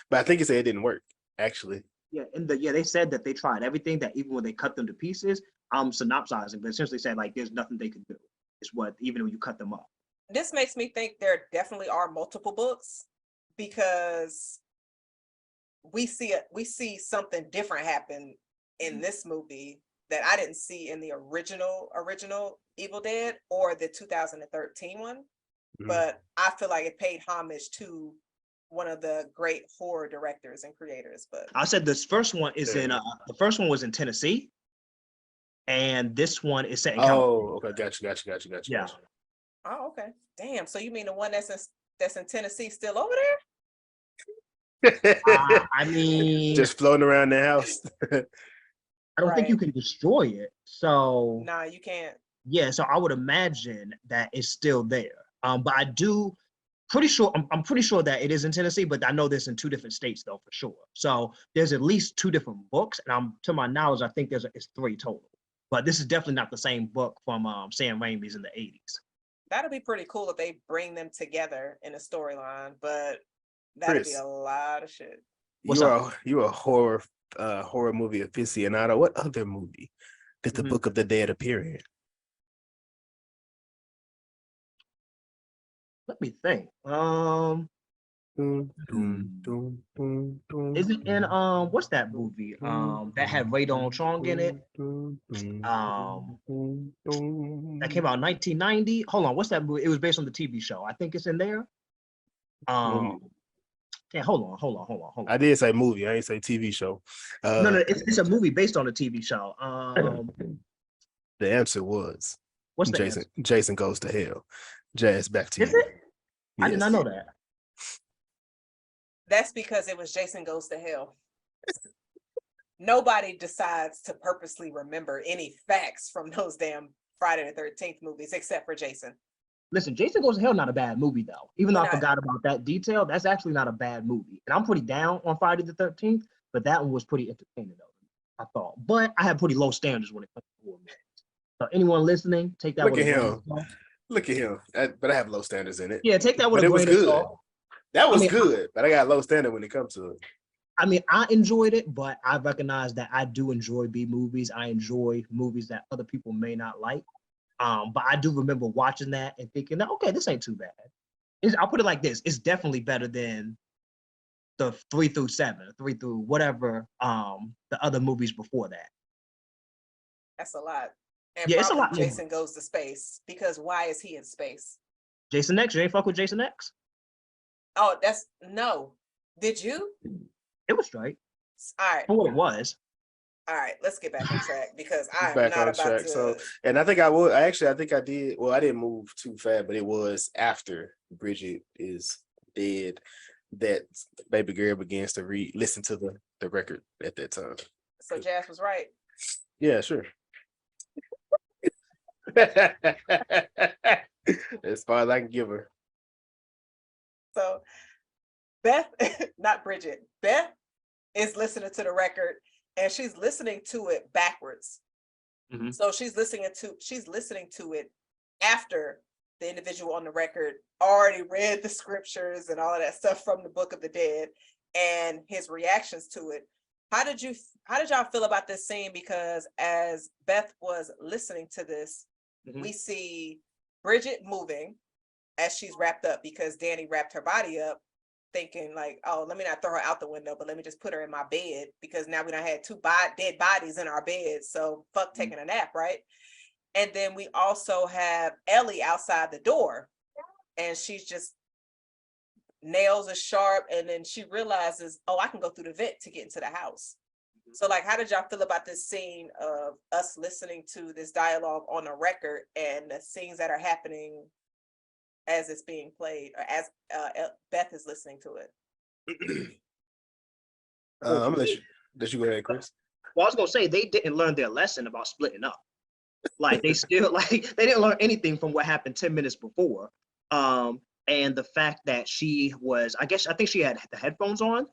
But I think it said it didn't work, actually. Yeah, they said that they tried everything, that even when they cut them to pieces, I'm synopsizing, but essentially said like there's nothing they could do. It's what, even when you cut them up. this makes me think there definitely are multiple books, because we see something different happen in this movie that I didn't see in the original Evil Dead or the 2013 one. But I feel like it paid homage to one of the great horror directors and creators. But I said this first one is in the first one was in Tennessee, and this one is set in California. Okay, gotcha. Yeah. oh, okay, damn. So you mean the one that's in Tennessee still over there? I mean, just floating around the house. I don't think Right. you can destroy it. So Nah, you can't. yeah, so I would imagine that it's still there. But I'm pretty sure that it is in Tennessee, but I know this in 2 different states though for sure. So there's at least 2 different books, and to my knowledge, I think it's 3 total. But this is definitely not the same book from Sam Raimi's in the 80s. That'd be pretty cool if they bring them together in a storyline, but that'd be Chris. a lot of shit. You're a horror movie aficionado. What other movie did the Book of the Dead appear in? Let me think. Is it in what's that movie? That had Ray Donald Chong in it. That came out in 1990. Hold on, what's that movie? It was based on the TV show. I think it's in there. Yeah, hold on. I did say movie. I didn't say TV show. No, it's a movie based on a TV show. The answer was What's the Jason. answer? Jason Goes to Hell. Jazz, back to Is you. it? I did not know that. That's because it was Jason Goes to Hell. Nobody decides to purposely remember any facts from those damn Friday the 13th movies except for Jason. Listen, Jason Goes to Hell not a bad movie though. Even though I Not- forgot about that detail, that's actually not a bad movie. And I'm pretty down on Friday the 13th, but that one was pretty entertaining though, I thought. But I have pretty low standards when it comes to horror movies. So anyone listening, take that Look with at a grain him. of salt. Look at him. But I have low standards in it. Yeah, take that with But a it was grain of good. salt. That was I mean, good, but I got low standard when it comes to it. I mean, I enjoyed it, but I recognize that I do enjoy B movies. I enjoy movies that other people may not like. But I do remember watching that and thinking, okay, this ain't too bad. I'll put it like this: it's definitely better than the 3 through 7, 3 through whatever the other movies before that. That's a lot. And Yeah, it's a probably lot more. Jason goes to space, because why is he in space? Jason X, you ain't fuck with Jason X? Oh, no. Did you? It was straight All right. for what it was. All right, let's get back on track, because I am Back not on about track. to. So, and I think I would. I think I did. Well, I didn't move too fast, but it was after Bridget is dead that baby girl begins to listen to the record at that time. So Jazz was right. Yeah, sure. As far as I can give her. So Beth, not Bridget, Beth is listening to the record, and she's listening to it backwards. Mhm. So she's listening to it after the individual on the record already read the scriptures and all of that stuff from the Book of the Dead and his reactions to it. How did y'all feel about this scene? Because as Beth was listening to this, we see Bridget moving as she's wrapped up, because Danny wrapped her body up, thinking like, oh, let me not throw her out the window, but let me just put her in my bed, because now we done had two dead bodies in our bed, so fuck taking a nap, right? And then we also have Ellie outside the door, and she's just, nails are sharp, and then she realizes, oh, I can go through the vent to get into the house. So like, how did y'all feel about this scene of us listening to this dialogue on a record and the scenes that are happening as it's being played, or as Beth is listening to it? I'm gonna let you go ahead, Chris. Well, I was gonna say they didn't learn their lesson about splitting up. Like they still they didn't learn anything from what happened 10 minutes before. And the fact that she was, I think she had the headphones on.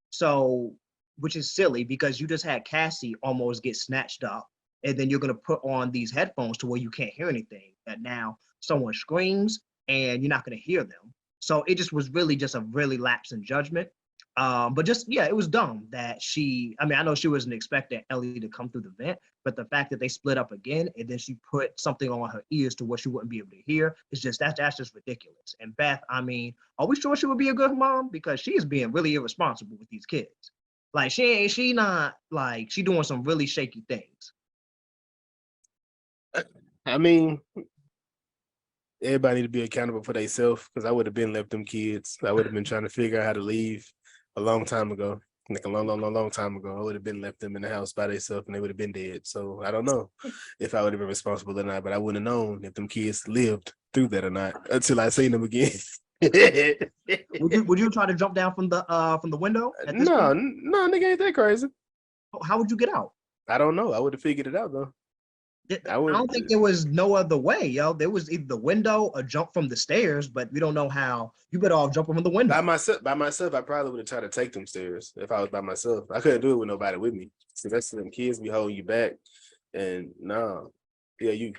So which is silly, because you just had Cassie almost get snatched up, and then you're gonna put on these headphones to where you can't hear anything. And now someone screams and you're not gonna hear them. So it just was really just a really lapse in judgment. But just, yeah, it was dumb that I know she wasn't expecting Ellie to come through the vent, but the fact that they split up again and then she put something on her ears to where she wouldn't be able to hear is just, that's just ridiculous. And Beth, are we sure she would be a good mom? Because she is being really irresponsible with these kids. Like she not like, she doing some really shaky things. I mean, everybody need to be accountable for themselves, because I would have been left them kids. I would have been trying to figure out how to leave a long time ago. Like a long time ago. I would have been left them in the house by themselves and they would have been dead. So I don't know if I would have been responsible or not, but I wouldn't have known if them kids lived through that or not until I seen them again. Would you try to jump down from the window? No, nigga, ain't that crazy. How would you get out? I don't know. I would have figured it out though. I don't think there was no other way, yo. There was either the window or jump from the stairs, but we don't know how. You better all jump from the window. By myself, I probably would have tried to take them stairs if I was by myself. I couldn't do it with nobody with me. See, that's them kids be holding you back, and you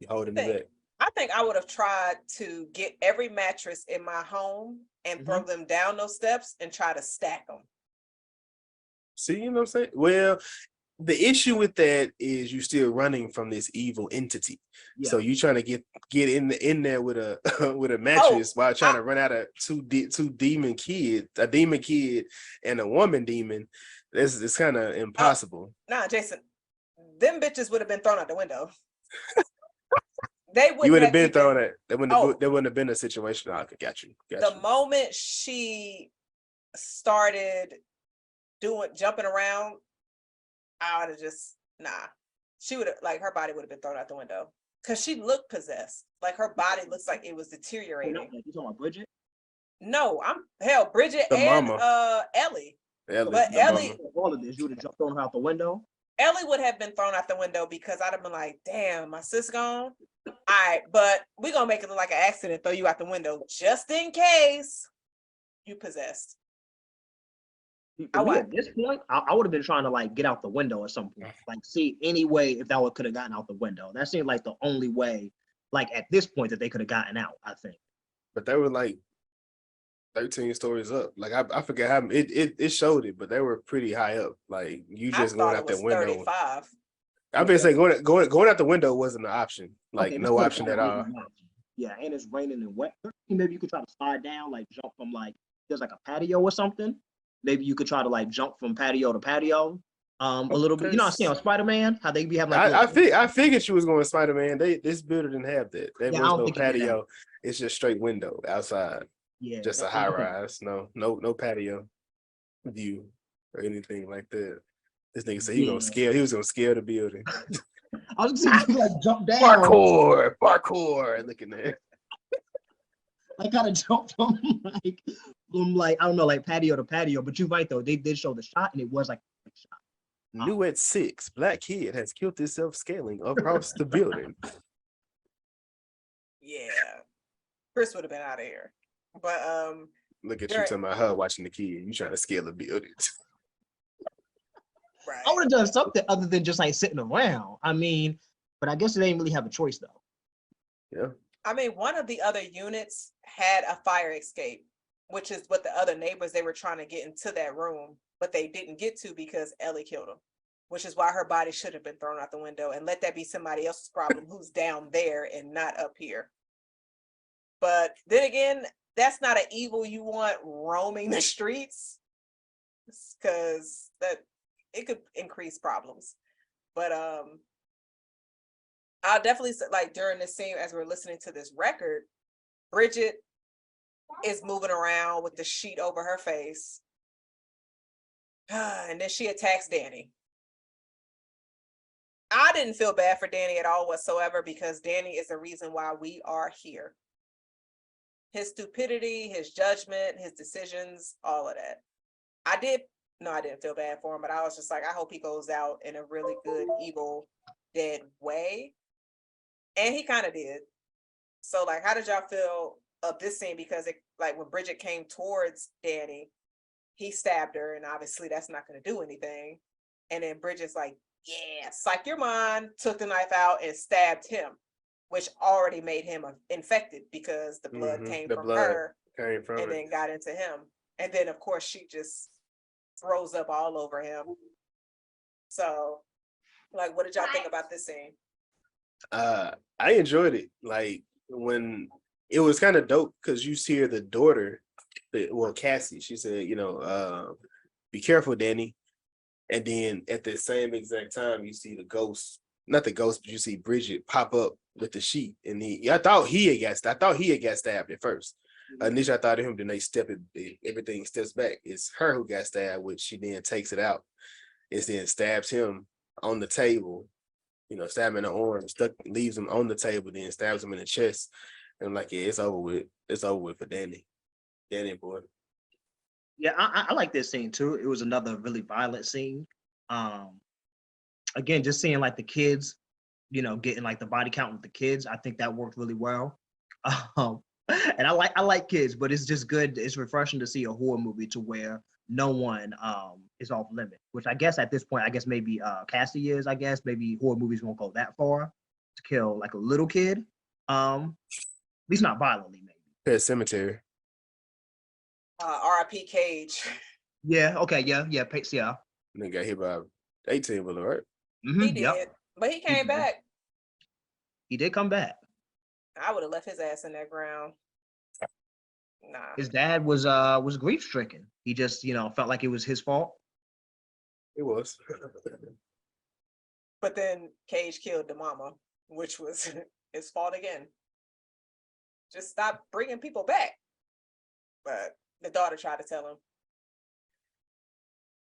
holding me back. I think I would have tried to get every mattress in my home and throw them down those steps and try to stack them. See, you know what I'm saying? Well, the issue with that is you still running from this evil entity. Yeah. So you trying to get in there with a with a mattress while trying to run out of two demon kids, a demon kid and a woman demon. It's kind of impossible. Nah, Jason, them bitches would have been thrown out the window. They would. You would have been thrown at. There wouldn't have been a situation. I got you. The moment she started jumping around, I would have just, she would have, like, her body would have been thrown out the window, because she looked possessed. Like, her body looks like it was deteriorating. You talking about Bridget? No, Bridget the and mama. Ellie. But Ellie, all of this, you would have jumped on her out the window. Ellie would have been thrown out the window, because I'd have been like, damn, my sis gone. All right, but we're gonna make it look like an accident, throw you out the window just in case you possessed. At this point, I would have been trying to like get out the window at some point, like see any way if that could have gotten out the window. That seemed like the only way, like at this point, that they could have gotten out, I think. But they were like 13 stories up. Like I forget how it showed it, but they were pretty high up. Like you just going out that window. 35. I've been saying going out the window wasn't an option. Like no option at all. Yeah, and it's raining and wet. Maybe you could try to slide down, like jump from like there's like a patio or something. Maybe you could try to like jump from patio to patio. A little bit. You know, I see on Spider-Man how they be having like. I figured you was going Spider-Man. This building didn't have that. There was no patio. It's just straight window outside. Yeah, just a high rise. No patio view or anything like that. This nigga said he was gonna scale the building. I was gonna say, like jump down. Parkour. Looking there. I gotta jump from like I don't know, like patio to patio. But you're right though, they did show the shot, and it was like a shot. New at 6, black kid has killed himself scaling across the building. Yeah, Chris would have been out of here. But look at you talking about her watching the kid. You trying to scale the building. Right. I would have done something other than just like sitting around. I mean, but I guess they didn't really have a choice though. Yeah. I mean, one of the other units had a fire escape, which is what the other neighbors, they were trying to get into that room, but they didn't get to because Ellie killed him, which is why her body should have been thrown out the window, and let that be somebody else's problem who's down there and not up here. But then again, that's not an evil you want roaming the streets, because that it could increase problems. But I'll definitely say, like during this scene, as we're listening to this record, Bridget is moving around with the sheet over her face. And then she attacks Danny. I didn't feel bad for Danny at all whatsoever, because Danny is the reason why we are here. His stupidity, his judgment, his decisions, all of that. I didn't feel bad for him, but I was just like, I hope he goes out in a really good, evil, dead way. And he kind of did. So like, how did y'all feel of this scene? Because it, like when Bridget came towards Danny, he stabbed her, and obviously that's not going to do anything. And then Bridget's like, yeah, psych your mind, took the knife out and stabbed him, which already made him infected because the blood came from her and then got into him. And then of course she just throws up all over him. So like, what did y'all think about this scene? I enjoyed it. Like when it was kind of dope because you see the daughter, well, Cassie, she said, be careful, Danny. And then at the same exact time, you see the ghost, not the ghost, but you see Bridget pop up with the sheet. And I thought he had got stabbed at first. Initially, I thought of him, then everything steps back. It's her who got stabbed, which she then takes it out. It then stabs him on the table, stab him in the arm, leaves him on the table, then stabs him in the chest. And I'm like, yeah, it's over with. It's over with for Danny. Danny, boy. Yeah, I like this scene too. It was another really violent scene. Again, just seeing like the kids, getting like the body count with the kids. I think that worked really well. And I like kids, but it's just good. It's refreshing to see a horror movie to where no one is off limit. Which I guess at this point, maybe Cassie is. I guess maybe horror movies won't go that far to kill like a little kid. At least not violently, maybe. Pet Cemetery. R.I.P. Cage. Yeah. Okay. Yeah. Pace. Yeah. And they got hit by 18 wheeler, right? Mm-hmm, He did, but he came back. He did come back. I would have left his ass in that ground. Nah. His dad was grief stricken. He just felt like it was his fault. It was. But then Cage killed the mama, which was his fault again. Just stop bringing people back. But the daughter tried to tell him.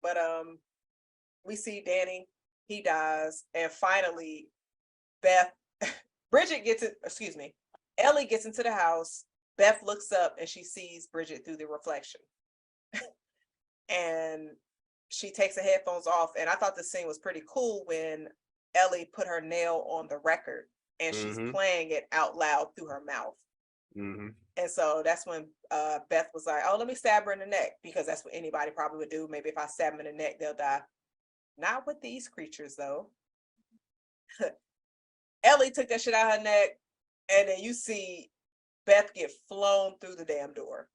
But we see Danny, he dies, and finally Ellie gets into the house. Beth looks up and she sees Bridget through the reflection. And she takes the headphones off. And I thought the scene was pretty cool when Ellie put her nail on the record and she's playing it out loud through her mouth. Mm-hmm. And so that's when Beth was like, oh, let me stab her in the neck, because that's what anybody probably would do. Maybe if I stab them in the neck, they'll die. Not with these creatures, though. Ellie took that shit out of her neck, and then you see Beth get flown through the damn door.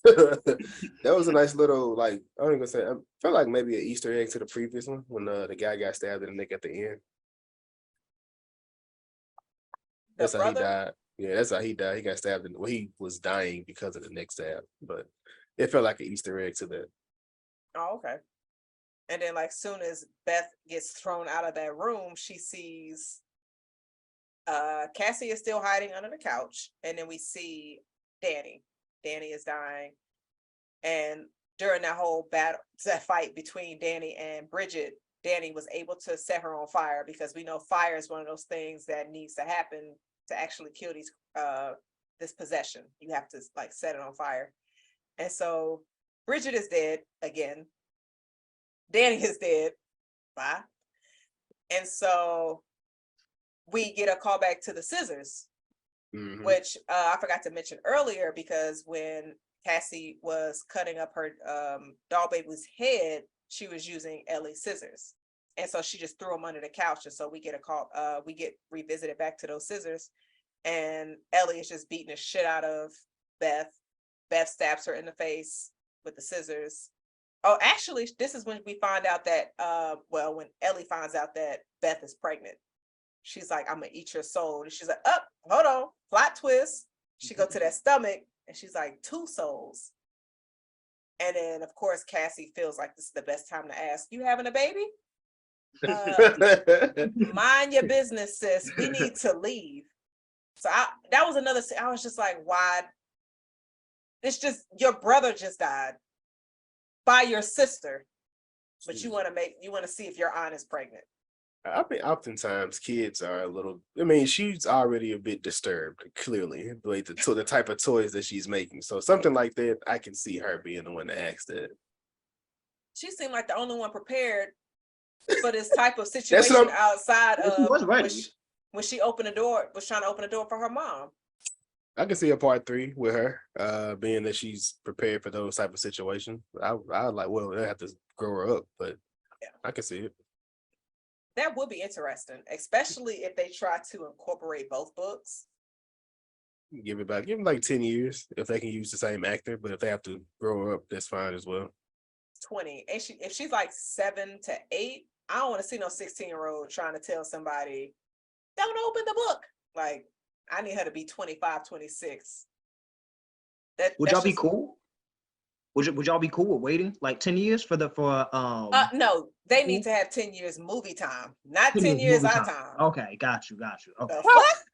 That was a nice little, like, I was gonna say, I felt like maybe an Easter egg to the previous one when the guy got stabbed in the neck at the end. That's how he died. Yeah, that's how he died. He got stabbed. He was dying because of the neck stab, but It felt like an Easter egg to that. Oh, okay. And then, like, soon as Beth gets thrown out of that room, she sees Cassie is still hiding under the couch, and then we see Danny. Danny is dying, and during that whole battle, that fight between Danny and Bridget, Danny was able to set her on fire, because we know fire is one of those things that needs to happen to actually kill this possession. You have to like set it on fire. And so Bridget is dead again. Danny is dead. Bye. And so we get a call back to the scissors, which I forgot to mention earlier, because when Cassie was cutting up her doll baby's head, she was using Ellie's scissors. And so she just threw them under the couch. And so we get a call, we get revisited back to those scissors, and Ellie is just beating the shit out of Beth. Beth stabs her in the face with the scissors. Oh, actually, this is when we find out that, when Ellie finds out that Beth is pregnant. She's like, I'm gonna eat your soul. And she's like, oh, hold on, plot twist. She go to that stomach, and she's like, 2 souls. And then, of course, Cassie feels like this is the best time to ask, you having a baby? Mind your business, sis. We need to leave. So that was another, I was just like, why? It's just, your brother just died by your sister, but you want to see if your aunt is pregnant. I mean, oftentimes kids are a little, I mean, she's already a bit disturbed, clearly, like the type of toys that she's making. So something like that, I can see her being the one to ask that. She seemed like the only one prepared for this type of situation outside of when she opened the door, was trying to open the door for her mom. I can see a part 3 with her, being that she's prepared for those type of situations. I like, well, they have to grow her up, but yeah, I can see it. That would be interesting, especially if they try to incorporate both books. Give them like 10 years if they can use the same actor, but if they have to grow her up, that's fine as well. 20. And if she's like 7 to 8, I don't want to see no 16-year-old trying to tell somebody, don't open the book. Like, I need her to be 25, 26. Would y'all be cool? Would y'all be cool with waiting like 10 years for no, they need to have 10 years movie time, not 10 years our time. Okay, got you. Okay.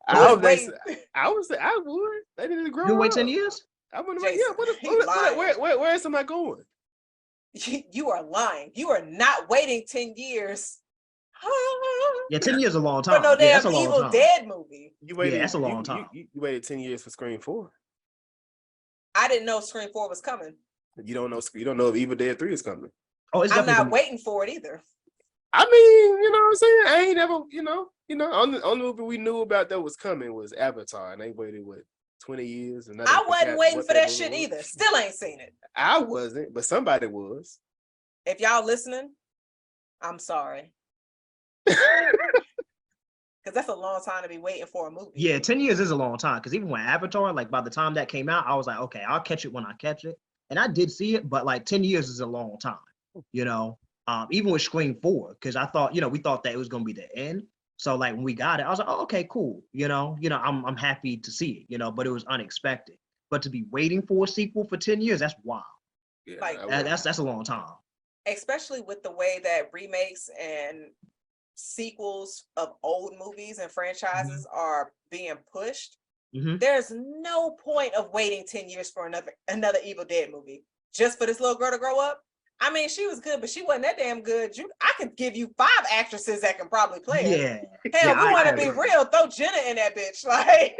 I would. They need to grow You up. Wait 10 years? I wouldn't wait. Yeah, where else am I going? You are lying. You are not waiting 10 years. Yeah, 10 years is a long time. For no damn Evil Dead movie. That's a long time. You waited 10 years for Scream 4. I didn't know Scream 4 was coming. You don't know if Evil Dead 3 is coming. Oh, I'm not waiting for it either. I mean, you know what I'm saying? I ain't never, on the movie we knew about that was coming was Avatar, and they waited 20 years. And I wasn't waiting for that shit either. Still ain't seen it. I wasn't, but somebody was. If y'all listening, I'm sorry. Because that's a long time to be waiting for a movie. Yeah, 10 years is a long time. Because even when Avatar, like by the time that came out, I was like, okay, I'll catch it when I catch it. And I did see it, but like 10 years is a long time, even with Scream 4, because I thought, we thought that it was going to be the end. So like when we got it, I was like, oh, okay, cool. I'm happy to see it, but it was unexpected. But to be waiting for a sequel for 10 years, that's wild. Yeah, like that's a long time. Especially with the way that remakes and sequels of old movies and franchises are being pushed. There's no point of waiting 10 years for another Evil Dead movie just for this little girl to grow up. I mean, she was good, but she wasn't that damn good. I could give you 5 actresses that can probably play it. Hell, we want to be real. Throw Jenna in that bitch. Like,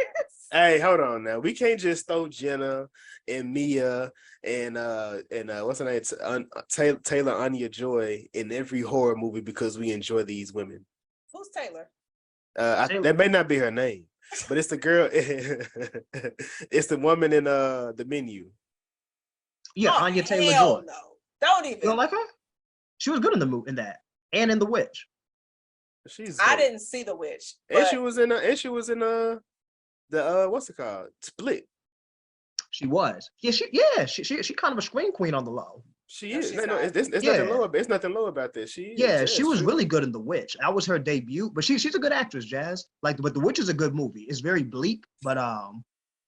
hey, hold on now. We can't just throw Jenna and Mia and what's her name? Taylor Anya Joy in every horror movie because we enjoy these women. Who's Taylor? That may not be her name, but it's the girl. It's the woman in the Menu. Yeah, Anya Taylor Joy. No. Don't even. You don't like her? She was good in the movie, in that, and in The Witch. I didn't see The Witch. And she was in the what's it called? Split. She was. Yeah, she kind of a scream queen on the low. She is. It's nothing low about this. She was really good in The Witch. That was her debut, but she's a good actress, Jazz. But The Witch is a good movie. It's very bleak, but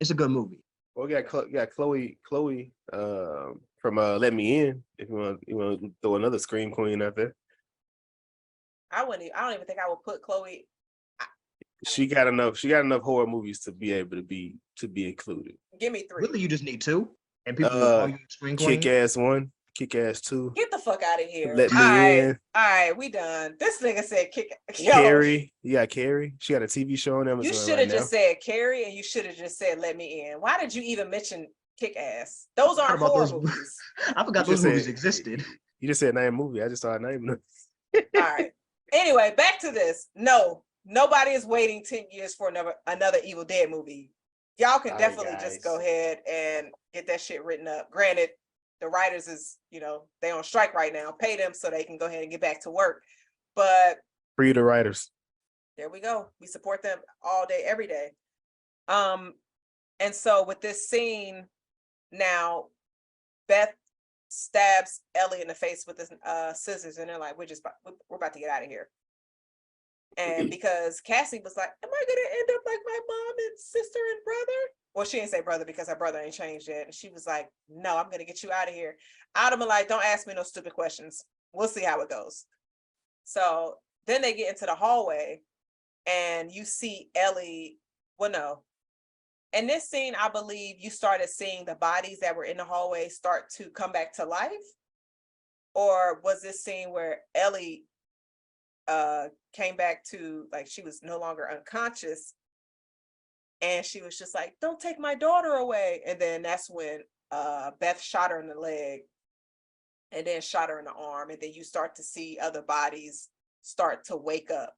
it's a good movie. Well, we got Chloe from Let Me In. If you want to throw another scream queen out there. I don't even think I would put Chloe. She got enough horror movies to be able to be included. Give me 3. Really, you just need 2, and people will call you screen queen. Kick-Ass 1, Kick-Ass 2. Get the fuck out of here. Let Me In. All right, we done. This nigga said Carrie. You got Carrie. She got a TV show on Amazon. You should have just said Carrie, and you should have just said Let Me In. Why did you even mention Kick-Ass? Those aren't horror movies. I forgot those movies existed. You just said name a movie. I just started naming them. All right. Anyway, back to this. No, nobody is waiting 10 years for another Evil Dead movie. Y'all can definitely just go ahead and get that shit written up. Granted, the writers is, they on strike right now. Pay them so they can go ahead and get back to work. But free the writers. There we go. We support them all day, every day. And so with this scene now, Beth stabs Ellie in the face with the scissors, and they're like, we're about to get out of here. And because Cassie was like, am I gonna end up like my mom and sister and brother? Well, she didn't say brother because her brother ain't changed yet. And she was like, no, I'm gonna get you out of here. I'd have been like, don't ask me no stupid questions. We'll see how it goes. So then they get into the hallway and you see Ellie, in this scene, I believe you started seeing the bodies that were in the hallway start to come back to life? Or was this scene where Ellie came back to, like, she was no longer unconscious and she was just like, don't take my daughter away. And then that's when Beth shot her in the leg and then shot her in the arm. And then you start to see other bodies start to wake up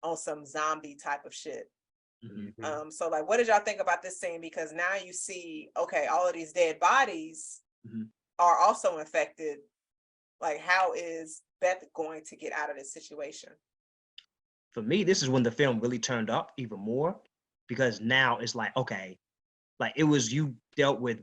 on some zombie type of shit. Mm-hmm. So like, what did y'all think about this scene? Because now you see, okay, all of these dead bodies are also infected. Like, how is Beth going to get out of this situation? For me, this is when the film really turned up even more, because now it's like, okay, like it was, you dealt with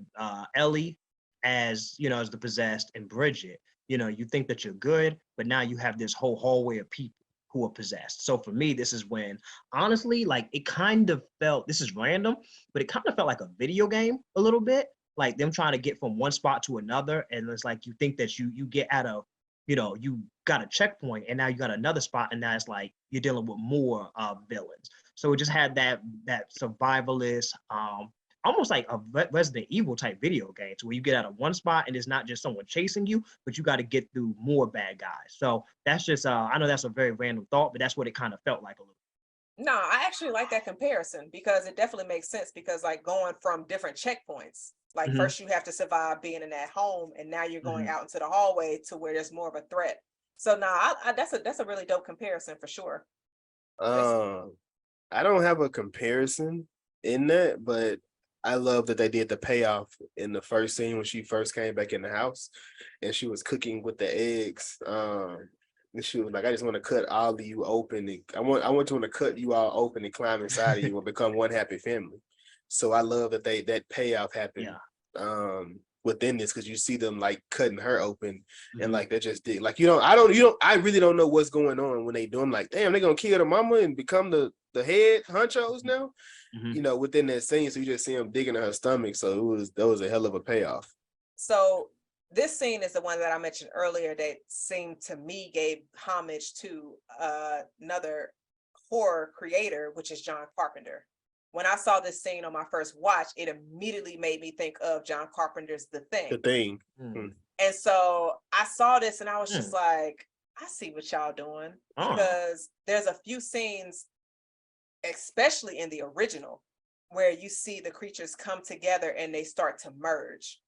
Ellie as, as the possessed, and Bridget, you think that you're good, but now you have this whole hallway of people who are possessed. So for me, this is when, honestly, like it kind of felt, this is random, but it kind of felt like a video game a little bit, like them trying to get from one spot to another. And it's like, you think that you get out of, you got a checkpoint and now you got another spot, and now it's like you're dealing with more villains. So it just had that survivalist, almost like a Resident Evil type video game, to where you get out of one spot and it's not just someone chasing you, but you got to get through more bad guys. So that's just, I know that's a very random thought, but that's what it kind of felt like a little. No, I actually like that comparison because it definitely makes sense, because like going from different checkpoints, like first you have to survive being in that home, and now you're going out into the hallway to where there's more of a threat. So no, that's a really dope comparison for sure. I don't have a comparison in that, but I love that they did the payoff in the first scene when she first came back in the house and she was cooking with the eggs. And she was like, I just want to cut all of you open. And I want to cut you all open and climb inside of you and become one happy family. So I love that that payoff happened within this, because you see them like cutting her open and like they just did. Like, I really don't know what's going on when they do them. Like, damn, they're gonna kill the mama and become the head honchos now. Within that scene, so you just see them digging in her stomach. So that was a hell of a payoff. So this scene is the one that I mentioned earlier that seemed to me gave homage to another horror creator, which is John Carpenter. When I saw this scene on my first watch, it immediately made me think of John Carpenter's The Thing. The Thing. And so I saw this and I was just like, I see what y'all doing, because there's a few scenes, especially in the original, where you see the creatures come together and they start to merge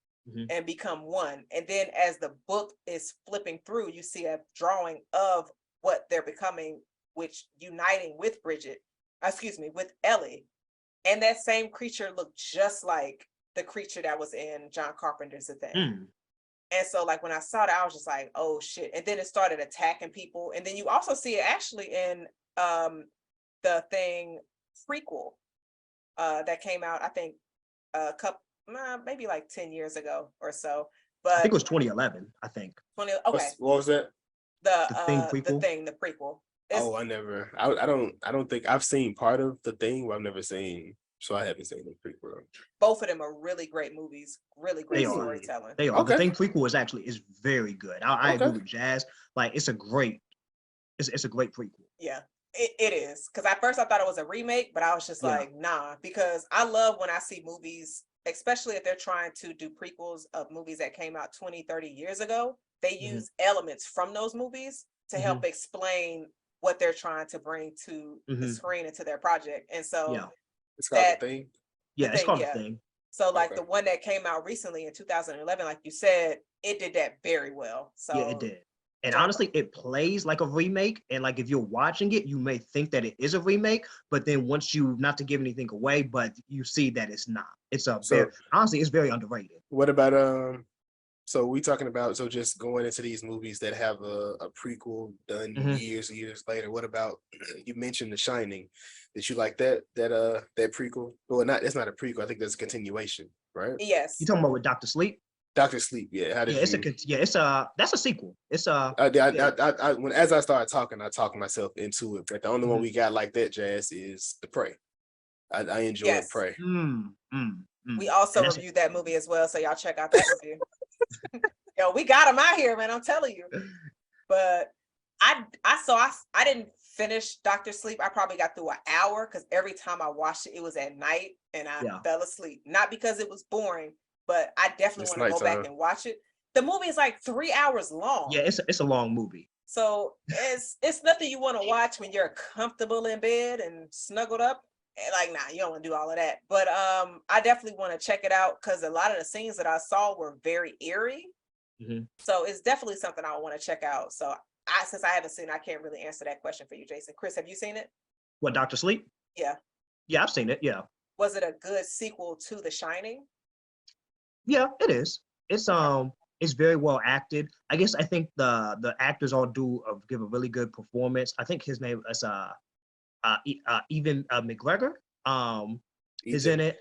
and become one. And then as the book is flipping through, you see a drawing of what they're becoming, which uniting with with Ellie. And that same creature looked just like the creature that was in John Carpenter's The Thing. And so like when I saw that, I was just like, oh shit. And then it started attacking people. And then you also see it actually in The Thing prequel that came out, I think maybe like 10 years ago or so. But I think it was 2011, I think. Okay. What was that? The Thing prequel? The prequel. I don't think I've seen part of The Thing, but I've never seen So I haven't seen the prequel. Both of them are really great movies, really great They are. storytelling. They are. Okay. The Thing prequel is very good. I Okay. agree with Jazz. Like it's a great prequel. Yeah, it is. Because at first I thought it was a remake, but I was just Yeah. like, nah, because I love when I see movies, especially if they're trying to do prequels of movies that came out 20, 30 years ago, they use elements from those movies to help explain what they're trying to bring to the screen and to their project. And so Yeah. It's called The Thing. Yeah, it's Thing, called yeah. The Thing. So like Okay. the one that came out recently in 2011, like you said, it did that very well. So Yeah, it did. And John- honestly, it plays like a remake. And like if you're watching it, you may think that it is a remake, but then once you, not to give anything away, but you see that it's not. It's a So- very, honestly, it's very underrated. What about so we talking about just going into these movies that have a prequel done years and years later. What about, you mentioned The Shining? Did you like that prequel? Well, it's not a prequel. I think that's a continuation, right? yes. You talking about with Dr. Sleep? Dr. Sleep. Yeah. How did that's a sequel. It's a as I started talking, I talked myself into it. But the only one we got like that, Jazz, is The Prey. I enjoyed Prey. We also reviewed that movie as well, so y'all check out that review. Yo, we got them out here, man. I'm telling you. But I didn't finish Dr. Sleep. I probably got through an hour because every time I watched it, it was at night and I fell asleep. Not because it was boring, but I definitely want to go back and watch it. The movie is like 3 hours long. Yeah, it's a long movie. So it's nothing you want to watch when you're comfortable in bed and snuggled up. Like, nah, you don't want to do all of that. But I definitely want to check it out because a lot of the scenes that I saw were very eerie. So it's definitely something I want to check out. So since I haven't seen it, I can't really answer that question for you, Jason. Chris, have you seen it? What, Dr. Sleep? Yeah. Yeah, I've seen it. Yeah. Was it a good sequel to The Shining? Yeah, it is. It's very well acted. I guess I think the actors all give a really good performance. I think his name is Evan McGregor is in it.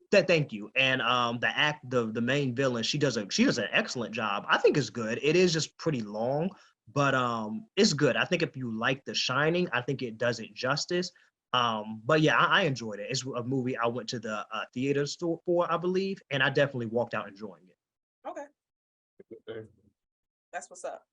Thank you. And the main villain, she does an excellent job. I think it's good. It is just pretty long, but it's good. I think if you like The Shining, I think it does it justice. But yeah, I enjoyed it. It's a movie I went to the theater store for, I believe, and I definitely walked out enjoying it. Okay. That's what's up.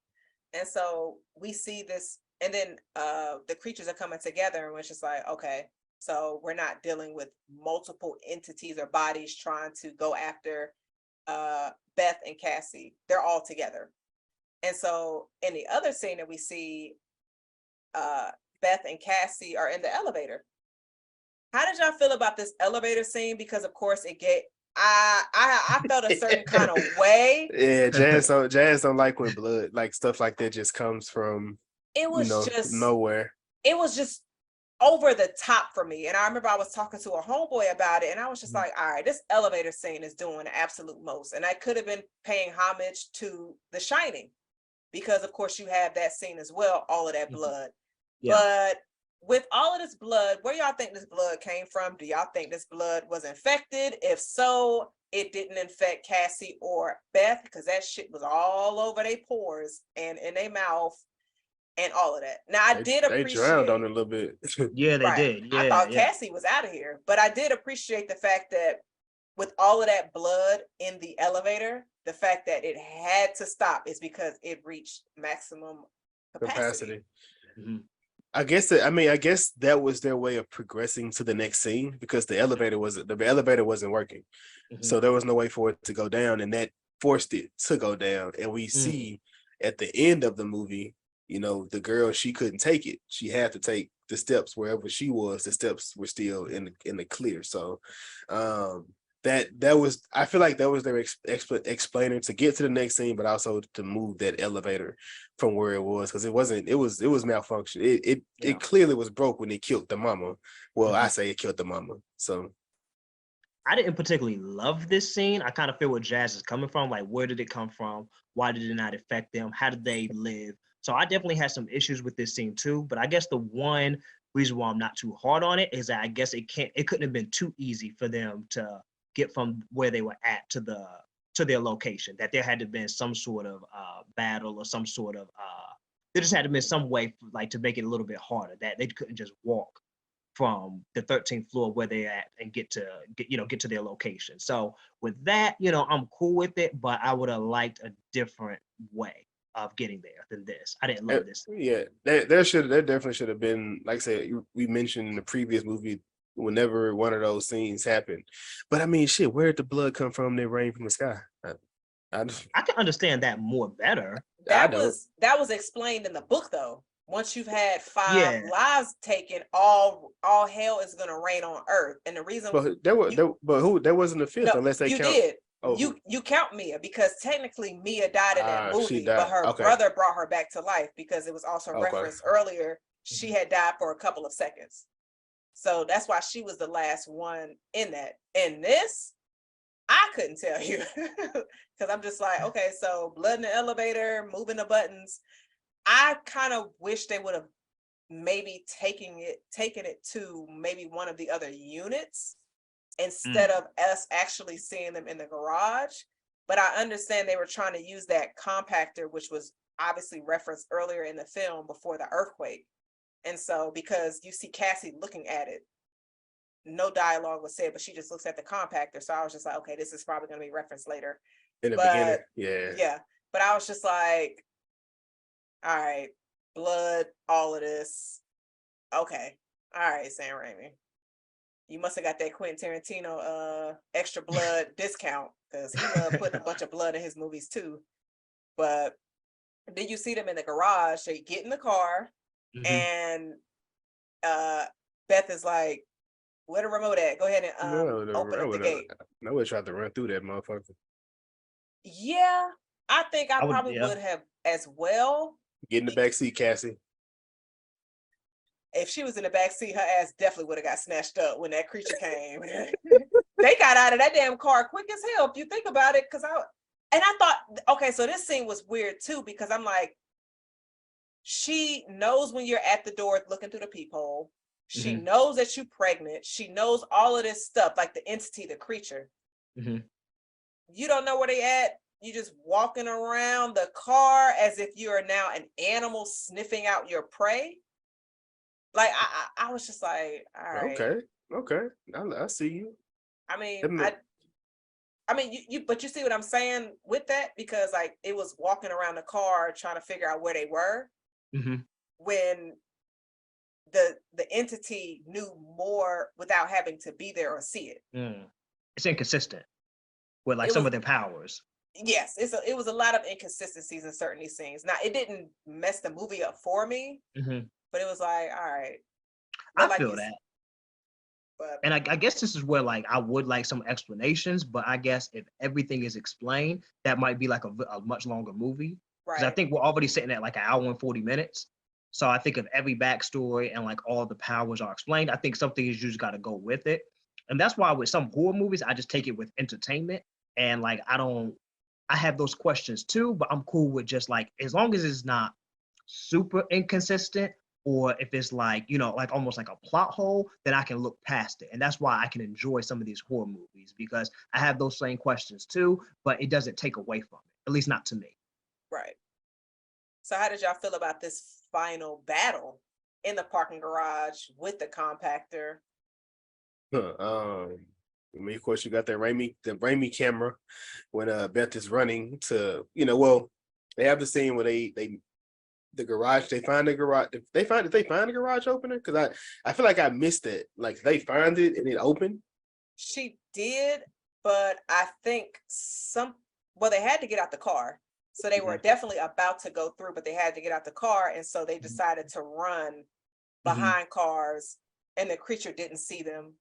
And so we see this, and then the creatures are coming together, and it's just like, okay, so we're not dealing with multiple entities or bodies trying to go after Beth and Cassie. They're all together. And so in the other scene that we see, Beth and Cassie are in the elevator. How did y'all feel about this elevator scene? Because of course I felt a certain kind of way. Yeah, Jazz don't like when blood, like stuff like that just comes from just nowhere. It was just over the top for me. And I remember I was talking to a homeboy about it, and I was just like, all right, this elevator scene is doing the absolute most. And I could have been paying homage to The Shining, because of course you have that scene as well, all of that blood. Yeah. But with all of this blood, where y'all think this blood came from? Do y'all think this blood was infected? If so, it didn't infect Cassie or Beth, because that shit was all over their pores and in their mouth and all of that. Now, I did appreciate... They drowned on it a little bit. Yeah, they did. Yeah, I thought Cassie was out of here, but I did appreciate the fact that with all of that blood in the elevator, the fact that it had to stop is because it reached maximum capacity. Mm-hmm. I guess that was their way of progressing to the next scene, because the elevator wasn't working. So there was no way for it to go down, and that forced it to go down. And we see at the end of the movie, the girl, she couldn't take it. She had to take the steps. Wherever she was, the steps were still in the clear. So that was, I feel like that was their explainer to get to the next scene, but also to move that elevator from where it was, because it was malfunction. It clearly was broke when it killed the mama. Well, I say it killed the mama. So I didn't particularly love this scene. I kind of feel where Jazz is coming from. Like, where did it come from? Why did it not affect them? How did they live? So I definitely had some issues with this scene too. But I guess the one reason why I'm not too hard on it is that I guess it couldn't have been too easy for them to get from where they were at to their location. That there had to have been some sort of battle or some sort of there just had to have been some way to make it a little bit harder, that they couldn't just walk from the 13th floor where they're at and get to their location. So with that, I'm cool with it, but I would have liked a different way of getting there than this. I didn't love this. Yeah, there definitely should have been, like I said, we mentioned in the previous movie, whenever one of those scenes happened. But I mean, shit, where did the blood come from that rained from the sky? I can understand that more better. That was explained in the book, though. Once you've had 5 lives taken, all hell is gonna rain on Earth. And the reason there wasn't a 5th, unless they you count. Did. Oh. You count Mia, because technically Mia died in that movie, but her brother brought her back to life, because it was also referenced earlier. She had died for a couple of seconds. So that's why she was the last one in that. In this, I couldn't tell you, because I'm just like, okay, so blood in the elevator, moving the buttons. I kind of wish they would have maybe taken it to maybe one of the other units instead of us actually seeing them in the garage. But I understand they were trying to use that compactor, which was obviously referenced earlier in the film before the earthquake. And so, because you see Cassie looking at it, no dialogue was said, but she just looks at the compactor. So I was just like, okay, this is probably going to be referenced later. In the beginning, yeah. Yeah. But I was just like, all right, blood, all of this. Okay. All right, Sam Raimi. You must have got that Quentin Tarantino extra blood discount, because he loved putting a bunch of blood in his movies too. But then you see them in the garage. They get in the car, and Beth is like, "Where the remote at? Go ahead and open up the gate." Nobody tried to run through that motherfucker. Yeah, I think I probably would have as well. Get in the back seat, Cassie. If she was in the back seat, her ass definitely would have got snatched up when that creature came. They got out of that damn car quick as hell, if you think about it. I thought, okay, so this scene was weird too, because I'm like, she knows when you're at the door looking through the peephole. She knows that you're pregnant. She knows all of this stuff, like the entity, the creature. You don't know where they at. You just walking around the car as if you are now an animal sniffing out your prey. Like, I was just like, all right. Okay. I see you. I mean, but you see what I'm saying with that? Because like, it was walking around the car trying to figure out where they were when the entity knew more without having to be there or see it. It's inconsistent with like some of their powers. Yes, it was a lot of inconsistencies in certain these scenes. Now, it didn't mess the movie up for me, but it was like, all right. I feel that. And I guess this is where like I would like some explanations, but I guess if everything is explained, that might be like a much longer movie. Because I think we're already sitting at like an hour and 40 minutes. So I think if every backstory and like all the powers are explained, I think something is just got to go with it. And that's why with some horror movies, I just take it with entertainment. And like, I have those questions too, but I'm cool with just like, as long as it's not super inconsistent, or if it's like, like almost like a plot hole, then I can look past it. And that's why I can enjoy some of these horror movies, because I have those same questions too, but it doesn't take away from it, at least not to me. Right. So how did y'all feel about this final battle in the parking garage with the compactor? I mean, of course, you got the Raimi camera when Beth is running to, well, they have the scene where they find the garage. Did they find the garage opener? Because I feel like I missed it. Like they find it and it opened. She did, but I think they had to get out the car. So they were definitely about to go through, but they had to get out the car. And so they decided to run behind cars, and the creature didn't see them,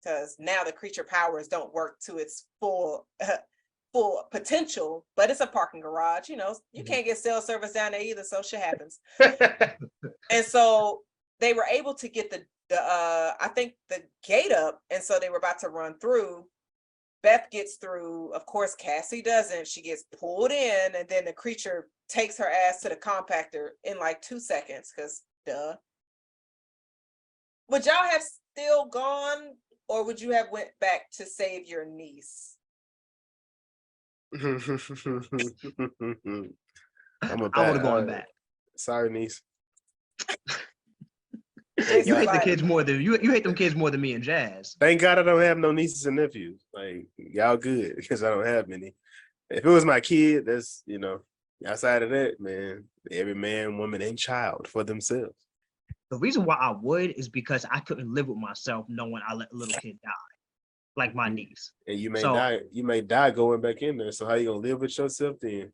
because now the creature powers don't work to its full potential. But it's a parking garage, you can't get cell service down there either, so shit happens. And so they were able to get the I think the gate up, and so they were about to run through. Beth gets through, of course. Cassie doesn't. She gets pulled in, and then the creature takes her ass to the compactor in like 2 seconds, because duh. Would y'all have still gone, or would you have went back to save your niece? I would have gone back. Sorry, niece. You hate the like- kids more than you hate them kids more than me and Jazz. Thank God I don't have no nieces and nephews. Like y'all good because I don't have many. If it was my kid, that's outside of that, man, every man, woman, and child for themselves. The reason why I would is because I couldn't live with myself knowing I let a little kid die, like my niece. And you may So- die. You may die going back in there. So how you gonna live with yourself then?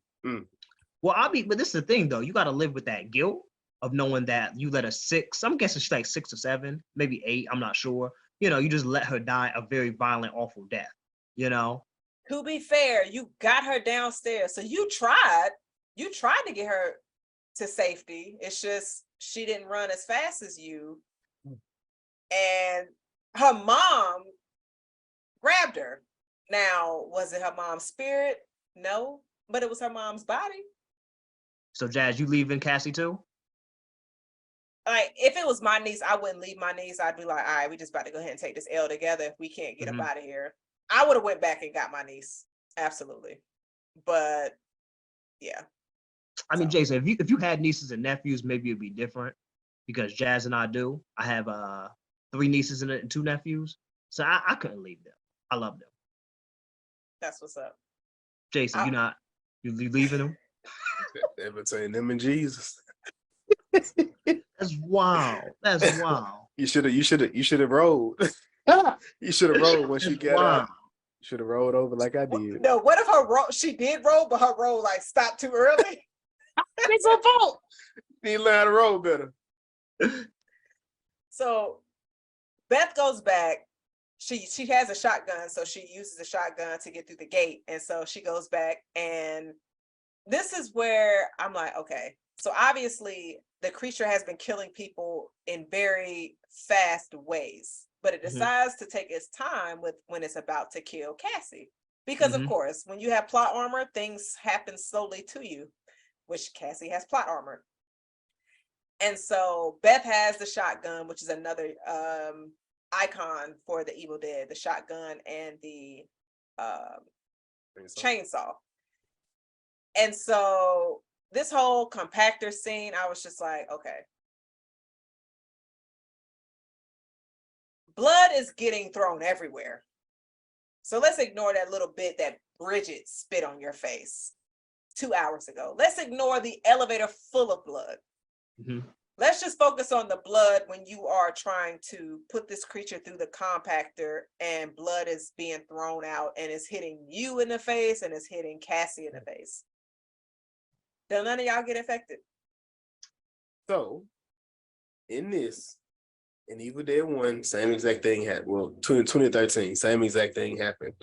Well, but this is the thing though. You got to live with that guilt of knowing that you let a 6. I'm guessing she's like 6 or 7, maybe 8. I'm not sure. You just let her die a very violent, awful death. To be fair, you got her downstairs, so you tried to get her to safety. It's just she didn't run as fast as you, and her mom grabbed her. Now, was it her mom's spirit? No, but it was her mom's body. So, Jazz, you leaving Cassie too? Like, if it was my niece, I wouldn't leave my niece. I'd be like, all right, we just about to go ahead and take this L together. If we can't get up out of here, I would have went back and got my niece. Absolutely. But yeah. I mean, Jason, if you had nieces and nephews, maybe it'd be different because Jazz and I do. I have 3 nieces and 2 nephews, so I couldn't leave them. I love them. That's what's up. Jason, you leaving them? That between them and Jesus. That's wild. That's wild. You should have rolled. You should have rolled once you got out. You should have rolled over like I did. No, what if her roll? She did roll, but her roll like stopped too early. It's her fault. Need to learn how to roll better. So Beth goes back. She has a shotgun, so she uses a shotgun to get through the gate, and so she goes back. And this is where I'm like, okay, so obviously the creature has been killing people in very fast ways, but it decides to take its time when it's about to kill Cassie. Because of course, when you have plot armor, things happen slowly to you, which Cassie has plot armor. And so Beth has the shotgun, which is another icon for the Evil Dead, the shotgun and the chainsaw. And so this whole compactor scene, I was just like, okay. Blood is getting thrown everywhere. So let's ignore that little bit that Bridget spit on your face 2 hours ago. Let's ignore the elevator full of blood. Let's just focus on the blood when you are trying to put this creature through the compactor and blood is being thrown out and it's hitting you in the face and it's hitting Cassie in the face. Don't none of y'all get affected. So, in Evil Dead 1, same exact thing happened. Well, 2013, same exact thing happened.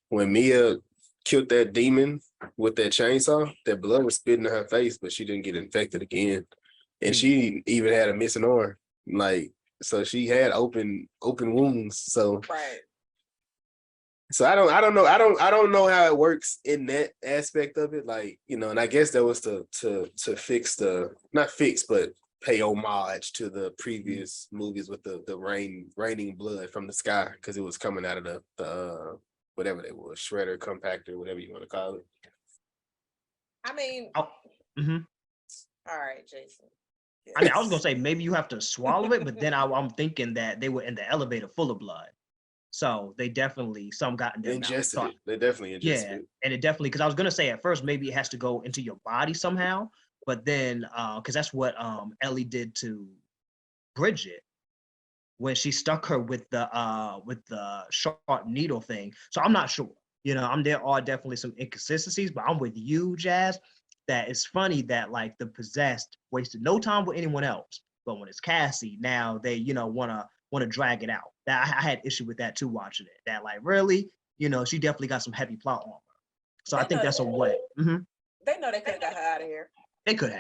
When Mia killed that demon with that chainsaw, that blood was spitting in her face, but she didn't get infected again. And she even had a missing arm. Like, so she had open wounds. So right. So I don't know how it works in that aspect of it. Like, and I guess that was to fix not fix, but pay homage to the previous movies with the raining blood from the sky, because it was coming out of the whatever they was, shredder, compactor, whatever you want to call it. I mean, all right, Jason. Yes. I mean, I was gonna say maybe you have to swallow it, but then I'm thinking that they were in the elevator full of blood. So they definitely, some got in their ingested mouth. it. They definitely ingested it. And it definitely, because I was gonna say at first maybe it has to go into your body somehow, but then because that's what Ellie did to Bridget when she stuck her with the sharp needle thing. So I'm not sure. There are definitely some inconsistencies, but I'm with you, Jazz, that it's funny that like the possessed wasted no time with anyone else, but when it's Cassie, now they want to drag it out. That I had issue with that too, watching it. That like really, she definitely got some heavy plot armor. So I think that's a way. They know they could have got her out of here. They could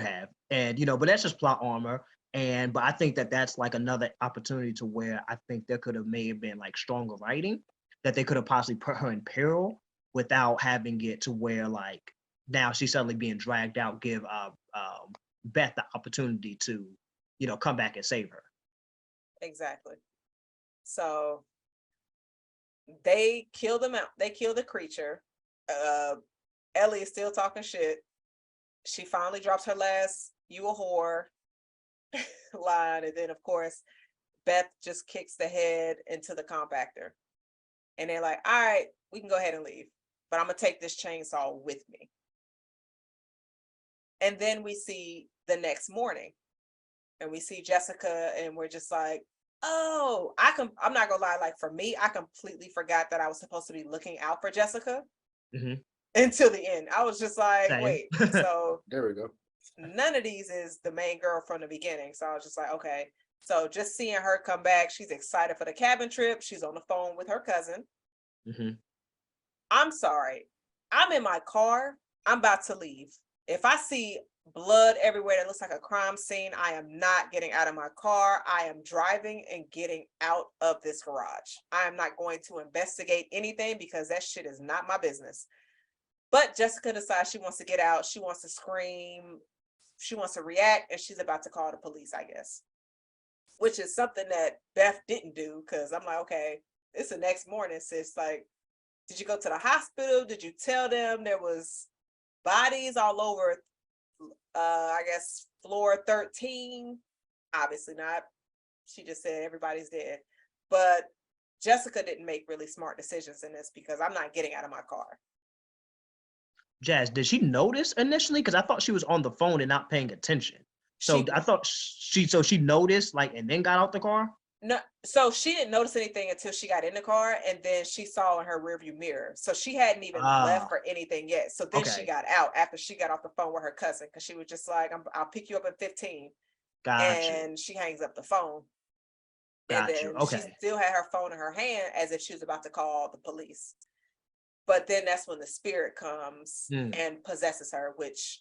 have, and but that's just plot armor. But I think that that's like another opportunity to where I think there may have been like stronger writing, that they could have possibly put her in peril without having it to where like now she's suddenly being dragged out, give Beth the opportunity to come back and save her. Exactly. So they kill them out. They kill the creature. Ellie is still talking shit. She finally drops her last "you a whore," line. And then, of course, Beth just kicks the head into the compactor. And they're like, all right, we can go ahead and leave. But I'm going to take this chainsaw with me. And then we see the next morning. And we see Jessica, and we're just like, oh, I'm not gonna lie, like for me, I completely forgot that I was supposed to be looking out for Jessica until the end. I was just like, Same. wait, so There we go. none of these is the main girl from the beginning. So I was just like, okay. So just seeing her come back, she's excited for the cabin trip. She's on the phone with her cousin. I'm sorry. I'm in my car. I'm about to leave. If I see blood everywhere that looks like a crime scene, I am not getting out of my car. I am driving and getting out of this garage. I am not going to investigate anything because that shit is not my business. But Jessica decides she wants to get out. She wants to scream. She wants to react, and she's about to call the police, I guess. Which is something that Beth didn't do, because I'm like, okay, it's the next morning, sis. Like, did you go to the hospital? Did you tell them there was bodies all over I guess floor 13? Obviously not. She just said everybody's dead. But Jessica didn't make really smart decisions in this, because I'm not getting out of my car. Jazz, did she notice initially? Because I thought she was on the phone and not paying attention. So I thought she noticed, like, and then got out the car? No, so she didn't notice anything until she got in the car, and then she saw in her rearview mirror. So she hadn't even left for anything yet. So then she got out after she got off the phone with her cousin, because she was just like, I'll pick you up in 15. And she hangs up the phone. And then she still had her phone in her hand as if she was about to call the police. But then that's when the spirit comes and possesses her, which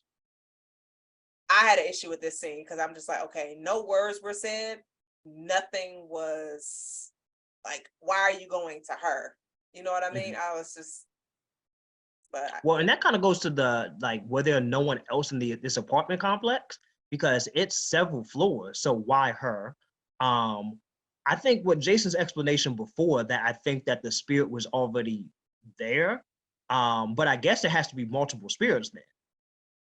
I had an issue with this scene, because I'm just like, okay, no words were said. Nothing was like, why are you going to her? You know what I mean? I was just, but well, and that kind of goes to the, like, were there no one else in this apartment complex? Because it's several floors, so why her? I think what Jason's explanation before, that I think that the spirit was already there, but I guess there has to be multiple spirits then,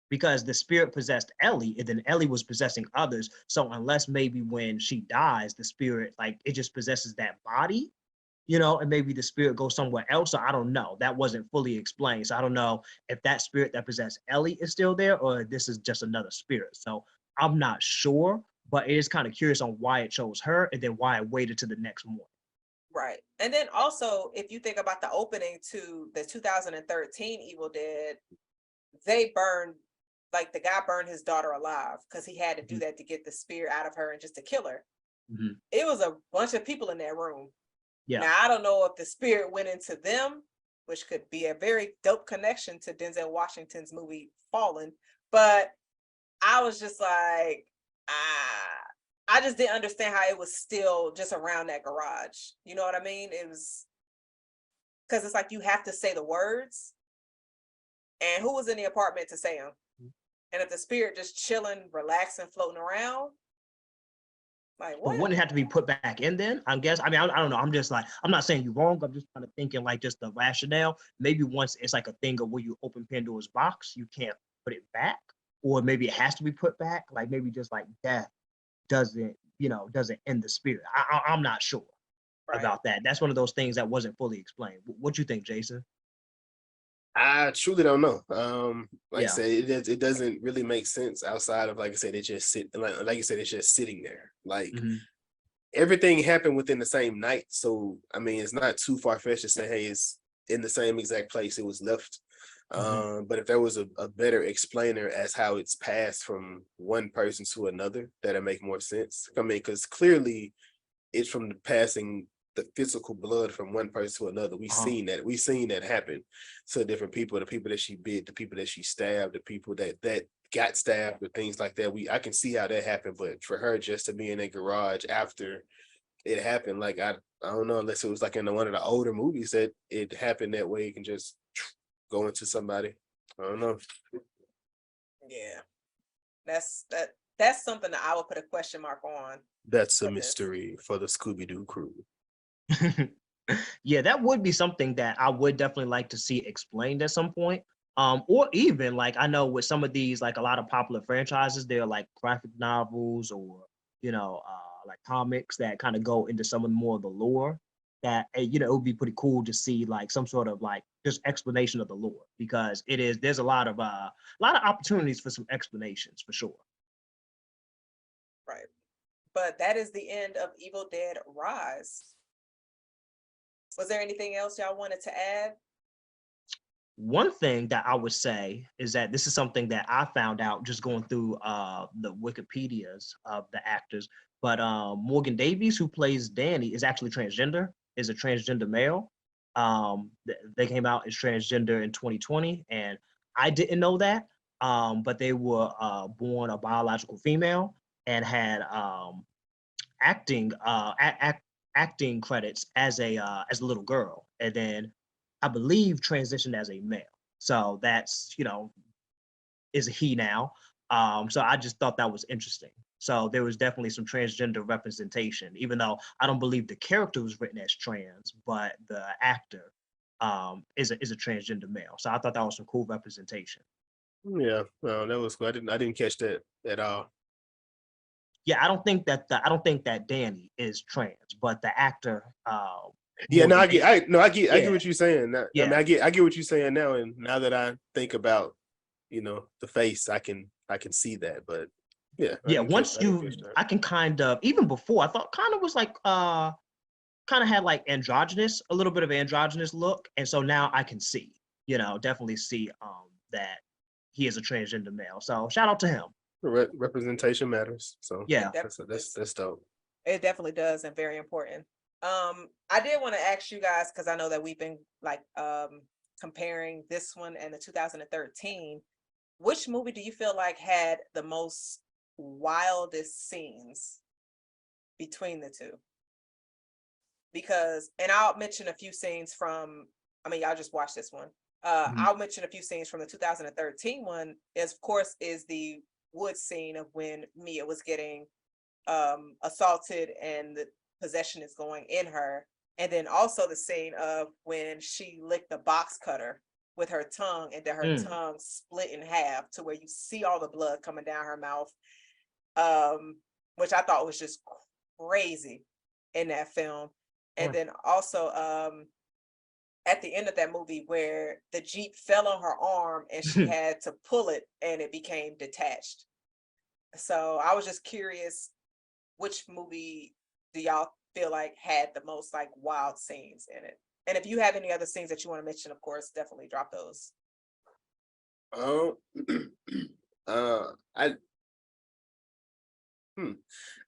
because the spirit possessed Ellie, and then Ellie was possessing others. So unless maybe when she dies, the spirit, like, it just possesses that body, you know, and maybe the spirit goes somewhere else. So I don't know. That wasn't fully explained. So I don't know if that spirit that possessed Ellie is still there, or this is just another spirit. So I'm not sure, but it is kind of curious on why it chose her, and then why it waited to the next morning. Right. And then also, if you think about the opening to the 2013 Evil Dead, they burned, like, the guy burned his daughter alive, because he had to do that to get the spirit out of her and just to kill her. It was a bunch of people in that room. Now, I don't know if the spirit went into them, which could be a very dope connection to Denzel Washington's movie Fallen, but I was just like, I just didn't understand how it was still just around that garage. You know what I mean? It was, because it's like, you have to say the words, and who was in the apartment to say them? And if the spirit just chilling, relaxing, floating around, like, what? But wouldn't it have to be put back in then? I guess. I mean, I don't know. I'm just like, I'm not saying you're wrong. I'm just kind of thinking, like, just the rationale. Maybe once it's like a thing of where you open Pandora's box, you can't put it back, or maybe it has to be put back. Like, maybe just like death doesn't end the spirit. I'm not sure about that. That's one of those things that wasn't fully explained. What you think, Jason? I truly don't know. Like I said, it doesn't really make sense outside of, like I said, it just like you said, it's just sitting there. Like, everything happened within the same night. So I mean, it's not too far-fetched to say, hey, it's in the same exact place it was left. But if there was a better explainer as how it's passed from one person to another, that'd make more sense. I mean, because clearly it's from the passing the physical blood from one person to another. We've seen that happen to different people, the people that she bit, the people that she stabbed, the people that got stabbed, or things like that. I can see how that happened, but for her just to be in a garage after it happened, like, I don't know, unless it was like in one of the older movies that it happened that way, you can just go into somebody. I don't know. Yeah, that's something that I would put a question mark on. That's a mystery for the Scooby-Doo crew. Yeah, that would be something that I would definitely like to see explained at some point. Or even, like, I know with some of these, like, a lot of popular franchises, they're like graphic novels or like comics that kind of go into some of more of the lore, that it would be pretty cool to see like some sort of like just explanation of the lore, because there's a lot of opportunities for some explanations for sure. Right. But that is the end of Evil Dead Rise. Was there anything else y'all wanted to add? One thing that I would say is that this is something that I found out just going through the Wikipedias of the actors. But Morgan Davies, who plays Danny, is actually transgender, is a transgender male. They came out as transgender in 2020, and I didn't know that. But they were born a biological female and had acting acting credits as a little girl, and then I believe transitioned as a male. So that's is a he now. So I just thought that was interesting. So there was definitely some transgender representation, even though I don't believe the character was written as trans, but the actor is a transgender male. So I thought that was some cool representation. Yeah, well, that was cool. I didn't catch that at all. Yeah, I don't think that Danny is trans, but the actor. Yeah, no, I Morgan get, I get Yeah. what you're saying. I mean, Yeah. I get what you're saying now, and now that I think about, the face, I can see that. But yeah, Yeah, I I can kind of, even before, I thought kind of was like kind of had like androgynous, a little bit of androgynous look, and so now I can see, definitely see that he is a transgender male. So shout out to him. representation matters. So Yeah. that's dope. It definitely does, and very important. I did want to ask you guys, because I know that we've been like comparing this one and the 2013. Which movie do you feel like had the most wildest scenes between the two? Because, and I'll mention a few scenes from, I mean, y'all just watch this one. I'll mention a few scenes from the 2013 one, is of course is the wood scene of when Mia was getting assaulted and the possession is going in her. And then also the scene of when she licked the box cutter with her tongue, and then her tongue split in half to where you see all the blood coming down her mouth, which I thought was just crazy in that film. And then also at the end of that movie where the Jeep fell on her arm and she had to pull it and it became detached. So I was just curious, which movie do y'all feel like had the most like wild scenes in it? And if you have any other scenes that you want to mention, of course, definitely drop those.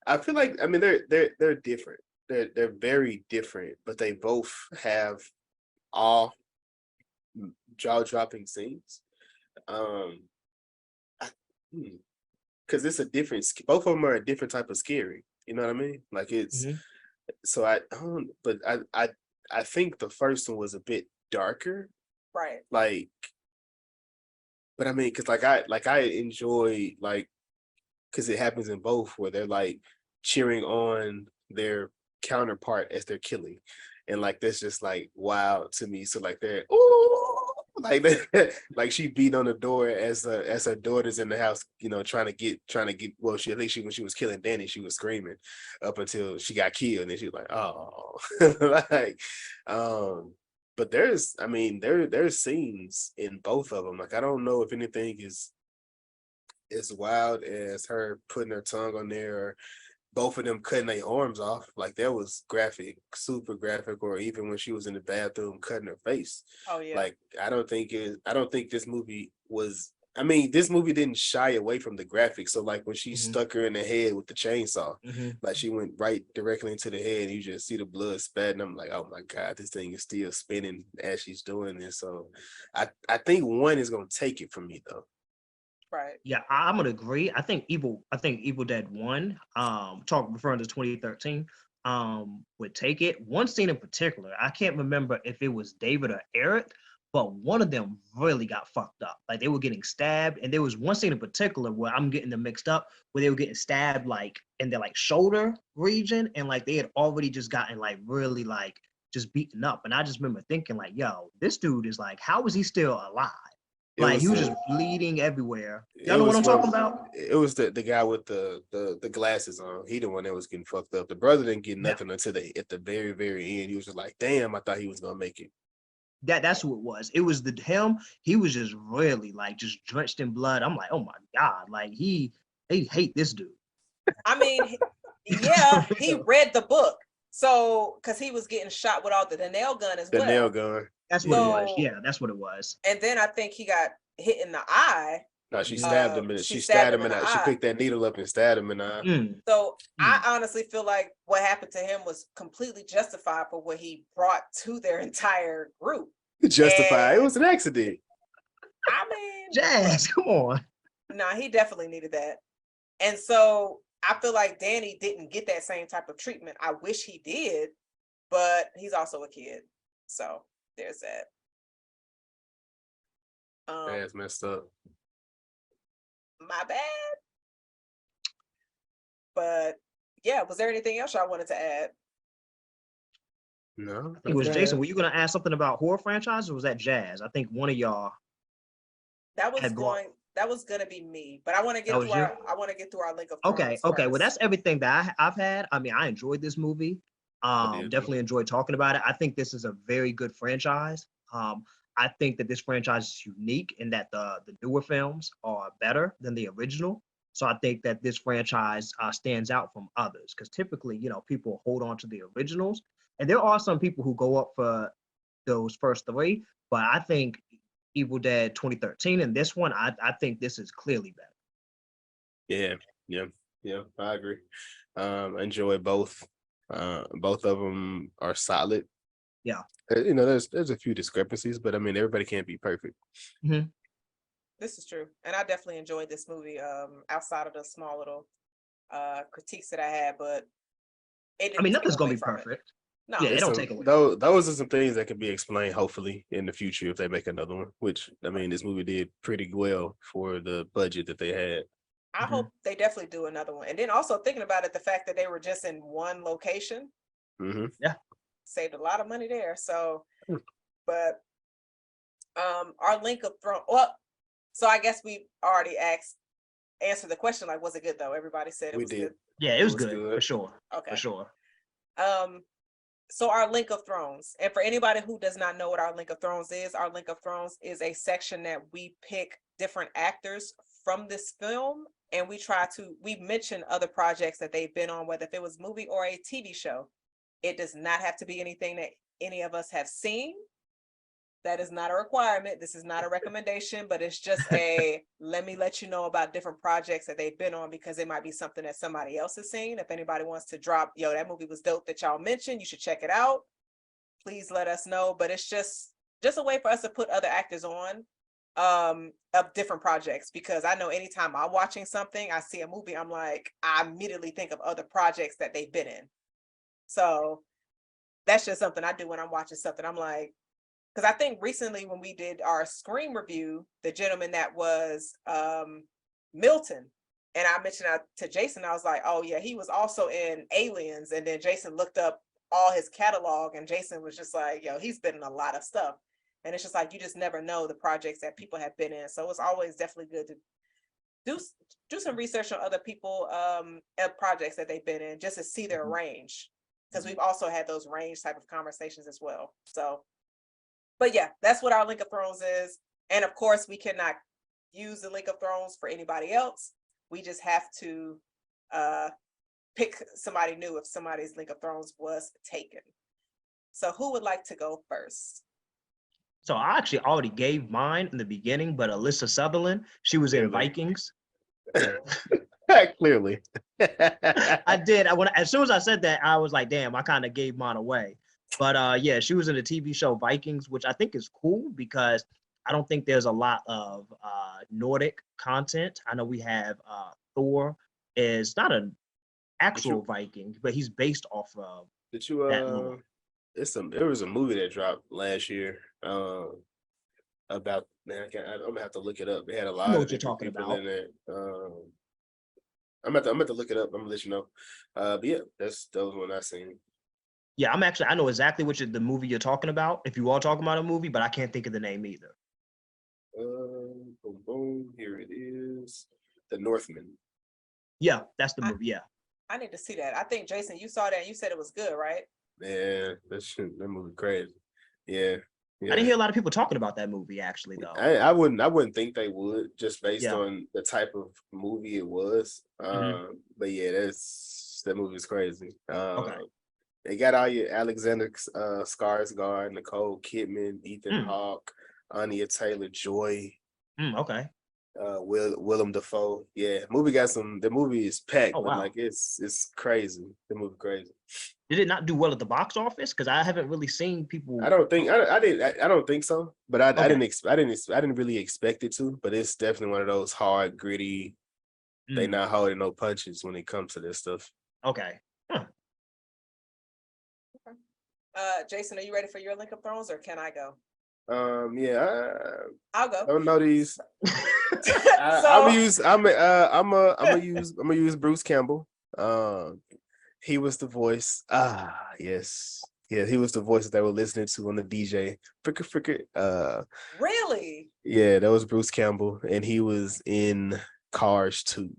I feel like, I mean, they're different. They're very different, but they both have all jaw-dropping scenes. Because it's a different, both of them are a different type of scary. You know what I mean? Like it's, so I don't, but I think the first one was a bit darker. Right. Like, but I mean, because I enjoy like, because it happens in both where they're like cheering on their counterpart as they're killing, and like that's just like wild to me. So like they're like like she beat on the door as her daughter's in the house, trying to get. Well, she, at least when she was killing Danny, she was screaming up until she got killed, and then she was like, oh, like, but there's scenes in both of them. Like I don't know if anything is as wild as her putting her tongue on there, or both of them cutting their arms off. Like that was graphic, super graphic. Or even when she was in the bathroom cutting her face. Oh yeah. Like I don't think this movie was. I mean, this movie didn't shy away from the graphics. So like when she stuck her in the head with the chainsaw, like she went right directly into the head, and you just see the blood spatting. I'm like, oh my God, this thing is still spinning as she's doing this. So I think one is gonna take it from me though. Right. Yeah, I'm gonna agree. I think Evil Dead 1, referring to 2013, would take it. One scene in particular, I can't remember if it was David or Eric, but one of them really got fucked up. Like they were getting stabbed, and there was one scene in particular where I'm getting them mixed up, where they were getting stabbed like in their like shoulder region, and like they had already just gotten like really like just beaten up. And I just remember thinking like, yo, this dude is like, how is he still alive? Like he was just bleeding everywhere. Y'all It know what was I'm talking about? It was the guy with the glasses on. He the one that was getting fucked up. The brother didn't get Yeah. nothing until at the very, very end. He was just like, damn, I thought he was gonna make it. That's who it was. It was him. He was just really like just drenched in blood. I'm like, oh my God. Like they hate this dude. I mean, yeah, he read the book. So, because he was getting shot with all the nail gun as well. The nail gun. That's what it was. Yeah, that's what it was. And then I think he got hit in the eye. No, she stabbed him. She stabbed him in the eye. She picked that needle up and stabbed him in the eye. So I honestly feel like what happened to him was completely justified for what he brought to their entire group. Justified. It was an accident. I mean, Jazz, come on. Nah, he definitely needed that. And so I feel like Danny didn't get that same type of treatment. I wish he did, but he's also a kid. So there's that. That's messed up. My bad. But yeah, was there anything else y'all wanted to add? No. It was Jason. Were you going to ask something about horror franchise, or was that Jazz? I think one of y'all. That was gonna be me, but I want to get through our link of Okay. Thrones Well, first. that's everything that I've had. I mean, I enjoyed this movie. Definitely enjoyed talking about it. I think this is a very good franchise. I think that this franchise is unique in that the newer films are better than the original. So I think that this franchise stands out from others, because typically, people hold on to the originals, and there are some people who go up for those first three. But I think Evil Dead 2013 and this one, I think this is clearly better. Yeah, I agree. I enjoy both. Both of them are solid. Yeah. There's a few discrepancies, but I mean, everybody can't be perfect. Mm-hmm. This is true. And I definitely enjoyed this movie, outside of the small little critiques that I had, but nothing's gonna be perfect. No, yeah, it don't take away. Those are some things that can be explained, hopefully, in the future if they make another one, which, I mean, this movie did pretty well for the budget that they had. I hope they definitely do another one. And then also thinking about it, the fact that they were just in one location, saved a lot of money there. So, but our link of Thrones. Well, so I guess we already answered the question. Like, was it good though? Everybody said it was good. Yeah, it was good for sure. Okay, for sure. So our link of Thrones, and for anybody who does not know what our link of Thrones is, our link of Thrones is a section that we pick different actors from this film, and we mention other projects that they've been on, whether if it was a movie or a TV show. It does not have to be anything that any of us have seen. That is not a requirement. This is not a recommendation, but it's just let me let you know about different projects that they've been on, because it might be something that somebody else has seen. If anybody wants to drop, that movie was dope that y'all mentioned, you should check it out. Please let us know. But it's just a way for us to put other actors on of different projects, because I know anytime I'm watching something, I see a movie, I'm like, I immediately think of other projects that they've been in. So that's just something I do when I'm watching something. I'm like, because I think recently when we did our Scream review, the gentleman that was Milton, and I mentioned to Jason, I was like, oh yeah, he was also in Aliens. And then Jason looked up all his catalog, and Jason was just like, he's been in a lot of stuff. And it's just like, you just never know the projects that people have been in. So it's always definitely good to do some research on other people, projects that they've been in, just to see their range. Because we've also had those range type of conversations as well. So, but yeah, that's what our link of Thrones is. And of course, we cannot use the link of Thrones for anybody else. We just have to pick somebody new if somebody's link of Thrones was taken. So who would like to go first? So I actually already gave mine in the beginning, but Alyssa Sutherland, she was in Vikings. Clearly. I did. As soon as I said that, I was like, damn, I kind of gave mine away. But yeah, she was in the TV show Vikings, which I think is cool because I don't think there's a lot of Nordic content. I know we have Thor is not an actual Viking, but he's based off of that lore. There was a movie that dropped last year about, man, I'm gonna have to look it up. It had a lot of different people in it. I'm about to look it up. I'm gonna let you know. But yeah, that was one I seen. Yeah, I know exactly the movie you're talking about. If you are talking about a movie, but I can't think of the name either. Boom, boom. Here it is. The Northman. Yeah, that's the movie. Yeah. I need to see that. I think Jason, you saw that and you said it was good, right? Man, that movie crazy. Yeah. I didn't hear a lot of people talking about that movie actually though. I wouldn't think they would just based Yeah. on the type of movie it was. But yeah, that movie is crazy. Okay. They got all your Alexander Skarsgård, Nicole Kidman, Ethan Hawke, Anya Taylor-Joy. Okay. Willem Dafoe. Yeah, the movie is packed, Oh, but wow. like it's crazy. The movie crazy. Did it not do well at the box office? Because I haven't really seen people. I don't think I don't think so, but I Okay. I didn't really expect it to, but it's definitely one of those hard, gritty. They not holding no punches when it comes to this stuff. Okay. Huh. Jason, are you ready for your Link of Thrones or can I go? Yeah, I'll go. I don't know these. So I'm gonna use Bruce Campbell. He was the voice. Yes. Yeah, he was the voice that they were listening to on the DJ. Fricker. really? Yeah, that was Bruce Campbell, and he was in Cars 2.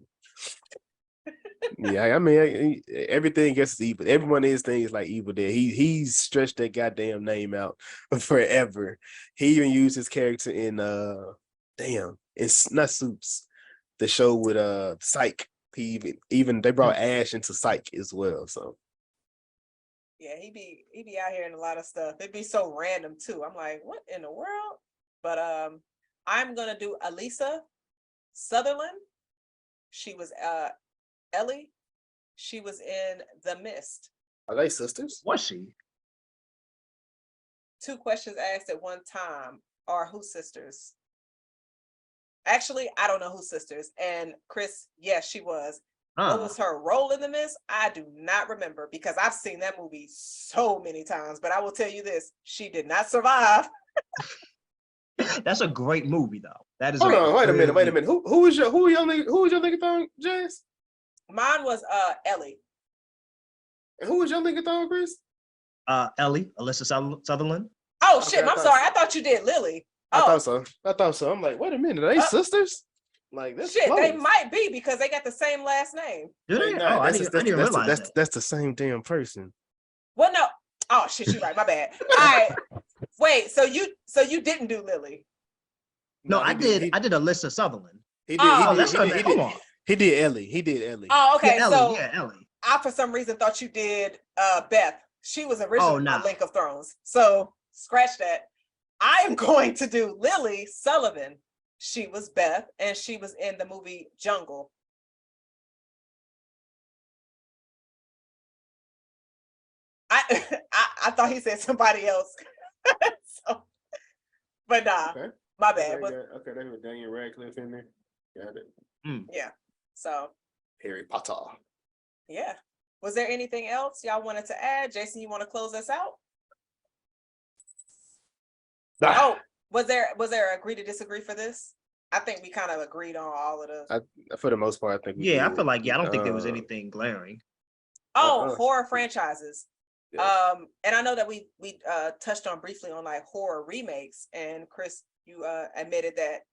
Yeah, I mean, everything gets evil. Everyone is things like Evil Dead. He's stretched that goddamn name out forever. He even used his character in it's not Suits, the show with Psych. He even they brought Ash into Psych as well. So Yeah, he be out here in a lot of stuff. It'd be so random too. I'm like, what in the world? But I'm gonna do Elisa Sutherland. She was Ellie. She was in The Mist. are they sisters? Was she? 2 questions asked at one time are who sisters? Actually, I don't know who sisters. And Chris, yes, she was. What was her role in The Mist? I do not remember because I've seen that movie so many times. But I will tell you this: she did not survive. That's a great movie though. That is. Hold on, wait a minute. Who was your nigga thong, Jazz? Mine was Ellie. And who was your nigga thong, Chris? Ellie, Alyssa Sutherland. Oh Okay, shit! I'm sorry. I thought you did Lily. I thought so. I'm like, wait a minute, are they sisters? Like that's shit. close. They might be because they got the same last name. Do they? Nah, I didn't realize that. That's the same damn person. Well, no. Oh shit, you're right. My bad. All right. Wait. So you didn't do Lily? No, I did Alyssa Sutherland. He did. Come on. He did Ellie. Oh, okay. Yeah, so Ellie. I for some reason thought you did Beth. She was originally on Link of Thrones. So scratch that. I am going to do Lily Sullivan. She was Beth, and she was in the movie Jungle. I thought he said somebody else. So, but nah, Okay. my bad. Okay, they were Daniel Radcliffe in there. Got it. Yeah. So Harry Potter. yeah. Was there anything else y'all wanted to add? Jason, you want to close us out? Oh, was there agree to disagree for this? I think we kind of agreed on all of the. For the most part, I think. Yeah, I feel like I don't think there was anything glaring. Horror franchises. Yeah. And I know that we touched on briefly on like horror remakes, and Chris, you admitted that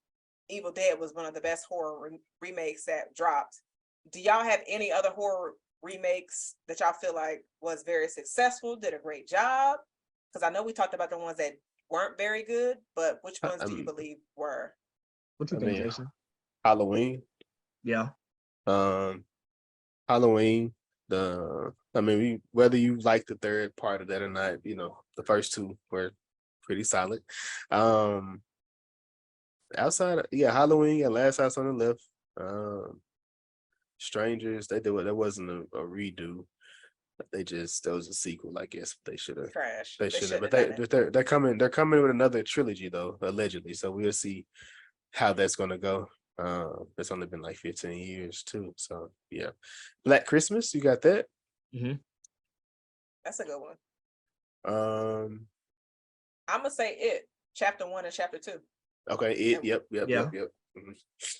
Evil Dead was one of the best horror remakes that dropped. Do y'all have any other horror remakes that y'all feel like was very successful, did a great job? Because I know we talked about the ones that weren't very good, but which ones do you believe were? What you think, Jason? Halloween. Yeah. Halloween. Whether you like the third part of that or not, the first 2 were pretty solid. Outside, Halloween and Last House on the Left. Strangers, they did it. That wasn't a redo. That was a sequel, I guess. They should have. Trash. They should have. But they're coming with another trilogy though, allegedly. So we'll see how that's gonna go. It's only been like 15 years too. So yeah. Black Christmas, you got that? Mm-hmm. That's a good one. I'm gonna say It, chapter 1 and chapter 2. Okay, It. Yep. Mm-hmm.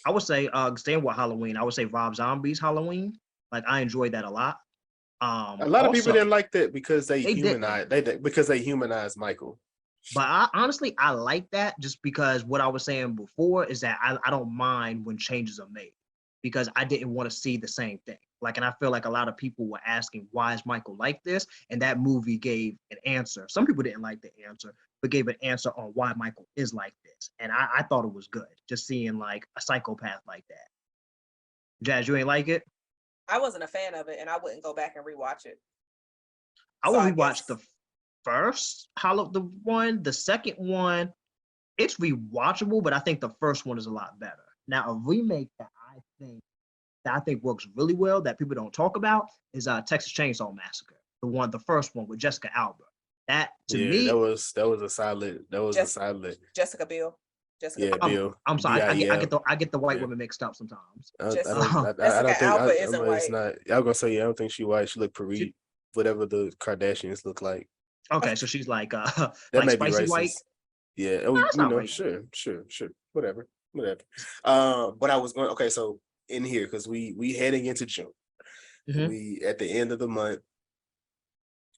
I would say, staying with Halloween, I would say Rob Zombie's Halloween. Like I enjoyed that a lot. A lot of people didn't like that because they humanized Michael. But honestly, I like that just because what I was saying before is that I don't mind when changes are made because I didn't want to see the same thing. Like, and I feel like a lot of people were asking, why is Michael like this? And that movie gave an answer. Some people didn't like the answer, but gave an answer on why Michael is like this. And I thought it was good, just seeing like a psychopath like that. Jazz, you ain't like it? I wasn't a fan of it, and I wouldn't go back and rewatch it. I So will I rewatch guess- the first the one. The second one, it's rewatchable, but I think the first one is a lot better. Now, a remake that I think works really well that people don't talk about is Texas Chainsaw Massacre, the first one with Jessica Alba. That to me, that was a solid. Jessica Biel. Jessica Yeah, Biel. Bill. I'm sorry, B-I-E-L. I get the white Yeah. women mixed up sometimes. I Jessica don't think Alba isn't it's white. not. I was gonna say, yeah, I don't think she white. She look Paris, whatever the Kardashians look like. Okay, so she's like That like may be spicy racist. white. Yeah, that's not racist. sure, whatever. But I was going. Okay, so in here because we heading into June. Mhm. We at the end of the month.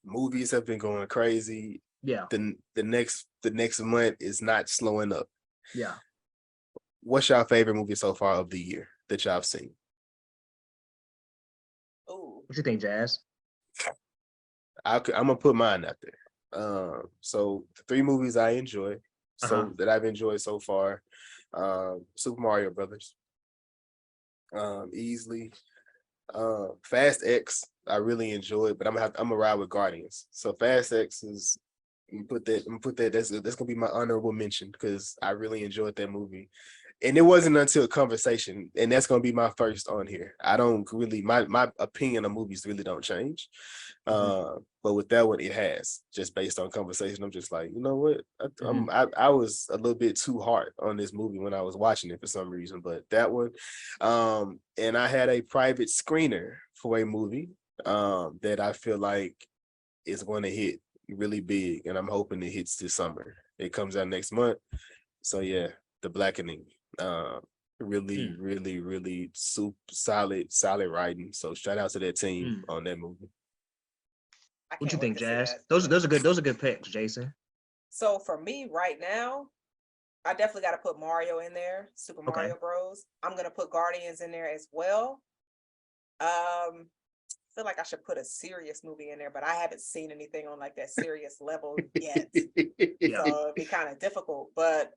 Movies have been going crazy. Yeah, The next month is not slowing up. yeah. What's your favorite movie so far of the year that y'all have seen? Ooh. What you think, Jazz? I'm gonna put mine out there. So the 3 movies I enjoy, that I've enjoyed so far, Super Mario Brothers, easily, Fast X. I really enjoyed, but I'm gonna ride with Guardians. So Fast X is. I'm gonna put that. That's gonna be my honorable mention because I really enjoyed that movie. And it wasn't until conversation, and that's gonna be my first on here. I don't really my opinion on movies really don't change. But with that one, it has just based on conversation. I'm just like, you know what? I was a little bit too hard on this movie when I was watching it for some reason, but that one, and I had a private screener for a movie that I feel like is going to hit really big, and I'm hoping it hits this summer. It comes out next month. So yeah, The Blackening. Really super solid writing. So shout out to that team on that movie. I What you can't wait think, to see Jazz? that. Those are good picks, Jason. So for me right now, I definitely got to put Mario in there, Super Mario Bros. I'm gonna put Guardians in there as well. Feel like I should put a serious movie in there, but I haven't seen anything on like that serious level yet. Yeah. So it'd be kind of difficult, but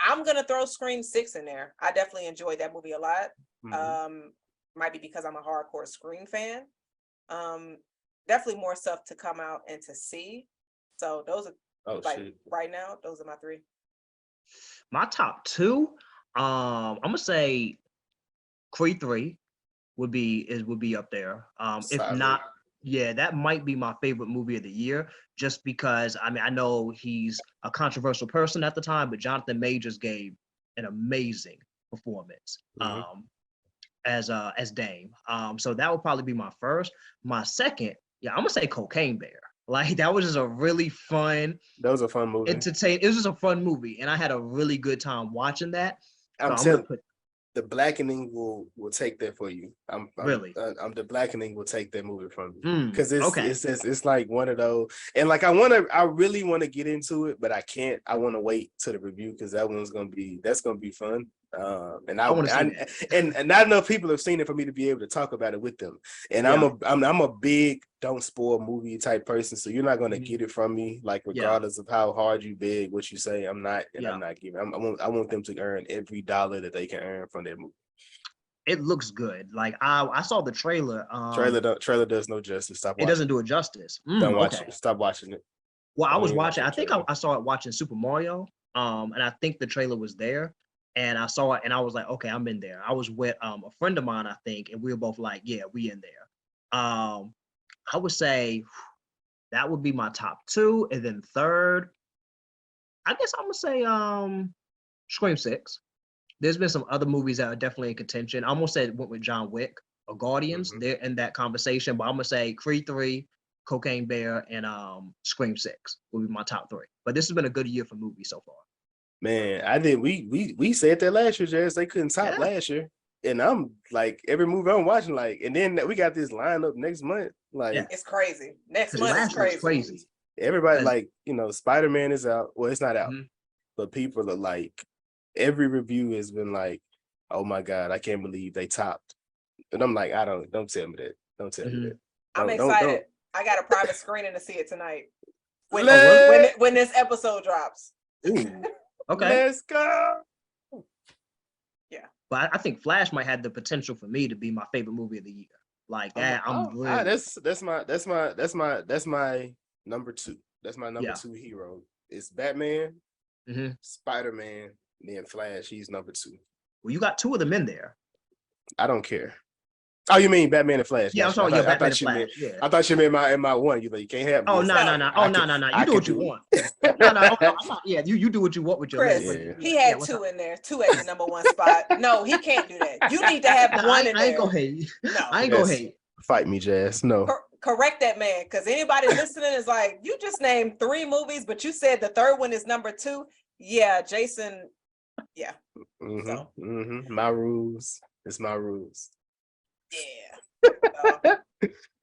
I'm gonna throw Scream 6 in there. I definitely enjoyed that movie a lot. Might be because I'm a hardcore Scream fan. Definitely more stuff to come out and to see. So those are right now, those are my 3. My top 2, I'm gonna say Creed 3 would be up there. If not, yeah, that might be my favorite movie of the year, just because I mean I know he's a controversial person at the time, but Jonathan Majors gave an amazing performance as Dame. So that would probably be my first. My second, yeah, I'm gonna say Cocaine Bear. Like that was just a really fun. That was a fun movie. It was just a fun movie, and I had a really good time watching that. So I'm gonna put The Blackening will take that for you. The Blackening will take that movie from you because it's like one of those, and like I really want to get into it, but I can't. I want to wait till the review because that's gonna be fun. And not enough people have seen it for me to be able to talk about it with them. And I'm a big don't spoil movie type person, so you're not gonna get it from me. Like regardless of how hard you beg what you say, I'm not giving. I want them to earn every dollar that they can earn from that movie. It looks good. Like I saw the trailer. Trailer does no justice. Stop watching. It doesn't do it justice. Don't watch it. Stop watching it. Well, I was watching. I think I saw it watching Super Mario. And I think the trailer was there. And I saw it, and I was like, okay, I'm in there. I was with a friend of mine, I think, and we were both like, yeah, we in there. I would say that would be my top 2, and then third, I guess I'm gonna say Scream 6. There's been some other movies that are definitely in contention. I almost said went with John Wick or Guardians. They're in that conversation, but I'm gonna say Creed 3, Cocaine Bear, and Scream 6 will be my top 3. But this has been a good year for movies so far. Man, I did. We said that last year, Jazz. They couldn't top last year, and I'm like every movie I'm watching, like, and then we got this lineup next month. Like, it's crazy. Next month is crazy. Everybody, Cause- like, Spider-Man is out. Well, it's not out, Mhm. but people are like, every review has been like, oh my God, I can't believe they topped. And I'm like, don't tell me that. Don't tell me Mhm. that. I'm Don't- excited. I got a private screening to see it tonight. When Let- when this episode drops. Ooh. Okay. Let's go. But I think Flash might have the potential for me to be my favorite movie of the year. Like that, really. That's my number two. That's my number two hero. It's Batman, Spider-Man, then Flash. He's number two. Well, you got two of them in there. I don't care. Oh, you mean Batman and Flash? Yeah, I'm sorry. Yeah, Batman and Flash. Yeah. I thought you meant in my one. You can't have. Oh, no. Oh, no. You do what you want. No. I'm not, yeah, you do what you want with your Chris, list. he had two in there, two at the number one spot. No, he can't do that. You need to have one in there. I ain't gonna hate. No. I ain't gonna hate. Fight me, Jazz. No. Correct that man, because anybody listening is like, you just named 3 movies, but you said the third one is number 2. Yeah, Jason. Yeah. My rules. It's my rules. Yeah.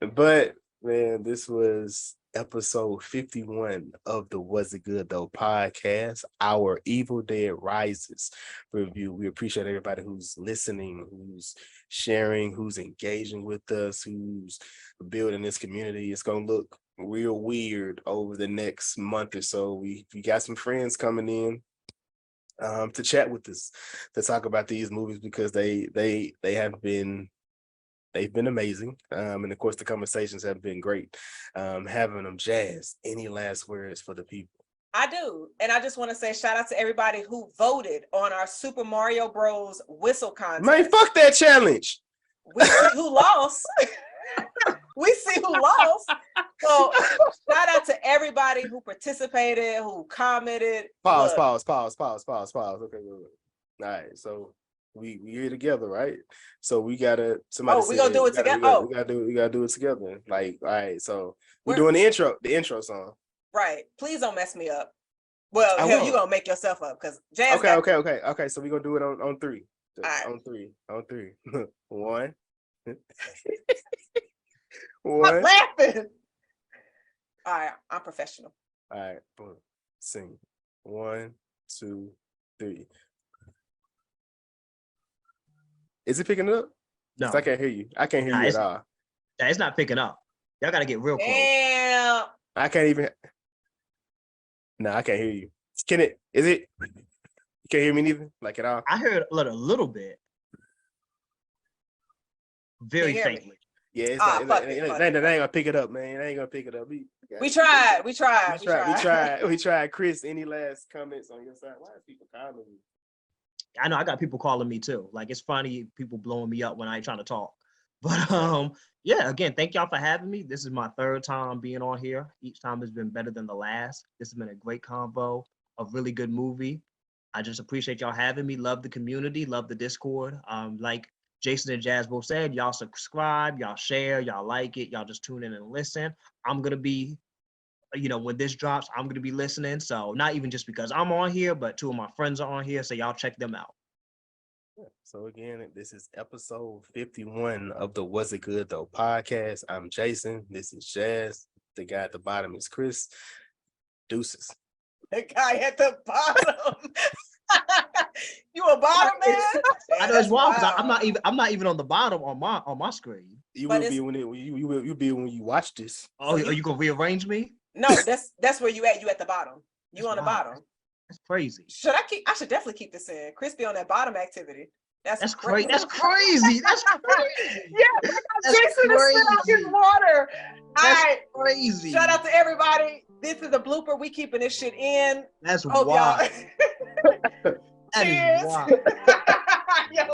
But man, this was episode 51 of the Was It Good Though podcast, our Evil Dead Rises review. We appreciate everybody who's listening, who's sharing, who's engaging with us, who's building this community. It's gonna look real weird over the next month or so. We got some friends coming in to chat with us, to talk about these movies, because they've been amazing. And of course the conversations have been great. Having them. Jazz, any last words for the people? I do. And I just want to say shout out to everybody who voted on our Super Mario Bros. Whistle contest. Man, fuck that challenge. We see who lost. We see who lost. So shout out to everybody who participated, who commented. Pause. Okay, wait. All right, so we here together, right? So we gotta we gonna do it together. We gotta do it together. Like, all right, so we're doing the intro song. Right. Please don't mess me up. Well, hell, you gonna make yourself up, because Jazz. Okay. So we're gonna do it on 3. Right. On three. 1. I'm laughing. All right, I'm professional. All right, boom. Sing. 1, 2, 3. Is it picking up? No, I can't hear you. I can't hear you at all. It's not picking up. Y'all gotta get real close. Damn. I can't even. No, I can't hear you. Can it? Is it? You can't hear me neither, like at all. I heard a little bit, very faintly. Yeah, it's not, it ain't gonna pick it up, man. It ain't gonna pick it up. We tried. Chris, any last comments on your side? Why are people calling me? I know I got people calling me too. Like, it's funny, people blowing me up when I ain't trying to talk. But yeah, again, thank y'all for having me. This is my 3rd time being on here. Each time has been better than the last. This has been a great convo, a really good movie. I just appreciate y'all having me. Love the community, love the Discord. Like Jason and Jazz both said, y'all subscribe, y'all share, y'all like it, y'all just tune in and listen. I'm gonna be, when this drops, I'm gonna be listening. So not even just because I'm on here, but 2 of my friends are on here, so y'all check them out. So again, this is episode 51 of the Was It Good Though podcast. I'm Jason. This is Jazz. The guy at the bottom is Chris. Deuces. The guy at the bottom. You a bottom man? I know it's wild because I'm not even on the bottom on my screen. You will be when you watch this. Oh, are you gonna rearrange me? No, that's where you at. You at the bottom. You on the bottom. That's crazy. I should definitely keep this in. Chris be on that bottom activity. That's crazy. That's crazy. That's crazy. Yeah, Jason is spit out his water. All right, crazy. Shout out to everybody. This is a blooper. We keeping this shit in. That's wild. That is wild. Yo.